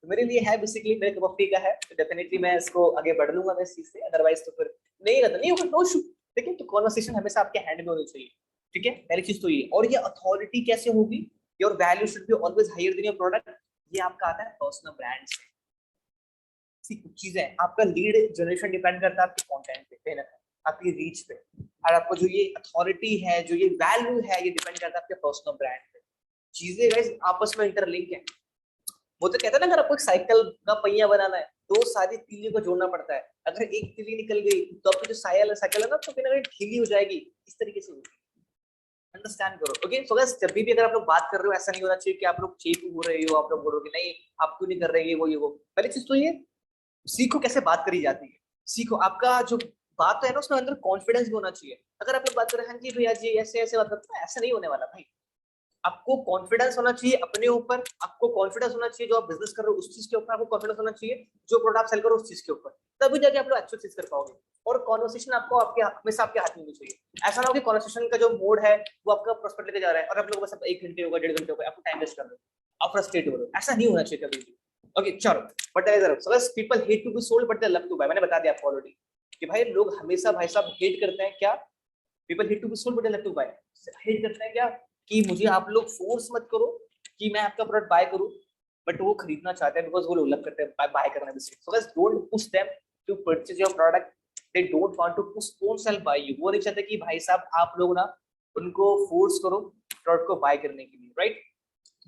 तो मेरे लिए है बेसिकली, मेरे कप ऑफ टी का है, तो डेफिनेटली मैं इसको आगे बढ़ लूंगा मैं इस चीज से, अदरवाइज तो फिर नहीं रहता, नहीं होगा, नो इशू। ठीक है, तो कॉन्वर्सेशन हमेशा आपके हैंड में होनी चाहिए। ठीक है, पहली चीज तो ये। और ये अथॉरिटी कैसे होगी, your value should be always higher than your product, ये आपका आता है पर्सनल ब्रांड से। कुछ चीजें, आपका लीड जनरेशन डिपेंड करता है आपके कंटेंट पे, कहीं ना कहीं आपकी रीच पे, और आपको जो ये अथॉरिटी है, जो ये वैल्यू है, ये डिपेंड करता है आपके पर्सनल ब्रांड पे। चीजें गाइस आपस में इंटरलिंक है। वो तो कहता है ना, अगर आपको एक साइकिल का पहिया बनाना है, दो सारी तीलियों को जोड़ना पड़ता है। अगर एक तीली निकल गई तो आपकी जो साइकिल है ना, तो कहीं ना कहीं ढीली हो जाएगी। इस तरीके से अंडरस्टैंड करो। ओके, सो गाइस जब भी अगर आप लोग बात कर रहे हो, ऐसा नहीं होना चाहिए कि आप लोग चीप हो रहे हो, आप लोग बोलोगे नहीं आप क्यों नहीं कर रहे, ये वो। पहली चीज तो ये सीखो कैसे बात करी जाती है। सीखो, आपका जो बात है ना उसमें अंदर कॉन्फिडेंस भी होना चाहिए। अगर आप लोग बात कर रहे हैं हाँ जी भैया जी ऐसे ऐसे बात करते हैं, ऐसा नहीं होने वाला भाई। आपको कॉन्फिडेंस होना चाहिए अपने ऊपर, आपको कॉन्फिडेंस होना चाहिए जो आप बिजनेस कर रहे हो उस चीज के ऊपर, आपको कॉन्फिडेंस होना चाहिए जो प्रोडक्ट आप सेल करो उस चीज के ऊपर, तभी जाके आप लोग अच्छी चीज कर पाओगे। और कॉन्वर्सेशन आपको आपके हमेशा आपके हाथ में होनी चाहिए। ऐसा ना हो कि कॉन्वर्सेशन का जो मोड है वो आपका प्रोस्पेक्ट लेके जा रहा है और आप लोग बस 1 घंटे होगा 1.5 घंटे होगा, आपको टाइम वेस्ट कर रहे हो, आप फ्रस्ट्रेट हो रहे हो। ऐसा नहीं होना चाहिए कभी भी। ओके चलो, but people hate to be sold but they love to buy. मैंने बता दिया आपको ऑलरेडी कि भाई लोग हमेशा भाई साहब हेट करते हैं क्या, people hate to be sold but they love to buy. Hate करते हैं क्या कि मुझे आप लोग फोर्स मत करो कि मैं आपका प्रोडक्ट बाय करूं, बट वो खरीदना चाहते हैं बिकॉज वो लोग लव करते हैं बाय करना भी। So guys don't push them to purchase your product, they don't want to push own self by you. वो नहीं चाहते कि भाई साहब आप लोग ना उनको फोर्स करो प्रोडक्ट को बाय करने के लिए, right.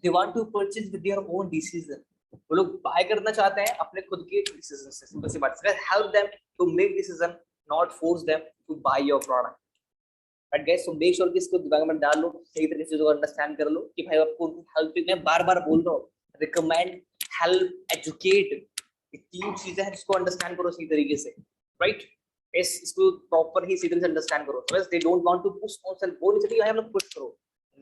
They want to purchase with their own decision. वो लोग बाय करना चाहते हैं अपने खुद के डिसीजन से। सिंपल सी बात है, help them to make decision, not force them to buy your product. But guys so make sure कि इसको दिमाग में डाल लो, सही तरीके से जो अंडरस्टैंड कर लो कि भाई आपको हेल्प, मैं बार-बार बोल रहा हूं, रिकमेंड, हेल्प, एजुकेट, ये तीन चीजें हैं जिसको अंडरस्टैंड करो सही तरीके से, राइट। इसको प्रॉपर ही सही तरीके से अंडरस्टैंड करो। बस they don't want to push on self, वो नहीं चाहिए भाई हम लोग पुश करो।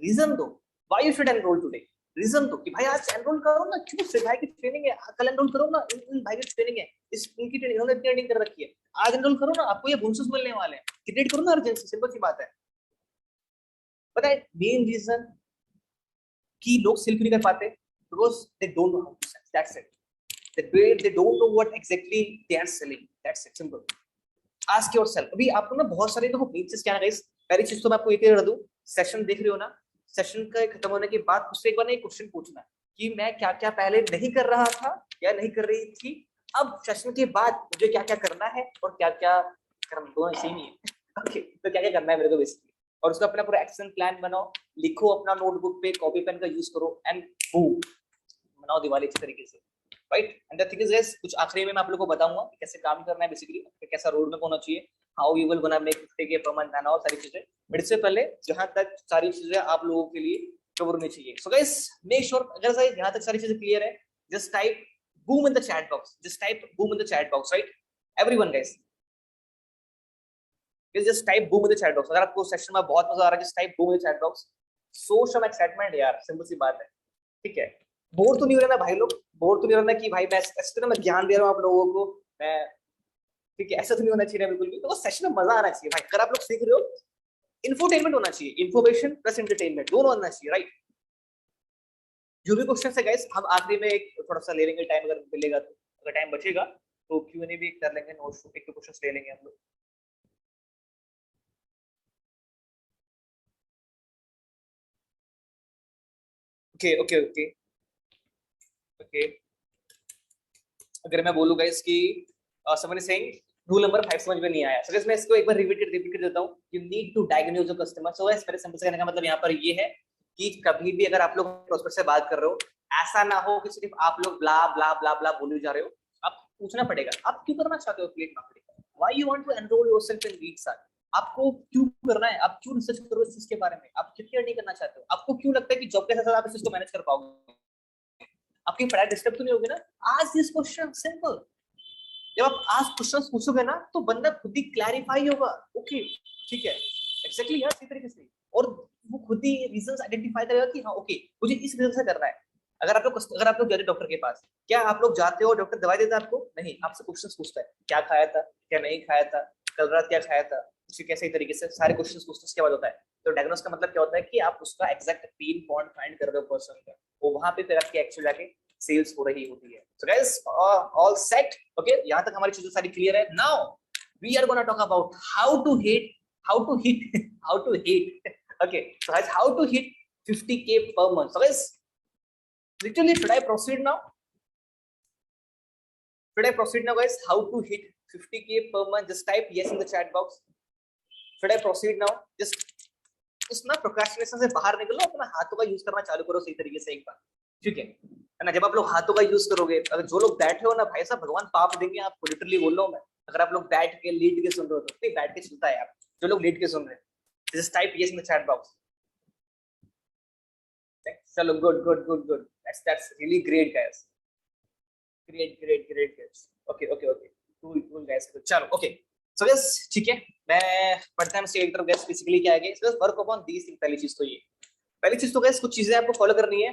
रीजन दो why you should enroll today, reason दो कि भाई आज एनरोल करो ना, क्यों से भाई की ट्रेनिंग है, कल एनरोल करो ना, इन भाई की ट्रेनिंग है, इस इनकी ट्रेनिंग इन्होंने ट्रेनिंग कर रखी है, आज एनरोल करो ना, आपको ये बोनसेस मिलने वाले हैं, क्रिएट करो ना अर्जेंसी। सिंपल सी बात है। पता है मेन रीजन कि लोग सेल नहीं कर पाते, because they don't know how to sell, that's it. they don't know what exactly they are selling, that's it, simple. ask yourself। अभी आपको ना बहुत सारे देखो चीज क्या है गाइस। पहली चीज तो मैं आपको ये कह दूं, सेशन देख रहे हो ना, सेशन का खत्म होने के बाद उससे एक बार ना एक क्वेश्चन पूछना कि मैं क्या क्या पहले नहीं कर रहा था या नहीं कर रही थी, अब सेशन के बाद मुझे क्या क्या करना है और क्या क्या करना, दोनों सेम ही है। ओके, तो क्या क्या करना है मेरे को बेसिकली, और उसका अपना पूरा एक्शन प्लान बनाओ, लिखो अपना नोटबुक पे, कॉपी पेन का यूज करो एंड बूम बनाओ दिवाली अच्छी तरीके से, right. And the thing is guys, कुछ आखिरी में मैं आप लोगों को बताऊंगा कि कैसे काम करना है बेसिकली, कैसा रोड मैप होना चाहिए, how you will gonna make 50K per month and all सारी चीजें। बट इससे पहले जहां तक सारी चीजें आप लोगों के लिए कवर होनी चाहिए। सो गाइस मेक श्योर अगर यहां तक सारी चीजें क्लियर है, just type boom in the chat box, just type boom in the chat box, right everyone guys, just type boom in the chat box. अगर आपको सेशन में बहुत मजा आ रहा है, just type boom in the chat box, show some excitement यार, simple सी बात है, ठीक है। बोर तो नहीं हो रहा ना भाई लोग, बोर तो नहीं हो रहा ना कि भाई मैं ऐसे ना मैं ज्ञान दे रहा हूँ आप लोगों को मैं, ठीक है, ऐसा तो नहीं होना चाहिए बिल्कुल भी। तो सेशन में मजा आना चाहिए भाई, अगर आप लोग सीख रहे हो, इन्फोटेनमेंट होना चाहिए, इन्फॉर्मेशन प्लस एंटरटेनमेंट दोनों होना चाहिए, राइट। जो भी क्वेश्चन है गाइस हम आखिरी में एक थोड़ा सा ले लेंगे टाइम, अगर मिलेगा तो, अगर टाइम बचेगा तो Q&A भी कर लेंगे, नोट्स एक क्वेश्चन ले लेंगे हम लोग। ओके ओके ओके ओके, अगर मैं बोलूँ गाइस कि someone is saying rule number 5 समझ में नहीं आया, सो गाइस मैं इसको एक बार रिपीट कर देता हूं। You need to diagnose your customer. So guys मेरे सिंपल से कहने का मतलब यहाँ पर ये है कि कभी भी अगर आप लोग प्रोस्पेक्ट से बात कर रहे हो, ऐसा ना हो कि सिर्फ आप लोग ब्ला ब्ला ब्ला ब्ला बोले जा रहे हो। आप पूछना पड़ेगा आप क्यों करना चाहते हो affiliate marketing, why you want to enroll yourself in read, आपको क्यों करना है, आप क्यों रिसर्च करो इस चीज के बारे में, आप कितनी अर्निंग करना चाहते हो, आपको क्यों लगता है कि जॉब के साथ आप इस चीज को मैनेज कर पाओगे, आपकी पढ़ाई डिस्टर्ब तो नहीं होगी ना। आज दिस क्वेश्चन सिंपल, जब आप आज क्वेश्चंस पूछोगे ना तो बंदा खुद ही क्लैरिफाई होगा, ओके ठीक है एक्जेक्टली यार इसी तरीके से, और वो खुद ही रीजंस आइडेंटिफाई करेगा कि हाँ ओके मुझे इस रीजन से करना है। अगर आप लोग जाते डॉक्टर के पास, क्या आप लोग जाते हो डॉक्टर दवाई देता है आपको, नहीं, आपसे क्वेश्चंस पूछता है क्या खाया था क्या नहीं खाया था, कल रात क्या खाया था, उसी कैसे तरीके से सारे क्वेश्चंस पूछते उसके बाद होता है। तो डायग्नोस का मतलब क्या होता है कि आप उसका एग्जैक्ट पेन पॉइंट फाइंड कर रहे हो पर्सन का, वो वहां पे फिर आपके एक्चुअल जाके सेल्स हो रही होती है। So guys all set, okay, यहाँ तक हमारी चीजें सारी क्लियर है। Now we are gonna talk about how to hit okay, so guys, how to hit 50K per month. So guys, literally, should I proceed now guys? How to hit 50K per month? Just type yes in the chat box. Should I proceed now? just ना procrastination से बाहर निकलो, अपना हाथों का use करना चालू करो सही तरीके से एक बार, ठीक है ना? जब आप लोग हाथों का यूज करोगे, अगर जो लोग बैठे हो ना भाई साहब, भगवान पाप देंगे आपको, लिटरली बोल रहा हूँ मैं। अगर आप लोग बैठ के लेट के सुन रहे हो तो नहीं, बैठ के चलता है, आप जो लोग लेट के सुन रहे हैं just type yes in the chat box. चलो good, that's really great guys, great guys. Okay cool guys, चलो okay. So guys, ठीक है, मैं पढ़ता हूँ एक तरफ guys, बेसिकली क्या है guys, work upon these thing. पहली चीज तो guys, कुछ चीजें आपको फॉलो करनी है।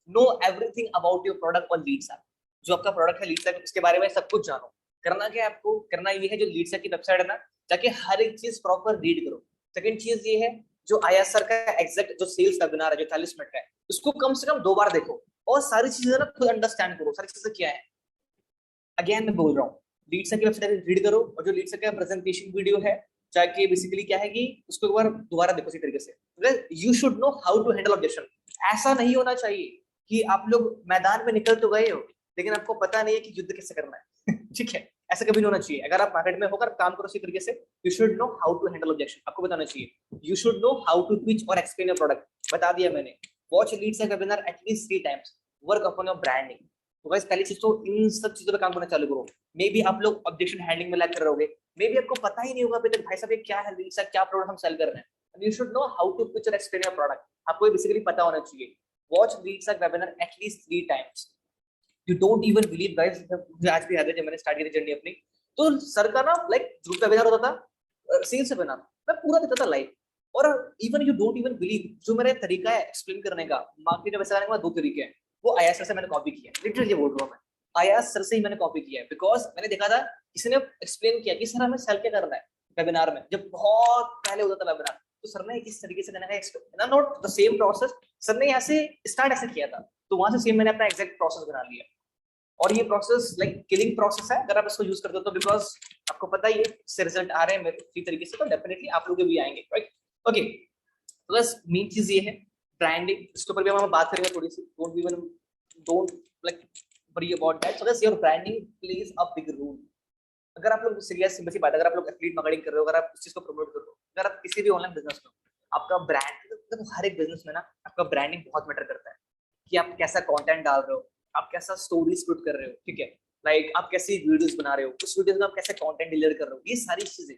Know everything about your product और लीड्स ऐप। जो आपका प्रोडक्ट है, लीड्स ऐप, उसके बारे में सब कुछ जानो। करना क्या है आपको? करना ये है, जो लीड्स ऐप की वेबसाइट है ना, जाके हर एक चीज प्रॉपर रीड करो। सेकंड चीज ये है, जो आया सर का एग्जैक्ट जो सेल्स वेबिनार है जो 40 मिनट का है, उसको कम से कम 2 बार देखो और सारी चीजें ना खुद अंडरस्टैंड करो, सारी चीजें क्या है। अगेन मैं बोल रहा हूँ, लीड्स की वेबसाइट रीड करो, और जो लीड्स का प्रेजेंटेशन वीडियो है, जाके बेसिकली क्या है कि उसको एक बार दोबारा देखो इसी तरीके से। You should know how to handle objection. ऐसा नहीं होना चाहिए कि आप लोग मैदान में निकल तो गए हो, लेकिन आपको पता नहीं है कि युद्ध कैसे करना है ठीक है, ऐसा कभी नहीं होना चाहिए। अगर आप मार्केट में होकर काम करो इसी तरीके से, you should know how to handle objection, आपको बताना चाहिए। You should know how to pitch और एक्सप्लेन योर प्रोडक्ट, बता दिया मैंने। Watch leads and webinar at least 3 times, work upon your branding. तो गाइस, पहली चीज तो इन सब चीजों पे काम करना चालू करो। मे बी आप लोग ऑब्जेक्शन हैंडलिंग में लैग कर रहोगे, मे बी आपको पता ही नहीं होगा अभी तक, भाई साहब ये क्या है लीड्स, क्या प्रोडक्ट हम सेल कर रहे हैं। You should know how to pitch और एक्सप्लेन योर प्रोडक्ट, आपको बेसिकली पता होना चाहिए। Watch leads and webinar at least 3 times. You don't even believe guys, मुझे आज भी याद है जब मैंने स्टार्ट की थी जर्नी अपनी, तो सर का ना लाइक ग्रुप वेबिनार होता था, सेल्स वेबिनार, मैं पूरा देता था लाइव। और even you don't even believe, जो मेरा तरीका है एक्सप्लेन करने का, मार्केट में वैसे आने का 2 तरीके हैं, वो आया सर से मैंने कॉपी किया, लिटरली बोल रहा हूँ मैं, आया सर से ही मैंने कॉपी किया है। बिकॉज मैंने देखा था किसी ने एक्सप्लेन किया कि सर हमें सेल क्या करना है वेबिनार में, जब बहुत पहले होता था वेबिनार, तो सर ने इस तरीके से करने का, not the same process, sir ने ऐसे स्टार्ट ऐसे किया था, तो वहां से सेम मैंने अपना एग्जैक्ट प्रोसेस बना लिया। और ये प्रोसेस लाइक किलिंग प्रोसेस है अगर आप इसको यूज करते हो तो, बिकॉज आपको पता ही है इससे रिजल्ट आ रहे हैं मेरे इसी तरीके से, तो डेफिनेटली आप लोग भी आएंगे, राइट? ओके, तो बस मेन चीज ये है ब्रांडिंग, इसके ऊपर भी हम बात करेंगे थोड़ी सी। Don't like worry about that. So your branding plays a big role. अगर आप लोग सीरियस सिंपल सी बात, अगर आप लोग एफिलिएट मार्केटिंग कर रहे हो, अगर आप उस चीज को प्रमोट कर रहे हो, अगर आप किसी भी ऑनलाइन बिजनेस में, आपका ब्रांड, देखो हर एक बिजनेस में ना आपका ब्रांडिंग बहुत मैटर करता है, कि आप कैसा कंटेंट डाल रहे हो, आप कैसा स्टोरी स्पुट कर रहे हो, ठीक है, लाइक आप कैसी वीडियोस बना रहे हो, उस वीडियोस में आप कैसे कंटेंट डिलीवर कर रहे हो, ये सारी चीजें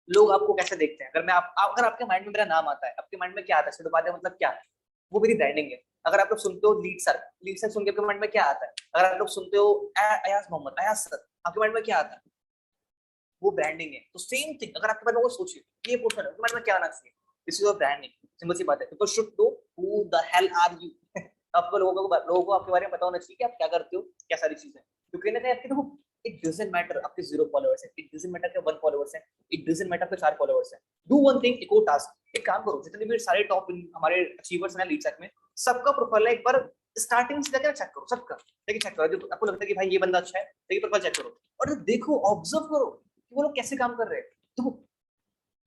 लोग आपको कैसे देखते हैं। अगर मैं अगर आपके माइंड में मेरा नाम आता है, आपके माइंड में क्या आता है, सिद्धू उपाध्याय मतलब क्या है, वो मेरी ब्रांडिंग है। अगर आप लोग सुनते हो लीड सर सुन के आपके माइंड में क्या आता है, अगर आप लोग सुनते हो अयाज मोहम्मद, अयाज सर, आपके माइंड में क्या आता है, वो ब्रांडिंग है। तो सेम थिंग, अगर आपके बारे में सोचिए, ये क्वेश्चन है, तुम्हारे में क्या आना चाहिए, this is your branding. Simple सी बात है, people should know who the hell are you आपको लोगों को आपके बारे में पता होना चाहिए कि आप क्या करते हो, क्या सारी चीजें। क्योंकि ना आपके देखो, इट डजंट मैटर आपके 0 फॉलोअर्स है, इट डजंट मैटर आपके 1 फॉलोअर्स है, इट डजंट मैटर आपके 4 फॉलोअर्स है। डू वन थिंग, एक और टास्क, एक काम करो, जितने भी सारे टॉप हमारे अचीवर्स हैं लीड में, सबका प्रोफाइल एक बार स्टार्टिंग से जाकर चेक करो, सबका लेकिन चेक करो, जो आपको लगता है कि भाई ये बंदा अच्छा है, लेकिन प्रोफाइल चेक करो और देखो, ऑब्जर्व करो कि वो लोग कैसे काम कर रहे हैं। तो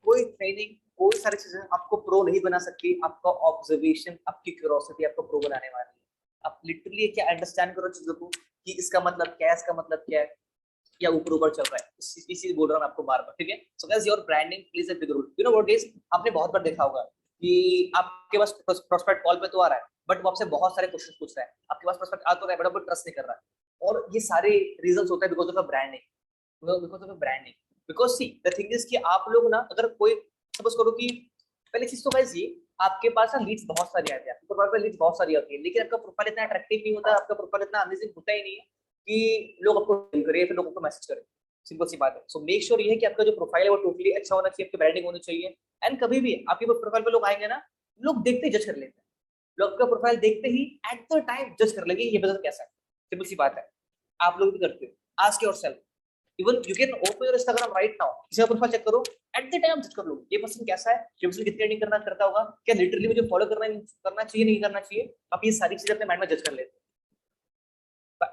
कोई ट्रेनिंग, कोई सारी चीजें आपको प्रो नहीं बना सकती, आपका ऑब्जर्वेशन, आपकी क्यूरियोसिटी आपको प्रो बनाने वाली है। आप लिटरली क्या अंडरस्टैंड करो चीजों को, कि इसका मतलब क्या है, इसका मतलब क्या है, या ऊपर चल रहा है, इस चीज बोल रहा हूं आपको बार-बार, ठीक है? So guys, your branding plays a big role. You know what guys, आपने बहुत बार देखा होगा कि आपके पास प्रोस्पेक्ट कॉल पे तो आ रहा है, बट वो आपसे बहुत सारे क्वेश्चन पूछ रहा है, आपके पास प्रोस्पेक्ट आ तो रहा है, बट आप ट्रस्ट नहीं कर रहा है। और ये सारे रीजंस होते हैं because of branding. Because C the thing is कि आप लोग ना, अगर कोई सपोज करो कि, पहली चीज तो गाइस ये, आपके पास ना लीड्स बहुत सारी आती है, आपके प्रोफाइल पे लीड्स बहुत सारी आती है, लेकिन आपका प्रोफाइल इतना अट्रैक्टिव नहीं होता, आपका प्रोफाइल इतना अमेजिंग होता ही नहीं है कि लोग आपको करें, फिर लोग आपको मैसेज करें। सिंपल सी बात है। सो मेक श्योर ये है कि आपका जो प्रोफाइल है वो टोटली अच्छा होना चाहिए, आपकी ब्रांडिंग होनी चाहिए। एंड कभी भी आपके प्रोफाइल पे लोग आएंगे ना, लोग देखते ही जज कर लेते हैं, लोग आपका प्रोफाइल देखते ही एट द टाइम जज कर लेंगे ये बिजनेस कैसा है। सिंपल सी बात है, आप लोग भी करते हो, ask yourself, even you can open your Instagram right now, किसी का प्रोफाइल चेक करो, एट द टाइम जज कर लो ये पर्सन कैसा है, ये पर्सन कितनी अर्निंग करता होगा, क्या लिटरली मुझे फॉलो करना चाहिए नहीं करना चाहिए, आप ये सारी चीजें अपने माइंड में जज कर लेते हो।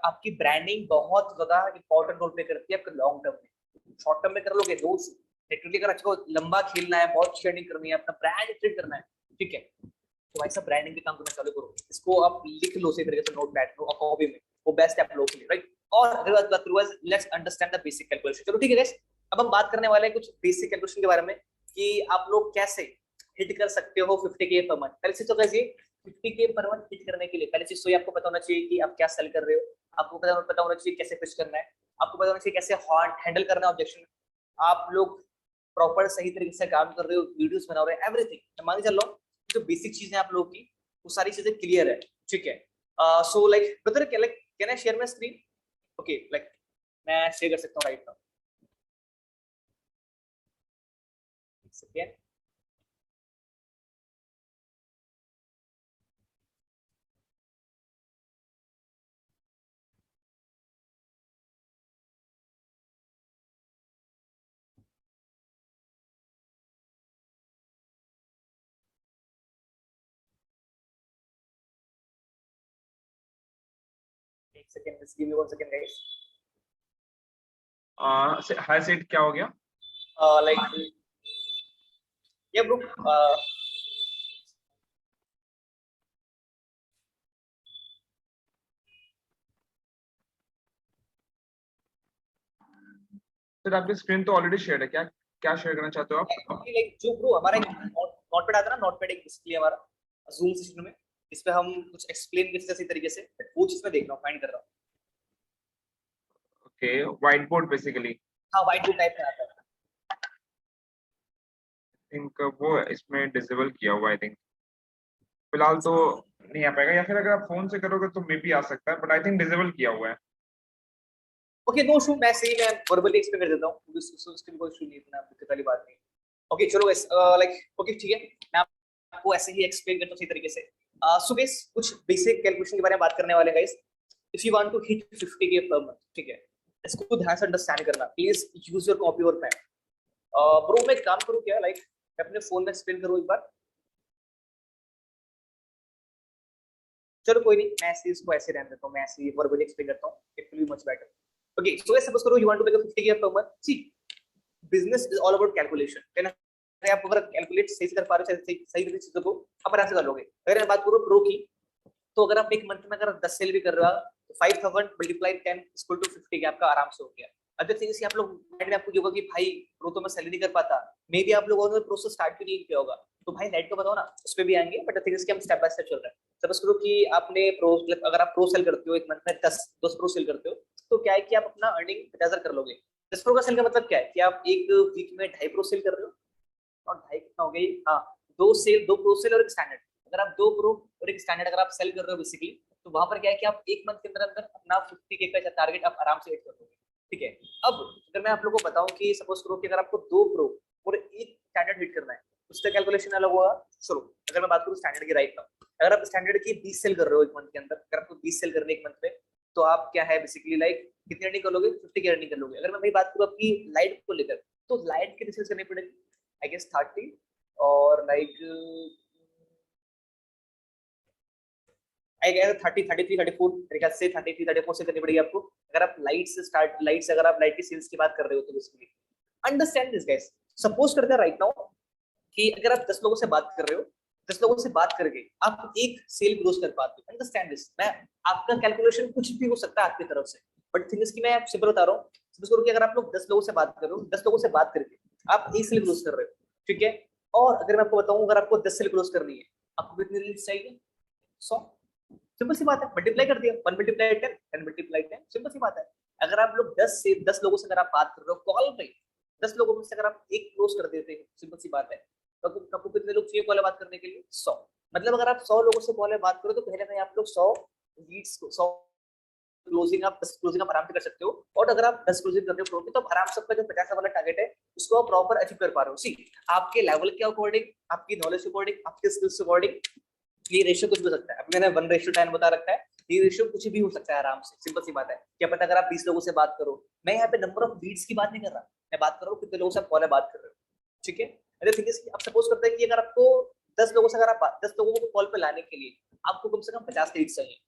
आपकी ब्रांडिंग बहुत ज्यादा इंपॉर्टेंट रोल प्ले करती है आपके लॉन्ग टर्म में। शॉर्ट टर्म में कर लोगे दोस्त, लिटरली अगर आपको लंबा खेलना है, बहुत शेयरिंग करनी है, अपना ब्रांड क्रिएट करना है, ठीक है, तो भाई सब ब्रांडिंग के काम करना चालू करो। इसको आप लिख लो सही तरीके से नोट पैड में, कॉपी में, वो बेस्ट है आप लोगों के लिए, राइट। और अगर बात करूँ, let's understand the basic calculation. चलो ठीक है गाइस, अब हम बात करने वाले हैं कुछ बेसिक कैलकुलेशन के बारे में कि आप लोग कैसे हिट कर सकते हो 50K पर मंथ। पहले चीज तो कैसे 50K पर मंथ हिट करने के लिए पहले चीज तो ये आपको पता होना चाहिए कि आप क्या सेल कर रहे हो, आपको पता होना चाहिए कैसे पिच करना है, आपको पता होना चाहिए कैसे हैंडल करना है ऑब्जेक्शन, आप लोग प्रॉपर सही तरीके से काम कर रहे हो, वीडियोस बना रहे हो, एवरीथिंग। मान के चल रहा हूँ जो बेसिक चीजें आप लोगों की वो सारी चीजें क्लियर है, ठीक है। So like brother can I share my screen? Okay, like मैं शेयर कर सकता हूँ राइट नाउ। सेकेंड, एक second, just give me 1 second guys. High seat क्या हो गया? लाइक ये ब्रो, सर आपकी स्क्रीन तो ऑलरेडी शेयर है, क्या क्या शेयर करना चाहते हो आप? लाइक जो ब्रो हमारा एक नोटपैड आता है ना, नोटपैड एक डिस्प्ले हमारा जूम सेशन में, इस पे हम कुछ एक्सप्लेन करते हैं सही तरीके से, वो चीज मैं देख रहा हूँ, फाइंड कर रहा हूँ। Okay, white board basically. हाँ, व्हाइट बोर्ड टाइप में आता है। थिंक वो इसमें डिसेबल किया हुआ, आई थिंक फिलहाल तो नहीं आ पाएगा, या फिर अगर आप फोन से करोगे तो मे बी आ सकता है, बट आई थिंक डिसेबल किया हुआ है। ओके, नो इशू, मैं सही में वर्बली एक्सप्लेन कर देता हूँ, उसके कोई इशू नहीं है, इतना दिक्कत वाली बात नहीं। ओके चलो गाइस, लाइक ओके ठीक है, मैं आपको ऐसे ही एक्सप्लेन करता हूँ सही तरीके से। सो गाइस कुछ बेसिक कैलकुलेशन के बारे में बात करने वाले हैं guys. If you want to hit 50K per month, ठीक है, इसको ध्यान से अंडरस्टैंड करना, प्लीज यूज योर कॉपी और पेन। ब्रो मैं एक काम करूँ क्या, लाइक अपने फोन में एक्सप्लेन करूँ एक बार? चलो कोई नहीं, मैं ऐसे इसको ऐसे रहने देता हूँ, मैं ऐसे वर्बली एक्सप्लेन करता हूँ, it will be much better. Okay so guys suppose करो you want to make a 50K पर month. See, business is all about calculation, है ना? आप अगर कैलकुलेट सही से कर पा रहे हो, सही तरीके चीजों को आप आराम से कर लोगे। अगर मैं बात करूँ प्रो की, तो अगर आप एक मंथ में अगर 10 सेल भी कर रहे हो तो 5000 मल्टीप्लाई 10 इक्वल टू 50K आपका आराम से हो गया। अदर थिंग इज आप लोग माइंड में आपको ये होगा कि भाई प्रो तो मैं सेल नहीं कर पाता, मे बी आप लोगों ने प्रोसेस स्टार्ट भी नहीं किया होगा, तो भाई नेट को बताओ ना, उस पर भी आएंगे। बट द थिंग इज कि हम स्टेप बाय स्टेप चल रहे हैं। सपोज करो कि आपने प्रो, अगर आप प्रो सेल करते हो एक मंथ में 10 प्रो सेल करते हो, तो क्या है कि आप अपना अर्निंग 50,000 कर लोगे। 10 प्रो का सेल का मतलब क्या है कि आप एक वीक में 2.5 प्रो सेल कर रहे हो, और 2.5 कितना हो गई, हाँ, 2 प्रो सेल और एक स्टैंडर्ड। अगर आप 2 प्रो और एक स्टैंडर्ड अगर आप सेल कर रहे हो बेसिकली, तो वहां पर क्या है कि आप एक मंथ के अंदर अंदर अपना 50K का टारगेट आप आराम से हिट कर दोगे, ठीक है। अब अगर मैं आप लोगों को बताऊं कि सपोज करो कि अगर आपको 2 प्रो और एक स्टैंडर्ड हिट करना है, उसका कैलकुलेशन अलग होगा। चलो अगर मैं बात करूँ स्टैंडर्ड की राइट नाउ, अगर आप स्टैंडर्ड की 20 सेल कर रहे हो एक मंथ के अंदर, अगर आपको 20 सेल करने एक मंथ में, तो आप क्या है बेसिकली लाइक कितनी अर्निंग कर लोगे, 50K अर्निंग कर लोगे। अगर मैं वही बात करूँ आपकी लाइट को लेकर, तो लाइट की रिसर्च करनी पड़ेगी आई गेस 30, और लाइक आई गेस 30, 33, 34 मेरे ख्याल से 33, 34 से करनी पड़ेगी आपको। अगर आप लाइट से अगर आप लाइट की सेल्स की बात कर रहे हो तो basically understand this guys. Suppose करते हैं राइट नाउ कि अगर आप 10 लोगों से बात कर रहे हो, 10 लोगों से बात करके आप एक सेल क्लोज कर पाते हो, अंडरस्टैंड दिस। मैं आपका कैलकुलेशन कुछ भी हो सकता है आपकी तरफ से, बट थिंग इज कि मैं सिंपल बता रहा हूँ। सपोज करो कि अगर आप लोग 10 लोगों से बात कर रहे हो, 10 लोगों से बात करके आप एक सेल क्लोज कर रहे हो, ठीक है। और अगर मैं आपको बताऊं अगर आपको 10 सेल क्लोज करनी है, आपको कितनी लीड्स चाहिए? 100। सिंपल सी बात है, मल्टीप्लाई कर दिया, 1 मल्टीप्लाई 10, 10 मल्टीप्लाई 10, सिंपल सी बात है। अगर आप लोग 10 लोगों से अगर आप बात कर रहे हो कॉल पे, 10 लोगों में से अगर आप एक क्लोज कर देते हैं, सिंपल सी बात है, तो आपको कितने लोग चाहिए कॉल बात करने के लिए? 100। मतलब अगर आप 100 लोगों से कॉल बात करो तो कहीं ना कहीं आप लोग 100 लीड्स को 100 क्लोजिंग आप 10 क्लोजिंग आप आराम से कर सकते हो। और अगर आप 10 क्लोजिंग करते हो तो आराम से आपका जो 50 वाला टारगेट है उसको आप प्रॉपर अचीव कर पा रहे हो। सी, आपके लेवल के अकॉर्डिंग, आपकी नॉलेज के अकॉर्डिंग, आपके स्किल्स के अकॉर्डिंग ये रेशियो कुछ भी हो सकता है। अभी मैंने 1:10 बता रखा है, ये रेशियो कुछ भी हो सकता है आराम से। सिंपल सी बात है, क्या पता अगर आप 20 लोगों से बात करो, मैं यहाँ पे नंबर ऑफ लीड्स की बात नहीं कर रहा, मैं बात कर रहा हूँ कितने लोगों से आप कॉल बात कर रहे हो, ठीक है। अगर थिंग इज आप सपोज करते हैं कि अगर आपको 10 लोगों से अगर आप 10 लोगों को कॉल पे लाने के लिए आपको कम से कम 50 लीड्स चाहिए।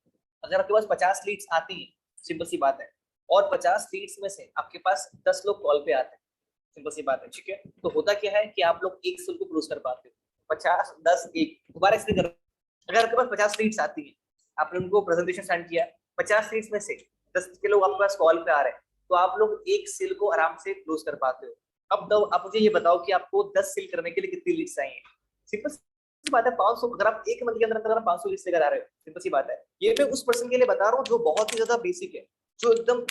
अगर आपके पास 50 लीड्स आती है सिंपल सी बात है। और 50 सीट्स में से आपके पास 10 लोग कॉल पे आते हैं, सिंपल सी बात है, ठीक है। तो होता क्या है कि आप लोग एक सील को क्लोज कर पाते हो, 50 10 1 दोबारा एक्सप्लेन करो। अगर आपके पास 50 सीट्स आती है, आपने उनको प्रेजेंटेशन सेंड किया, 50 सीट्स में से 10 के लोग आपके पास कॉल पे आ रहे हैं, तो आप लोग एक सेल को आराम से क्लोज कर पाते हो। अब तो आप मुझे ये बताओ कि आपको 10 सेल करने के लिए कितनी लीड्स चाहिए? सिंपल सी बात है, 500। अगर आप एक मंथ के अंदर अगर 500 लीड्स लेकर आ रहे हो, सिंपल सी बात है। ये मैं उस पर्सन के लिए बता रहा हूँ जो बहुत ही ज्यादा बेसिक है, जो एकदम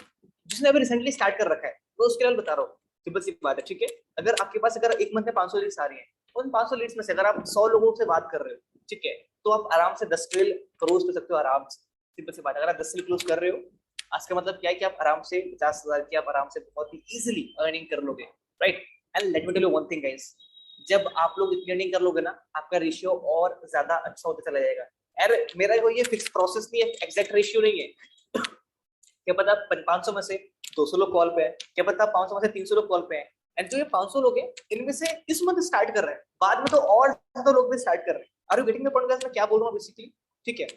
जिसने अभी रिसेंटली स्टार्ट कर रखा है, तो उसके लिए बता रहा हूँ। सिंपल सी बात है, ठीक है। अगर आपके पास अगर एक मंथ में 500 लीड्स आ रही है, उन 500 लीड्स में से अगर आप 100 लोगों से बात कर रहे हो, ठीक है, तो आप आराम से 10 सेल क्लोज कर सकते हो आराम से। सिंपल सी बात है, अगर आप 10 सेल क्लोज कर रहे हो, आज का मतलब क्या है कि आप आराम से 50,000 की आप आराम से बहुत ही इजीली अर्निंग कर लोगे, right. And let me tell you one thing guys, जब आप लोग इतनी अर्निंग कर लोगे ना, आपका रेशियो और ज्यादा अच्छा होता चला जाएगा। यार मेरा ये फिक्स प्रोसेस नहीं है, एग्जैक्ट रेशियो नहीं है। क्या पता 500 में से 200 लोग कॉल पे है, क्या पता 500 में से 300 लोग कॉल पे हैं, एंड जो ये 500 लोग हैं इनमें से इस मंथ स्टार्ट कर रहे हैं, बाद में तो और ज्यादा लोग भी स्टार्ट कर रहे हैं। Are you getting the point guys? मैं क्या बोल रहा हूँ बेसिकली, ठीक है।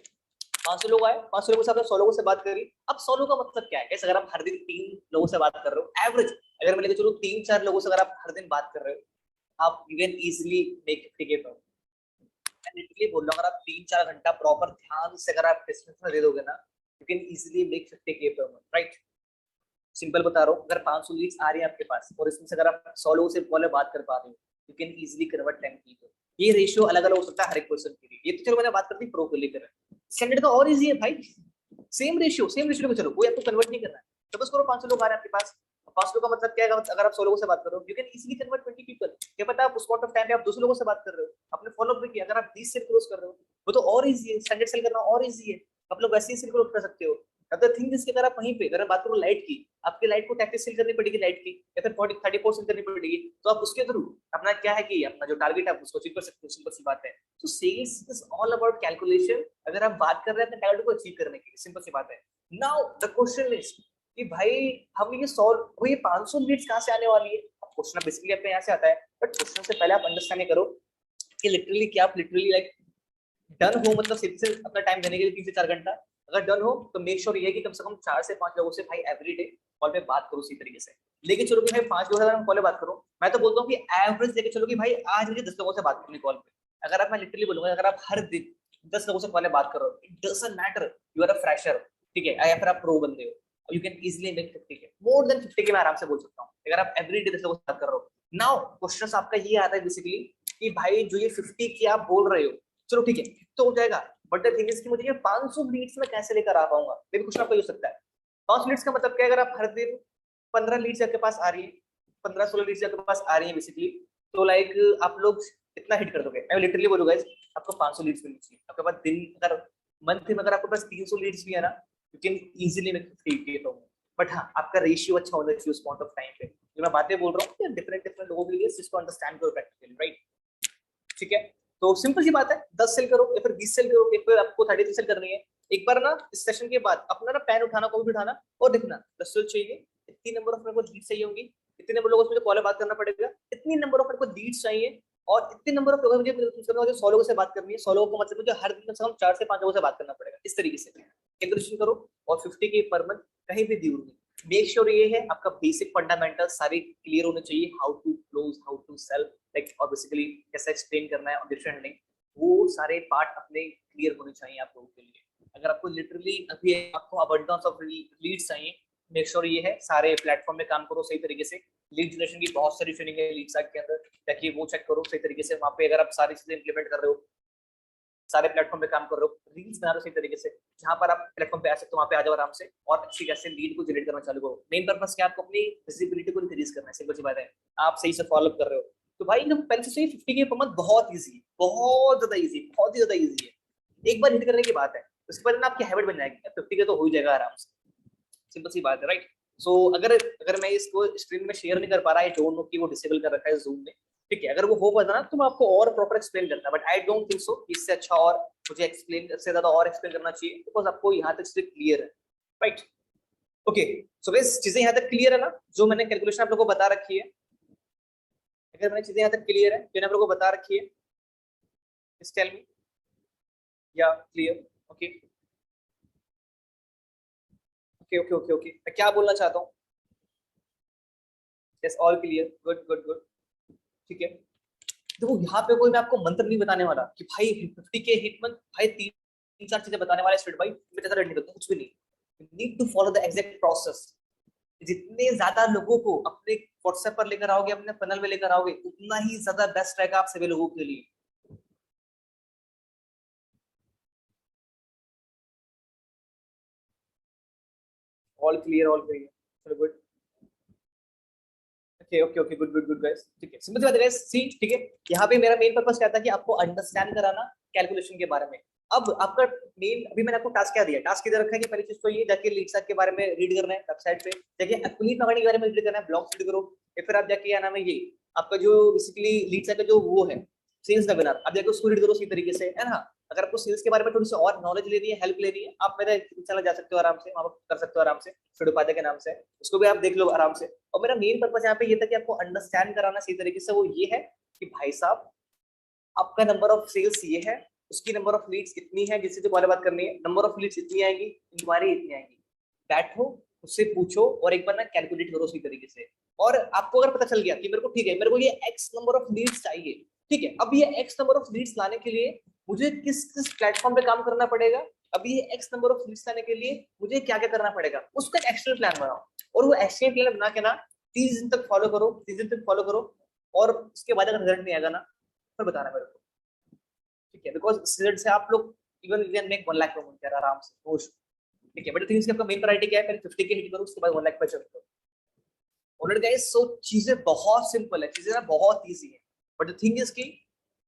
500 लोग आए, 500 लोगों से आपने 100 लोगों से बात करी। अब 100 लोगों का मतलब क्या है गाइस? अगर आप हर दिन 3 लोगों से बात कर रहे हो एवरेज, अगर मैं लेके चलूं 3-4 लोगों से अगर आप हर दिन बात कर रहे हो, आप you can easily make 50K पर। मैं लिटरली बोल रहा हूं, अगर आप 3-4 घंटा प्रॉपर ध्यान से अगर आप डिस्कशन दे दोगे ना, you can easily make 50K per month, right. Simple बता रहा हूँ, अगर 500 लीड्स आ रही है आपके पास और इसमें से अगर आप 100 लोगों से कॉल बात कर पा रहे हो, you can easily convert 10 people. ये रेशियो अलग अलग हो सकता है हर एक पर्सन के लिए। ये तो चलो मैंने बात कर दी प्रो को लेकर, स्टैंडर्ड तो और इजी है भाई। सेम रेशियो को चलो, कोई आपको कन्वर्ट नहीं करना है। सपोज करो 500 लोग आ रहे हैं आपके पास, 500 का मतलब क्या है? अगर आप 100 लोगों से बात कर रहे हो, you can easily convert 20 people. क्या पता आप उस पॉइंट ऑफ टाइम पे आप 200 लोगों से बात कर रहे हो, आपने फॉलो अप भी किया, अगर आप 20 सेल क्लोज कर रहे हो, वो तो और इजी है। स्टैंडर्ड सेल करना और इजी है, आप लोग वैसे ही सेल क्लोज कर सकते हो। अब द थिंग इज कि अगर आप वहीं पे अगर बात करो लाइट की, आपके लाइट को टैक्टिस सेल करनी पड़ेगी लाइट की, या फिर 40-30% करनी पड़ेगी, तो आप उसके थ्रू अपना क्या है कि अपना जो टारगेट है उसको अचीव कर सकते हो। सिंपल सी बात है। तो sales is all about calculation. अगर आप बात कर रहे हैं अपने टारगेट को अचीव करने के लिए, सिंपल सी बात है। नाउ द क्वेश्चन इज कि भाई हम ये 100 वो ये 500 लीड्स कहां से आने वाली है? क्वेश्चन बेसिकली अपने यहाँ से आता है, बट क्वेश्चन से पहले आप अंडरस्टैंड करो कि लिटरली क्या आप लिटरली लाइक डन हो, मतलब सीधे से अपना टाइम देने के लिए 3 से 4 घंटा अगर डन हो, तो मेक श्योर ये है कि कम से कम 4 से 5 लोगों से भाई एवरीडे कॉल पे बात करो उसी तरीके से। लेके चलो कि भाई 5 लोगों से कॉल पे बात करो, मैं तो बोलता हूँ कि एवरेज लेके चलो कि भाई आज मुझे 10 लोगों से बात करनी कॉल पे। अगर आप, मैं लिटरली बोलूंगा, अगर आप हर दिन 10 लोगों से कॉल पे बात करो, it doesn't matter you are a fresher, ठीक है, या फिर आप प्रो बंदे हो, you can easily make 50K, more than 50K मैं आराम से बोल सकता हूँ अगर आप एवरीडे 10 लोगों से बात कर रहे हो। नाउ क्वेश्चन आपका ये आता है बेसिकली कि भाई जो ये 50K आप बोल रहे हो, चलो ठीक है तो हो जाएगा, बट द थिंग इज कि मुझे ये 500 लीड्स में कैसे लेकर आ पाऊंगा? मेरे क्वेश्चन आपका ये हो सकता है। 500 लीड्स का मतलब क्या है? अगर आप हर दिन 15 लीड्स आपके पास आ रही है, 15-16 लीड्स आपके पास आ रही है बेसिकली, तो लाइक आप लोग इतना हिट कर दोगे। मैं लिटरली बोलूंगा आपको 500 लीड्स मिलनी चाहिए आपके पास दिन, अगर मंथ में अगर आपके पास 300 लीड्स भी है ना, you can easily make 50K तो। बट हाँ, आपका रेशियो अच्छा होना चाहिए उस पॉइंट ऑफ टाइम पे। जो मैं बातें बोल रहा हूँ डिफरेंट लोगों के लिए, इसको अंडरस्टैंड करो प्रैक्टिकली, राइट। ठीक है, तो सिंपल सी बात है, 10 सेल करो या फिर 20 सेल करो, एक बार आपको 33 सेल करनी है। एक बार ना इस सेशन के बाद अपना ना पेन उठाना, कोई भी उठाना और देखना 10 सेल चाहिए, इतनी नंबर ऑफ मेरे को लीड्स चाहिए होंगी, इतने नंबर लोगों से मुझे कॉल बात करना पड़ेगा, इतनी नंबर ऑफ मेरे को लीड्स चाहिए, और इतने नंबर ऑफ लोगों मुझे 100 लोगों से बात करनी है। 100 लोगों को मतलब मुझे हर दिन कम से कम 4 से 5 लोगों से बात करना पड़ेगा। इस तरीके से कैलकुलेशन करो और 50K पर मंथ कहीं भी दूर नहीं। मेक श्योर ये है आपका बेसिक फंडामेंटल सारे क्लियर होने चाहिए, how to close, how to sell, like और बेसिकली कैसे एक्सप्लेन करना है ऑब्जेक्शन हैंडलिंग, वो सारे पार्ट अपने क्लियर होने चाहिए आप लोगों के लिए। अगर आपको लिटरली अभी आपको अबंडेंस ऑफ लीड्स चाहिए, मेक श्योर ये है सारे प्लेटफॉर्म में काम करो सही तरीके से। लीड जनरेशन की बहुत सारी ट्रेनिंग है लीड के अंदर, ताकि वो चेक करो सही तरीके से। वहाँ पे अगर आप सारी चीजें इंप्लीमेंट कर रहे हो, सारे प्लेटफॉर्म पे काम कर रहे हो, रील्स बना रहे हो सही तरीके से, जहां पर आप प्लेटफॉर्म पे आ सकते हो वहां पे आ जाओ आराम से, और अच्छी कैसे लीड को जनरेट करना चालू करो। मेन पर्पस क्या, आपको अपनी विजिबिलिटी को इंक्रीज करना है, सिंपल सी बात है। आप सही से फॉलो अप कर रहे हो तो भाई एकदम पहले से 50K पर मंथ बहुत ईजी है, बहुत ज्यादा ईजी, बहुत ही ज्यादा ईजी है। एक बार हिट करने की बात है, उसके बाद ना आपकी हैबिट बन जाएगी, 50K तो हो ही जाएगा आराम से, सिंपल सी बात है, राइट। सो अगर मैं इसको स्क्रीन में शेयर नहीं कर पा रहा, आई डोंट नो कि वो डिसेबल कर रखा है जूम में, ठीक है। अगर वो हो पाता ना तो मैं आपको और प्रॉपर एक्सप्लेन करता, but I don't think so इससे अच्छा और मुझे एक्सप्लेन से ज्यादा और एक्सप्लेन करना चाहिए, बिकॉज आपको यहाँ तक सिर्फ क्लियर है, राइट। ओके, सो गाइस चीजें यहाँ तक क्लियर है ना, जो मैंने कैलकुलेशन आप लोगों को बता रखी है? अगर मैंने चीजें यहाँ तक क्लियर है जो आप लोगों को बता रखी है, जस्ट टेल मी, या clear? Okay okay okay okay, मैं क्या बोलना चाहता हूँ? Yes, all clear, good good good, ठीक है। देखो यहाँ पे कोई मैं आपको मंत्र नहीं बताने वाला कि भाई 50 के हिट मंथ, भाई तीन चार चीजें बताने वाले स्ट्रेट भाई, मैं ज्यादा नहीं करता कुछ भी नहीं। You need to follow the exact process. जितने ज्यादा लोगों को अपने व्हाट्सएप पर लेकर आओगे, अपने फनल में लेकर आओगे, उतना ही ज्यादा बेस्ट रहेगा आप सभी लोगों के लिए। ऑल क्लियर, ऑल क्लियर, चलो good. Okay okay okay, good good good guys, ठीक है। सिंपल सी बात है गाइस, सी ठीक है। यहाँ पे मेरा मेन पर्पस क्या था कि आपको अंडरस्टैंड कराना कैलकुलेशन के बारे में। अब आपका मेन, अभी मैंने आपको टास्क क्या दिया, टास्क इधर रखा है कि पहली चीज तो ये जाके लीड साइट के बारे में रीड करना है, वेबसाइट पे जाके एफिलिएट मार्केटिंग के बारे में रीड करना है, ब्लॉग रीड करो। या फिर आप जाके क्या नाम है ये आपका जो बेसिकली लीड साइट का जो वो है सेल्स वेबिनार, आप जाके उसको रीड करो सही तरीके से, है ना। अगर आपको सेल्स के बारे में थोड़ी सी और नॉलेज लेनी है, हेल्प लेनी है, आप मेरे चैनल जा सकते हो आराम से, वहां कर सकते हो आराम से, सुडो उपाध्याय के नाम से, उसको भी आप देख लो आराम से। और मेरा मेन पर्पस यहाँ पे ये था कि आपको अंडरस्टैंड कराना सही तरीके से। वो ये है कि भाई साहब आपका नंबर ऑफ सेल्स ये है, उसकी नंबर ऑफ लीड्स इतनी है, जिससे जो पहले बात करनी है, नंबर ऑफ लीड्स इतनी आएगी, इंक्वायरी इतनी आएगी। बैठो, उससे पूछो और एक बार ना कैलकुलेट करो सही तरीके से। और आपको अगर पता चल गया कि मेरे को ठीक है, मेरे को ये एक्स नंबर ऑफ लीड्स चाहिए, ठीक है, अब ये एक्स नंबर ऑफ लीड्स लाने के लिए मुझे किस किस प्लेटफॉर्म पे काम करना पड़ेगा, अभी ये एक्स नंबर ऑफ लीड्स लाने के लिए मुझे क्या क्या करना पड़ेगा, उसका एक एक्शन प्लान बनाओ। और वो एक्शन प्लान बना के ना 30 दिन तक फॉलो करो, 30 दिन तक फॉलो करो। और उसके बाद अगर रिजल्ट नहीं आएगा ना, फिर बताना मेरे को, ठीक है। बिकॉज इस रिजल्ट से आप लोग even you can make 1 lakh per month आराम से, रोज, ठीक है। बट थिंग्स आपका मेन प्रायोरिटी क्या है, पहले 50 के हिट करो, उसके बाद 1 लाख पे चलो। ऑलरेडी गाइस, सो चीजें बहुत सिंपल है, चीजें ना बहुत इजी है। बट द थिंग इज कि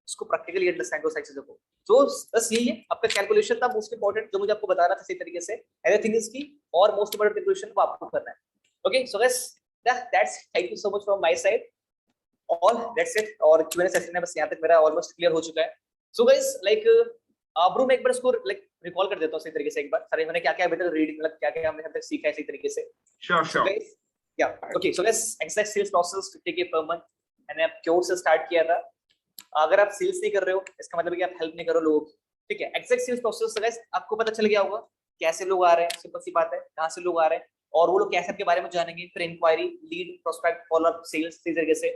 उसको प्रैक्टिकली अंडरस्टैंड करो सारी चीजों को। तो बस यही है, आपका कैलकुलेशन था मोस्ट इंपॉर्टेंट, जो मुझे आपको बताना था सही तरीके से। एवरीथिंग इज की और मोस्ट इंपॉर्टेंट कैलकुलेशन वो आपको करना है। Okay so guys, that's, thank you so much from my side, all that's it. और क्यूएनए सेशन है बस यहाँ तक मेरा ऑलमोस्ट क्लियर हो चुका है। सो गाइस लाइक ब्रो, मैं एक बार इसको लाइक रिकॉल कर देता हूँ सही तरीके से एक बार, सारे मैंने क्या क्या अभी तक रीड, मतलब क्या क्या हमने अब तक सीखा है सही तरीके से। श्योर या okay, so guys exact sales process 50K per month मैंने अब क्योर से स्टार्ट किया था। अगर आप सेल्स नहीं कर रहे हो, इसका मतलब है कि आप हेल्प नहीं करो लोगों की, ठीक है। एग्जैक्ट सेल्स प्रोसेस गाइस आपको पता चल गया होगा कैसे लोग आ रहे हैं, सिंपल सी बात है, कहाँ से लोग आ रहे हैं और वो लोग कैसे आपके बारे में जानेंगे। फिर inquiry, lead, prospect, follow up, sales, इस तरीके से।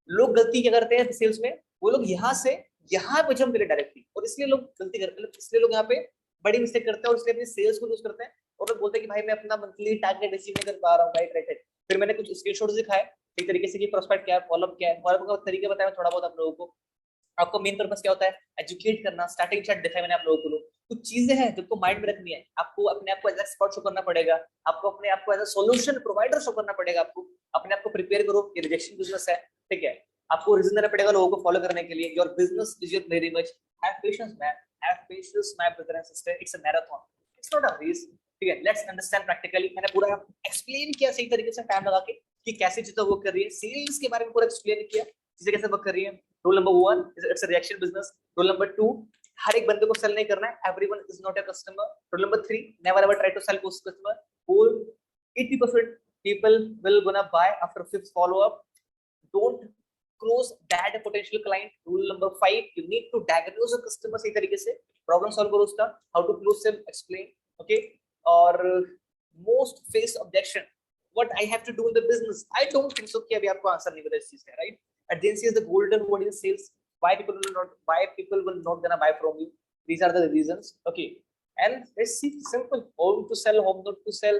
लोग गलती क्या करते हैं सेल्स में, वो लोग यहाँ से यहाँ पे जंप करे डायरेक्टली, और इसलिए लोग गलती करते हैं, इसलिए लोग यहाँ पे बड़ी मिस्टेक करते हैं और इसलिए अपनी सेल्स को यूज करते हैं और लोग बोलते हैं कि भाई मैं अपना मंथली टारगेट अचीव नहीं कर पा रहा हूँ, राइट राइट राइट। फिर मैंने कुछ स्क्रीनशॉट्स दिखाए एक तरीके से कि प्रोस्पेक्ट क्या है, फॉलोअप क्या है, फॉलोअप का तरीका बताया थोड़ा बहुत आप लोगों को। आपको मेन पर्पस क्या होता है, एजुकेट करना। स्टार्टिंग चैट दिखाया मैंने आप लोगों को, कुछ चीजें हैं जो माइंड में रखनी है आपको, अपने आप को एज एक्सपर्ट शो करना पड़ेगा, आपको अपने आप को as a solution provider show करना पड़ेगा, आपको अपने आप को प्रिपेयर करो कि रिजेक्शन बिजनेस है, ठीक है। आपको रीजन देना पड़ेगा लोगों को फॉलो करने के लिए। Your business is your very much, have patience man, have patience my brother and sister, it's a marathon, it's not a race, ठीक है। Let's understand practically. मैंने पूरा एक्सप्लेन किया सही तरीके से टाइम लगा के कि कैसे चीजें वर्क कर रही है, सेल्स के बारे में पूरा एक्सप्लेन किया चीजें कैसे वर्क कर रही है। Rule number 1 it's a reaction business. Rule number 2, हर एक बंदे को सेल नहीं करना है, everyone is not a customer. Rule number 3, never ever try to sell to customer, whole 80% people will gonna buy after 5th follow up. Don't close that potential client. Rule number 5, you need to diagnose a customer सही तरीके से, problem solve करो उसका, how to close them, explain, okay। और most faced objection, what I have to do in the business, I don't think so कि अभी आपको answer नहीं पता इस चीज का, right। At the end is the golden word in sales, why people will not gonna buy from you, these are the reasons, okay। And let's see, simple, home to sell, home not to sell,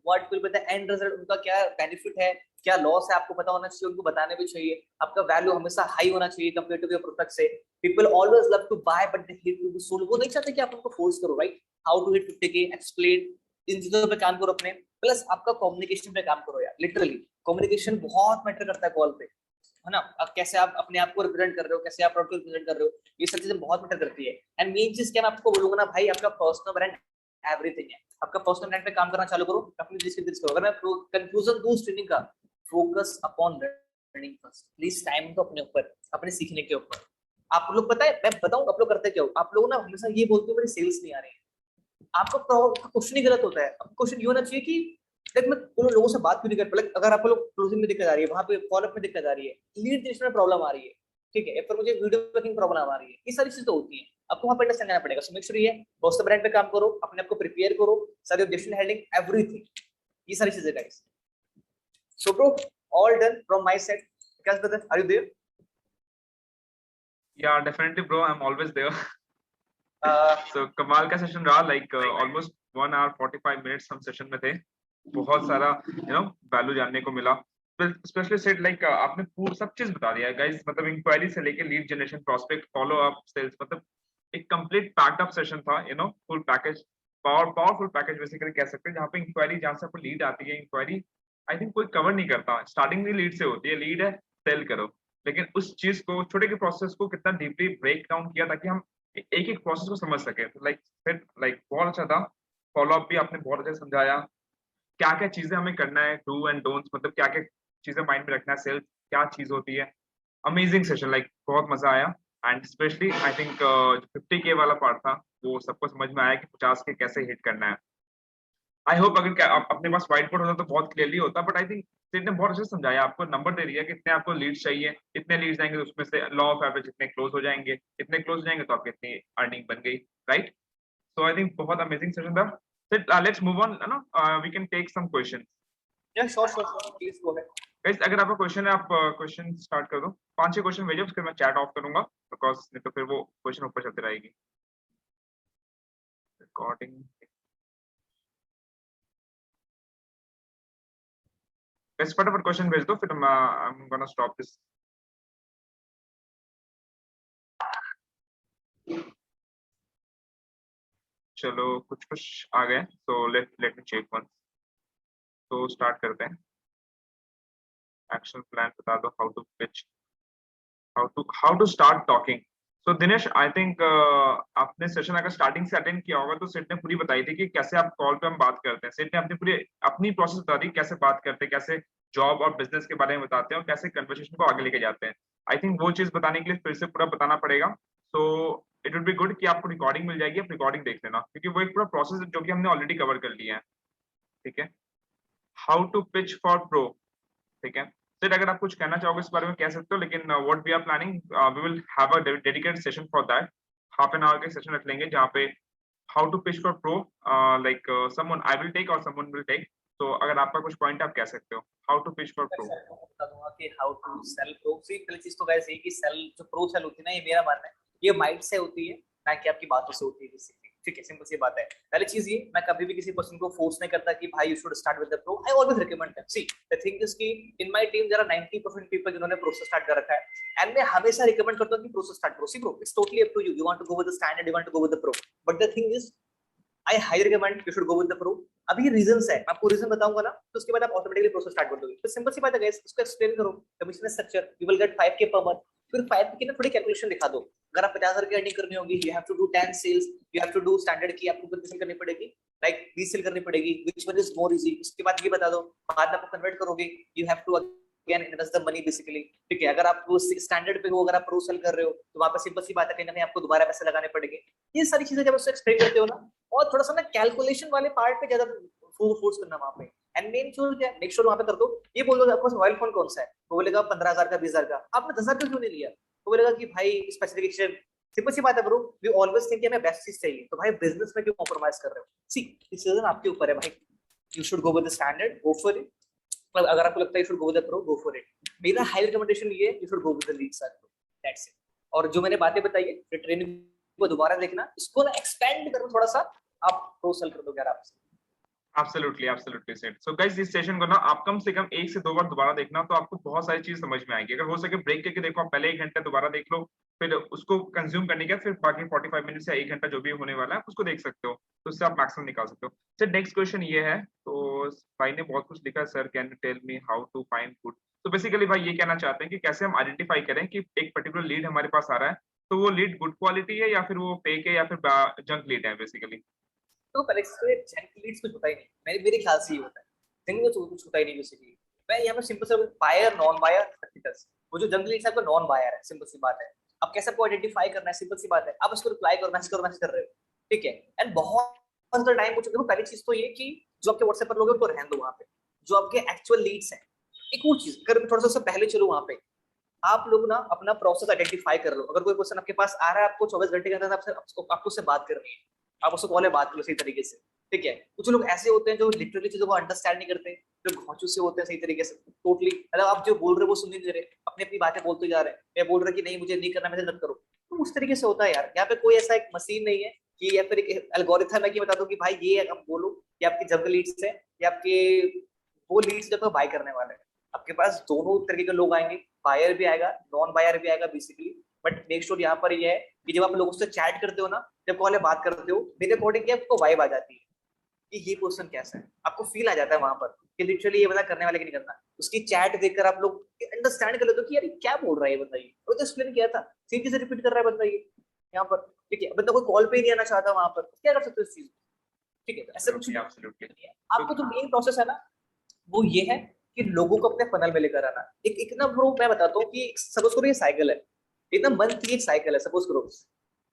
what will be the end result, उनका क्या benefit है, क्या loss है, आपको पता होना चाहिए, उनको बताने भी चाहिए। आपका वैल्यू हमेशा हाई होना चाहिए कंपेयर टू योर प्रोडक्ट से। People always love to buy but they hate to be sold, वो नहीं चाहते कि आप उनको फोर्स करो, right. How to hit 50K, explain, इन चीजों पे काम करो अपने। प्लस आपका कम्युनिकेशन पे काम करो यार, लिटरली कम्युनिकेशन बहुत मैटर करता है कॉल पे, है ना। अब कैसे आप अपने आप को रिप्रेजेंट कर रहे हो, कैसे आप प्रोडक्ट को रिप्रेजेंट कर रहे हो, ये सब चीजें बहुत मैटर करती है। एंड मेन चीज क्या मैं आपको बोलूंगा ना भाई, आपका पर्सनल ब्रांड एवरीथिंग है। आपका पर्सनल ब्रांड पे काम करना चालू करो, अपनी बिजनेस करो। अगर मैं कंक्लूजन दूं ट्रेनिंग का, focus upon learning first. Please time दो अपने ऊपर, अपने सीखने के ऊपर। आप लोग पता है, मैं बताऊं आप लोग करते क्या हो, आप लोग ना हमेशा ये बोलते हो मेरी सेल्स नहीं आ रही है। आपका क्वेश्चन ही गलत होता है। आपका क्वेश्चन ये होना चाहिए कि लाइक मैं उन लोगों से बात क्यों नहीं कर पा, अगर आप लोग क्लोजिंग में दिक्कत आ रही है, वहां पे फॉलोअप में दिक्कत आ रही है, लीड जनरेशन में प्रॉब्लम आ रही है, ठीक है, फिर मुझे वीडियो मेकिंग प्रॉब्लम आ रही है, ये सारी चीजें तो होती है, आपको वहां पर अंडरस्टैंड करना पड़ेगा। सो मेक श्योर ये बहुत ब्रांड पे काम करो, अपने आप को प्रिपेयर करो, सारी ऑब्जेक्शन हैंडलिंग एवरीथिंग, ये सारी चीजें guys. So bro all done from my side, कैसे brother are you there? Yeah, definitely bro, I'm always there. So कमाल का सेशन रहा, like almost 1 hour 45 minutes हम सेशन में थे, बहुत सारा वैल्यू जानने को मिला। स्पेशली सेट लाइक आपने पूरा सब चीज बता दिया गाइस, मतलब इंक्वायरी से लेके lead generation, prospect, follow up, sales, मतलब एक कंप्लीट पैक्ड अप सेशन था, full package, powerful package basically कह सकते हैं, जहाँ पे इंक्वायरी, जहाँ से आपको लीड आती है, इंक्वायरी आई थिंक कोई कवर नहीं करता, स्टार्टिंग में लीड से होती है, लीड है सेल करो, लेकिन उस चीज को, छोटे के प्रोसेस को कितना डीपली ब्रेक डाउन किया ताकि हम एक एक प्रोसेस को समझ सके। तो लाइक बहुत अच्छा था, फॉलो अप भी आपने बहुत अच्छा समझाया, क्या क्या चीजें हमें करना है, डू एंड डोंट्स, मतलब क्या क्या चीजें माइंड में रखना है, सेल्स क्या चीज होती है। अमेजिंग सेशन, लाइक बहुत मजा आया, and specially I think 50K वाला पार्ट था, वो सबको समझ में आया कि 50K कैसे हिट करना है। आई होप अगर अपने पास व्हाइट बोर्ड होता तो बहुत क्लियरली होता, बट आई थिंक सिड ने बहुत अच्छे से समझाया, आपको नंबर दे दिया कि इतने आपको लीड्स चाहिए, इतने लीड्स आएंगे तो उसमें से लॉ ऑफ एवरेज इतने क्लोज हो जाएंगे, इतने क्लोज हो जाएंगे तो आपकी इतनी अर्निंग बन गई, राइट? सो आई थिंक बहुत अमेजिंग सेशन था। Sid, let's move on, we can take some questions. या sure please go ahead guys, अगर आपका क्वेश्चन है आप क्वेश्चन स्टार्ट कर दो, 5-6 क्वेश्चन भेजो, उसके बाद मैं चैट ऑफ करूंगा, बिकॉज नहीं तो फिर वो क्वेश्चन ऊपर चलती रहेगी रिकॉर्डिंग। गाइस फटाफट क्वेश्चन भेज दो, फिर I am gonna stop this. चलो कुछ कुछ आ गए, तो लेट मी चेक वन। तो स्टार्ट करते हैं। एक्शन प्लान बता दो, how to pitch, how to start talking. तो दिनेश, आई थिंक आपने सेशन अगर स्टार्टिंग से अटेंड किया होगा तो सेट ने पूरी बताई थी कि कैसे आप कॉल पे हम बात करते हैं, सेट ने अपनी पूरी अपनी प्रोसेस बता दी, कैसे बात करते हैं, कैसे जॉब और बिजनेस के बारे में बताते हैं, और कैसे कन्वर्सेशन को आगे लेके जाते हैं। आई थिंक वो चीज बताने के लिए फिर से पूरा बताना पड़ेगा, तो इट वुड बी गुड कि आपको रिकॉर्डिंग मिल जाएगी, आप रिकॉर्डिंग देख लेना, क्योंकि वो एक पूरा प्रोसेस है जो कि हमने ऑलरेडी कवर कर लिया है, ठीक है। How to pitch for pro, ठीक है। सर अगर आप कुछ कहना चाहोगे इस बारे में कह सकते हो, लेकिन what we are planning, we will have a dedicated session for that, half an hour के सेशन रख लेंगे जहाँ पे how to pitch for pro, like someone I will take और समवन विल टेक। तो अगर आपका कुछ पॉइंट आप कह सकते हो, how to pitch for pro. बता दूंगा कि how to sell pro. See पहली चीज तो गाइस ये कि सेल जो प्रो सेल होती है ना, ये मेरा मानना है ये माइंड से होती है, ना कि आपकी बातों से होती है बेसिकली, ठीक है, सिंपल सी बात है। पहली चीज ये, मैं कभी भी किसी पर्सन को फोर्स नहीं करता कि भाई you should start with the pro, I always recommend them. See the thing is कि in my team there are 90% people जिन्होंने प्रो से स्टार्ट कर रखा है, एंड मैं हमेशा रिकमेंड करता हूं कि प्रो से स्टार्ट करो। See bro, it's totally up to you, you want to go with the standard, you want to go with the pro, but the thing is I highly recommend you should go with the pro. अभी reasons है, मैं आपको reason बताऊंगा ना, तो उसके बाद आप ऑटोमेटिकली प्रोसेस स्टार्ट कर दोगे। तो सिंपल सी बात है गाइस, इसको एक्सप्लेन करो, commission structure, you will gate 5K per month, फिर 5K की ना थोड़ी कैलकुलेशन दिखा दो। अगर आप 50,000 की अर्निंग करनी होगी, you have to do 10 sales, you have to do standard की आपको कितनी करनी पड़ेगी, लाइक 20 सेल करनी पड़ेगी, which one is more easy. उसके बाद ये बता दो, बाद में आपको कन्वर्ट करोगे, you have to again invest the money basically, ठीक है। अगर आप स्टैंडर्ड पे हो, अगर आप प्रो सेल कर रहे हो, तो वहां पे सिंपल सी बात है कहीं ना कहीं आपको दोबारा पैसे लगाने पड़ेंगे। ये सारी चीजें जब उससे एक्सप्लेन करते हो ना, और थोड़ा सा ना कैलकुलेशन वाले पार्ट पे ज्यादा फोर्स करना वहां पे, एंड मेन चीज क्या, मेक श्योर वहां पे कर दो। ये बोल दो आपको मोबाइल फोन कौन सा है, वो बोलेगा 15,000 का, 20,000 का, आपने 10,000 का क्यों नहीं लिया, वो बोलेगा कि भाई स्पेसिफिकेशन। सिंपल सी बात है ब्रो, वी ऑलवेज थिंक हमें बेस्ट चीज चाहिए, तो भाई बिजनेस में क्यों कॉम्प्रोमाइज कर रहे हो। सी डिसीजन आपके ऊपर है भाई, you should go with the standard, go for it. अगर आपको लगता है you should go with the pro, go for it. मेरा हाई रिकमेंडेशन ये है, you should go with the lead sir, that's it. और जो मैंने बातें बताई है, ट्रेनिंग को दोबारा देखना, इसको ना एक्सपेंड करो थोड़ा सा, आप प्रो सेल कर दोगे आराम से। Absolutely set. सो गाइस, इस सेशन को ना आप कम से कम 1 से 2 बार दोबारा देखना, तो आपको बहुत सारी चीज समझ में आएगी। अगर हो सके ब्रेक करके देखो, आप पहले 1 घंटे दोबारा देख लो, फिर उसको कंज्यूम करने के फिर बाकी 45 मिनट या 1 घंटा जो भी होने वाला है उसको देख सकते हो, तो उससे आप मैक्सिमम निकाल सकते हो। सर नेक्स्ट क्वेश्चन ये है, तो भाई ने बहुत कुछ लिखा, sir can you tell me how to find good. तो बेसिकली भाई ये कहना चाहते हैं कि कैसे हम आइडेंटिफाई करें कि एक पर्टिकुलर लीड हमारे पास आ रहा है, तो वो लीड गुड क्वालिटी है या फिर वो फेक है या फिर जंक लीड है बेसिकली। तो पहले से जंक लीड्स कुछ होता ही नहीं, मेरे ख्याल से ये होता है, जंक लीड्स कुछ होता ही नहीं बेसिकली। मैं यहाँ पे सिंपल से बायर नॉन बायर प्रैक्टिकल्स, वो जो जंक लीड्स है वो नॉन बायर है, सिंपल सी बात है। अब कैसे आपको आइडेंटिफाई करना है, सिंपल सी बात है, आप उसको रिप्लाई करो, मैसेज कर रहे हो, ठीक है। एंड बहुत टाइम हो चुका है। पहली चीज तो ये कि जो आपके व्हाट्सएप पर लोग हैं उनको रहने दो वहां पे, जो आपके एक्चुअल लीड्स हैं। एक और चीज, अगर मैं थोड़ा सा पहले चलूँ वहां पे, आप लोग ना अपना प्रोसेस आइडेंटिफाई कर लो। अगर कोई क्वेश्चन आपके पास आ रहा है, आपको 24 घंटे के अंदर आपको उससे बात करनी है, आप उसको कॉल बात करो सही तरीके से, ठीक है। कुछ लोग ऐसे होते हैं जो लिटरली चीजों को अंडरस्टैंड नहीं करते, जो घोंचू से होते हैं सही तरीके से, टोटली मतलब आप जो बोल रहे हो वो सुन नहीं दे रहे, अपनी अपनी बातें बोलते जा रहे हैं, मैं बोल रहा कि नहीं मुझे नहीं करना, मैसेज मत करो। तो उस तरीके से होता है यार। यहाँ पे कोई ऐसा एक मशीन नहीं है कि, या फिर एक एल्गोरिथम है कि बता दो कि भाई ये आप बोलो कि आपकी जंगल लीड्स है या आपके वो लीड्स जो बाय करने वाले हैं। आपके पास दोनों तरीके के लोग आएंगे, बायर भी आएगा, नॉन बायर भी आएगा बेसिकली। बट मेक श्योर यहाँ पर ये है कि जब आप लोगों से चैट करते हो ना, जब कॉल बात करते हो, मेरे अकॉर्डिंग आपको वाइब आ जाती है कि ये पर्सन कैसा है, आपको फील आ जाता है वहां पर कि लिटरली ये बंदा करने वाले की नहीं करना। उसकी चैट देखकर आप लोग अंडरस्टैंड कर लेते हो कि यार क्या बोल रहा है ये बंदा, ये वो तो एक्सप्लेन किया था, सेम चीजें रिपीट कर रहा है बंदा ये यहाँ पर, ठीक है। बंदा कोई कॉल पे ही नहीं आना चाहता वहां पर, क्या कर सकते हो इस चीज, ठीक है। तो ऐसा कुछ नहीं है। आपको जो मेन प्रोसेस है ना वो ये है कि लोगों को अपने फनल में लेकर आना। एक ना ब्रो मैं बताता हूँ कि सपोज करो ये साइकिल है, एकदम मंथ की एक साइकिल है। सपोज करो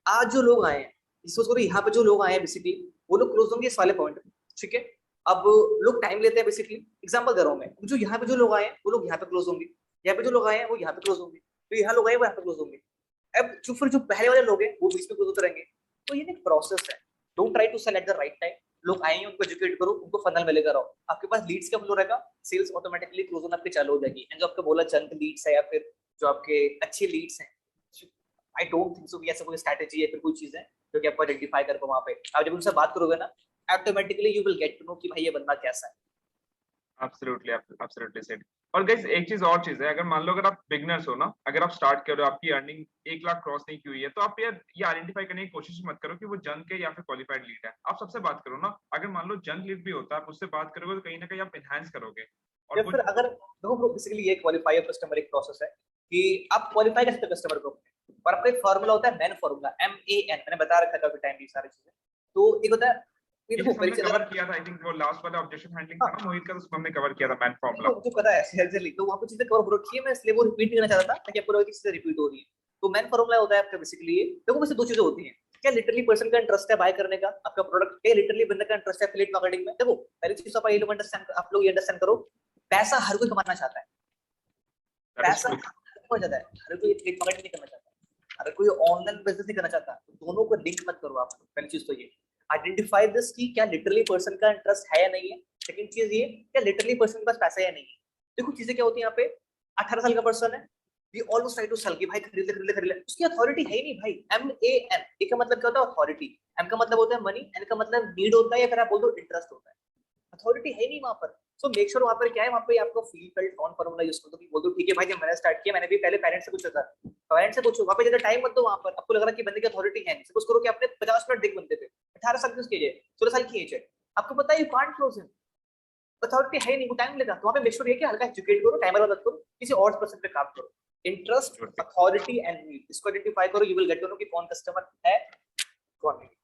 आज जो लोग आए हैं, सपोज करो यहाँ पे जो लोग आए हैं बेसिकली वो लोग क्लोज होंगे इस वाले पॉइंट पे, ठीक है। अब लोग टाइम लेते हैं बेसिकली, एग्जांपल दे रहा हूँ मैं, जो यहाँ पे जो लोग आए हैं वो लोग यहाँ पे क्लोज होंगे, यहाँ पे जो लोग आए हैं वो यहाँ पे क्लोज होंगे, तो यहाँ लोग आए वो यहाँ पे क्लोज होंगे। अब जो फिर जो पहले वाले लोग हैं वो बीच में क्लोज होते रहेंगे। तो ये एक प्रोसेस है। Don't try to sell at the right time. लोग आएंगे उनको एजुकेट करो, उनको फनल में लेकर आओ, आपके पास लीड्स का फ्लो रहेगा, सेल्स ऑटोमेटिकली क्लोज होना आपके चालू हो जाएगी। एंड जो आपका बोला जंक लीड्स है या फिर जो आपके अच्छे लीड्स हैं, आई डोंट थिंक सो कि ऐसा कोई स्ट्रैटेजी है फिर कोई चीज है जो कि आपको आइडेंटिफाई कर पाओ वहां पे। आप जब उनसे बात करोगे ना automatically you will get to know कि भाई ये बंदा कैसा है। Absolutely said. और गाइस एक चीज और चीज है, अगर मान लो अगर आप बिगनर्स हो ना, अगर आप स्टार्ट कर रहे हो, आपकी अर्निंग 1 लाख क्रॉस नहीं की हुई है, तो आप यार ये आइडेंटिफाई करने की कोशिश मत करो कि वो जंक है या फिर क्वालिफाइड लीड है। आप सबसे बात करो ना, अगर मान लो जंक लीड भी होता है, आप उससे बात करोगे तो कहीं ना कहीं आप एनहांस करोगे। या और वो फिर अगर देखो बेसिकली ये क्वालिफाई ऑफ कस्टमर एक प्रोसेस है कि आप क्वालिफाई कर सकते हो कस्टमर को, और आपका एक फार्मूला होता है मैन फार्मूला, MAN, मैंने बता रखा है काफी टाइम ये सारी चीजें। तो एक होता है ये ये देखो चीज मेरी हमने चीज कवर अगर किया था, आई थिंक वो लास्ट वाला ऑब्जेक्शन हैंडलिंग था हाँ ना मोहित का, तो उसमें हमने कवर किया था मैन देखो फॉर्मूला। मुझे पता है एक्चुअली, तो वहां पे चीजें कवर हो रखी है, मैं इसलिए वो रिपीट नहीं करना चाहता था ताकि आपको लगे कि चीजें रिपीट हो रही है। तो मैन फार्मूला होता है आपका बेसिकली ये। देखो वैसे दो चीजें होती हैं, क्या लिटरली पर्सन का इंटरेस्ट है बाय करने का आपका प्रोडक्ट, क्या लिटरली बंदे का इंटरेस्ट है एफिलिएट मार्केटिंग में। देखो पहली चीज आप ये लोग अंडरस्टैंड, आप लोग ये अंडरस्टैंड करो, पैसा हर कोई कमाना चाहता है, दैट इज पैसा ट्रू। हर कोई चाहता है, हर कोई एफिलिएट मार्केटिंग नहीं करना चाहता, हर कोई ऑनलाइन बिजनेस नहीं करना चाहता। तो दोनों को लिंक मत करो आप। पहली चीज तो ये आइडेंटिफाई दिस कि क्या लिटरली पर्सन का इंटरेस्ट है या नहीं है। सेकंड चीज ये क्या लिटरली पर्सन के पास पैसा है या नहीं है। देखो चीजें क्या होती है यहाँ पे, 18 साल का पर्सन है, we almost try to sell कि भाई खरीद ले खरीद ले खरीद ले, उसकी अथॉरिटी है ही नहीं भाई। MAN ए का मतलब क्या होता है अथॉरिटी, M का मतलब होता है मनी, N का मतलब नीड होता है या फिर आप बोल दो इंटरेस्ट होता है। अथॉरिटी है नहीं वहां पर। सो मेक श्योर वहां पर क्या है, वहां पे आपको feel felt on formula use करो कि बोल दो ठीक है भाई जब मैंने स्टार्ट किया मैंने भी पहले पेरेंट्स से पूछा था, पेरेंट्स से पूछो, वहां पे ज्यादा टाइम मत दो। वहां पर आपको लग रहा है कि बंदे की अथॉरिटी है नहीं, सपोज करो कि आपने 50 मिनट देख बनते थे, 18 साल की उसकी एज है, 16 साल की एज है, आपको पता है you can't close him, authority है नहीं, वो टाइम लेगा। तो वहां पे मेक श्योर ये कि हल्का एजुकेट करो, टाइमर मत करो, किसी और पर्सन पे काम करो। इंटरेस्ट, अथॉरिटी एंड नीड, इसको आइडेंटिफाई करो, you will get to know कि कौन कस्टमर है कौन नहीं।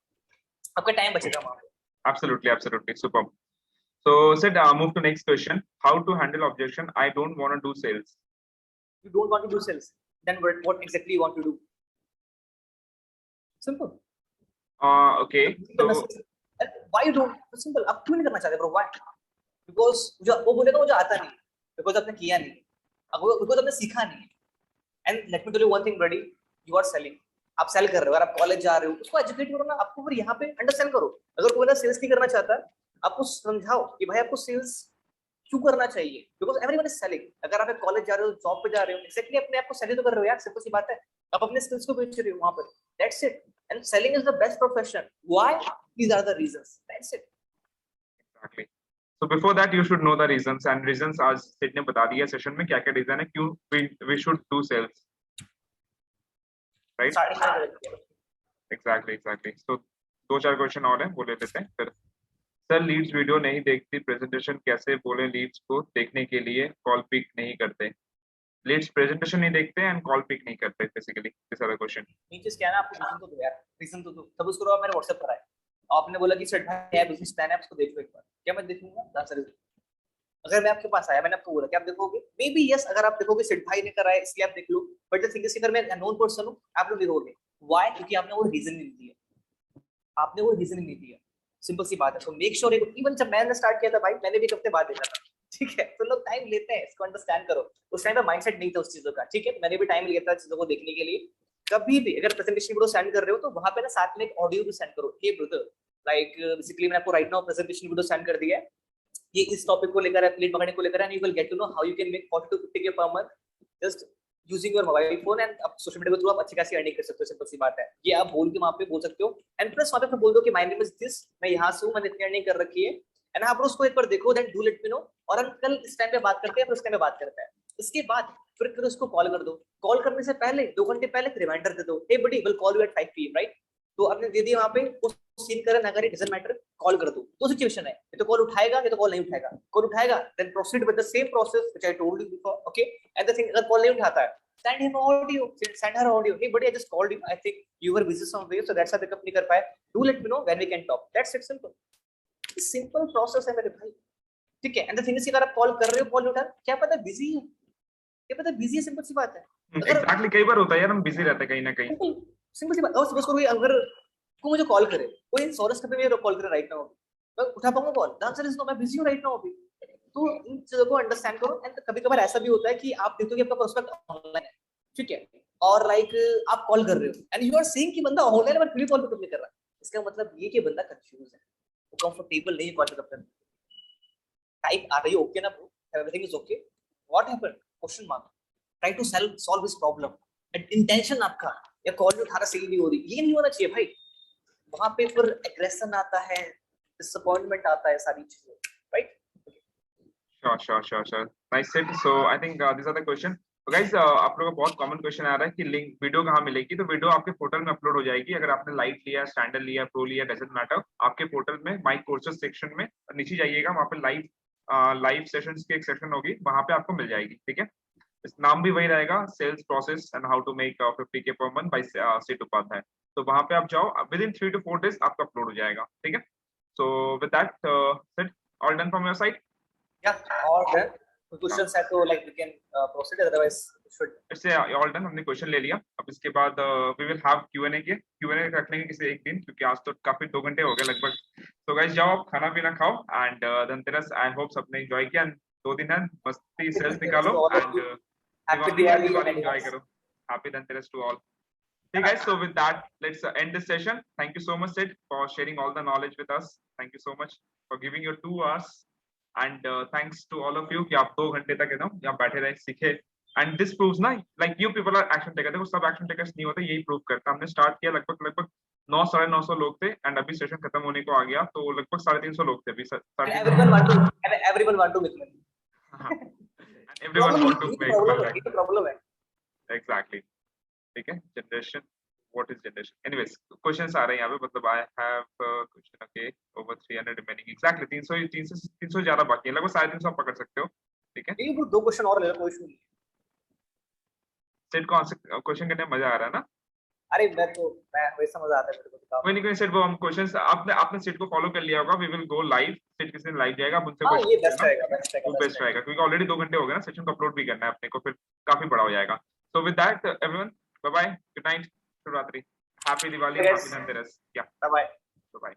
आपका टाइम बचेगा वहां पे। Absolutely superb. So Sid, move to next question. How to handle objection? I don't want to do sales. You don't want to do sales, then what exactly you want to do? Simple. Okay. So Why you don't? Simple. आप क्यों नहीं करना चाहते bro? Why? Because जो वो बोलेगा मुझे आता नहीं, because आपने किया नहीं, because आपने सीखा नहीं। And let me tell you one thing, buddy. You are selling. आप सेल कर रहे हो, अगर आप कॉलेज जा रहे हो उसको एजुकेट करो ना, आपको फिर यहाँ पे अंडरस्टैंड करो। अगर कोई बंदा सेल्स नहीं करना चाहता, आपको समझाओ कि भाई आपको सेल्स क्यों करना चाहिए, बिकॉज एवरीवन इज सेलिंग। अगर आप कॉलेज जा रहे हो, जॉब पे जा रहे हो, एक्जेक्टली अपने आप को सेल तो कर रहे हो यार, सिंपल सी बात है, आप अपने स्किल्स को बेच रहे हो वहां पर, that's it. And selling is the best profession. Why? These are the reasons, that's it. exactly. So before that you should know the reasons, and reasons आज Sid ने बता दिया सेशन में क्या क्या रीजन है क्यों we should do sales, right? Exactly. So दो चार क्वेश्चन और हैं, बोले लेते हैं फिर। सर लीड्स वीडियो नहीं देखती, प्रेजेंटेशन कैसे बोले लीड्स को देखने के लिए, कॉल पिक नहीं करते। लीड्स प्रेजेंटेशन नहीं देखते एंड कॉल पिक नहीं करते basically, this are the question. नीचे क्या है ना, आपको रीजन तो दो यार, रीजन तो दो। सब उसको आप मेरे व्हाट्सएप पर आए, आपने बोला कि सेट भाई है बिजनेस प्लान है, उसको देखो एक बार। क्या मैं देखूंगा? That's reason. अगर मैं आपके पास आया, मैंने आपको बोला कि आप देखोगे, मे बी यस, अगर आप देखोगे सेठ भाई ने करा है इसलिए आप देख लो, बट द थिंग इज अगर मैं अननोन पर्सन हूं आप लोग देखोगे, व्हाई? क्योंकि आपने वो रीजन नहीं दिया, आपने वो रीजन नहीं दिया, सिंपल सी बात है। सो मेक श्योर, इवन जब मैंने स्टार्ट किया था भाई, मैंने भी एक हफ्ते बाद देखा था, ठीक है, तो लोग टाइम लेते हैं, इसको अंडरस्टैंड करो। उस टाइम पे माइंडसेट नहीं था उस चीजों का, ठीक है, मैंने भी टाइम लिया था चीजों को देखने के लिए। कभी भी अगर प्रेजेंटेशन वीडियो सेंड कर रहे हो तो वहां पे ना साथ में एक ऑडियो भी सेंड करो। हे ब्रदर, लाइक बेसिकली मैंने आपको right now presentation video send कर दिया है, ये इस टॉपिक को लेकर है, प्लेट पकड़ने को लेकर है, and you will get to know how you can make 40 to 50K per month just using your mobile phone, and अब सोशल मीडिया के थ्रू आप अच्छी खासी अर्निंग कर सकते हो। सिंपल सी बात है, ये आप बोल के वहां पे बोल सकते हो। एंड प्लस वहां पे बोल दो कि माय नेम इज दिस, मैं यहाँ से हूँ, मैंने इतनी अर्निंग कर रखी है, एंड आप उसको एक बार देखो, then do let me know. और हम कल इस टाइम पे बात करते हैं, फिर उस टाइम पे बात करते हैं। इसके बाद फिर उसको कॉल कर दो। कॉल करने से पहले 2 घंटे पहले रिमाइंडर दे दो, hey buddy will call you at 5 PM, right? तो आपने दे दिया वहां पे, वो सीन करे ना करे डजंट मैटर, कॉल कर दो। दो सिचुएशन है, ये तो कॉल उठाएगा, ये तो कॉल नहीं उठाएगा। कॉल उठाएगा then proceed with the same process which I told you before, okay? And the thing, अगर कॉल नहीं उठाता है, send him audio, send her audio, hey buddy, I just called you, I think you were busy somewhere, so that's why pick up नहीं कर पाए, do let me know when we can talk, that's it, simple process है मेरे भाई, ठीक है? and the thing is, अगर आप कॉल कर रहे हो, कॉल उठा, क्या पता बिजी है, क्या पता बिजी है, सिंपल सी बात है। एग्जैक्टली, कई बार होता है यार, हम बिजी रहते हैं कहीं ना कहीं। सिंपल सी बात। और सपोज करो अगर को मुझे कॉल करे, कोई सोरस पे मेरे कॉल करे राइट नाउ, मैं उठा पाऊंगा call? The answer is no, मैं बिजी हूं राइट नाउ अभी। तो इन चीजों को अंडरस्टैंड करो। एंड कभी कभार ऐसा भी होता है कि आप देखते हो कि आपका प्रोस्पेक्ट ऑनलाइन है, ठीक है, और लाइक आप कॉल कर रहे हो एंड यू आर सीइंग कि बंदा ऑनलाइन है बट वीडियो कॉल पे कुछ नहीं कर रहा है। इसका मतलब ये कि बंदा कंफ्यूज है, वो कंफर्टेबल नहीं है कॉल पे करने। टाइप आ रही है ओके ना bro, everything is okay, what happened, question mark, try to solve this problem. Intention आपका या कॉल उठा रहा सही नहीं हो रही, ये नहीं होना चाहिए भाई। वहां पे फिर एग्रेशन आता है, डिसअपॉइंटमेंट आता है, सारी चीजें, right? Sure. Nice said. So I think these are the question. So guys, आप लोगों का बहुत कॉमन क्वेश्चन आ रहा है कि लिंक वीडियो कहाँ मिलेगी? तो वीडियो आपके पोर्टल में अपलोड हो जाएगी। अगर आपने लाइट लिया, स्टैंडर्ड लिया, प्रो लिया, डजंट मैटर, आपके पोर्टल में माई कोर्सेज सेक्शन में नीचे जाइएगा, वहाँ पे लाइव सेशंस की एक सेक्शन होगी, वहाँ पे आपको मिल जाएगी, ठीक है? इस नाम भी वही रहेगा, sales process and how to make 50K per month by Sid Upadhyay. तो वहाँ पे आप जाओ, विद इन 3 to 4 days आपका अपलोड हो जाएगा, ठीक है? So with that said, all done from your side? Yeah, all done. Questions है तो like we can proceed, otherwise should. इससे ऑल डन, हमने क्वेश्चन ले लिया। अब इसके बाद वी विल हैव Q&A के, Q&A रख लेंगे किसी एक दिन, क्योंकि आज तो काफी 2 घंटे हो गए लगभग। तो गाइस जाओ आप खाना पीना खाओ, एंड धनतेरस आई होप सबने एंजॉय किया। 2 दिन है, मस्ती सेल्स निकालो, एंड हैप्पी दिवाली एंजॉय करो। Happy Dhanteras to all. Hey guys, so with that, let's end this session. Thank you so much, Sid, for sharing all the knowledge with us. Thank you so much for giving your 2 hours. And thanks to all of you कि आप 2 घंटे तक यहाँ बैठे रहे, सीखे। And this proves ना, like you people are action takers। देखो सब action takers नहीं होते, यही प्रूव करता। हमने स्टार्ट किया लगभग 900-950 लोग थे, एंड अभी सेशन खत्म होने को आ गया तो लगभग 350 लोग थे अभी। everyone want to make money. Everyone want to make money. Problem है Exactly. ठीक है? Generation, what is generation? Anyways, questions आ रहे हैं यहाँ पे, मतलब I have question, okay, over 300 remaining, exactly 300 ज्यादा बाकी है, लगभग 350 आप पकड़ सकते हो, ठीक है? ये वो 2 क्वेश्चन और ले लो, कोई इशू नहीं। सेट को क्वेश्चन करने में मजा आ रहा है ना? अरे मैं वैसा मजा आता है मेरे को। कोई नहीं सेट, वो हम क्वेश्चंस आपने सेट को फॉलो कर लिया होगा, we will go live. Set किसी दिन लाइव जाएगा, आप उनसे क्वेश्चन, ये बेस्ट रहेगा, वो बेस्ट रहेगा, क्योंकि ऑलरेडी 2 घंटे हो गए ना, सेशन को अपलोड भी करना है अपने को, फिर काफी बड़ा हो जाएगा। So with that everyone, bye bye, good night, शुभ रात्रि, हैप्पी दिवाली, हैप्पी धनतेरस, या बाय बाय।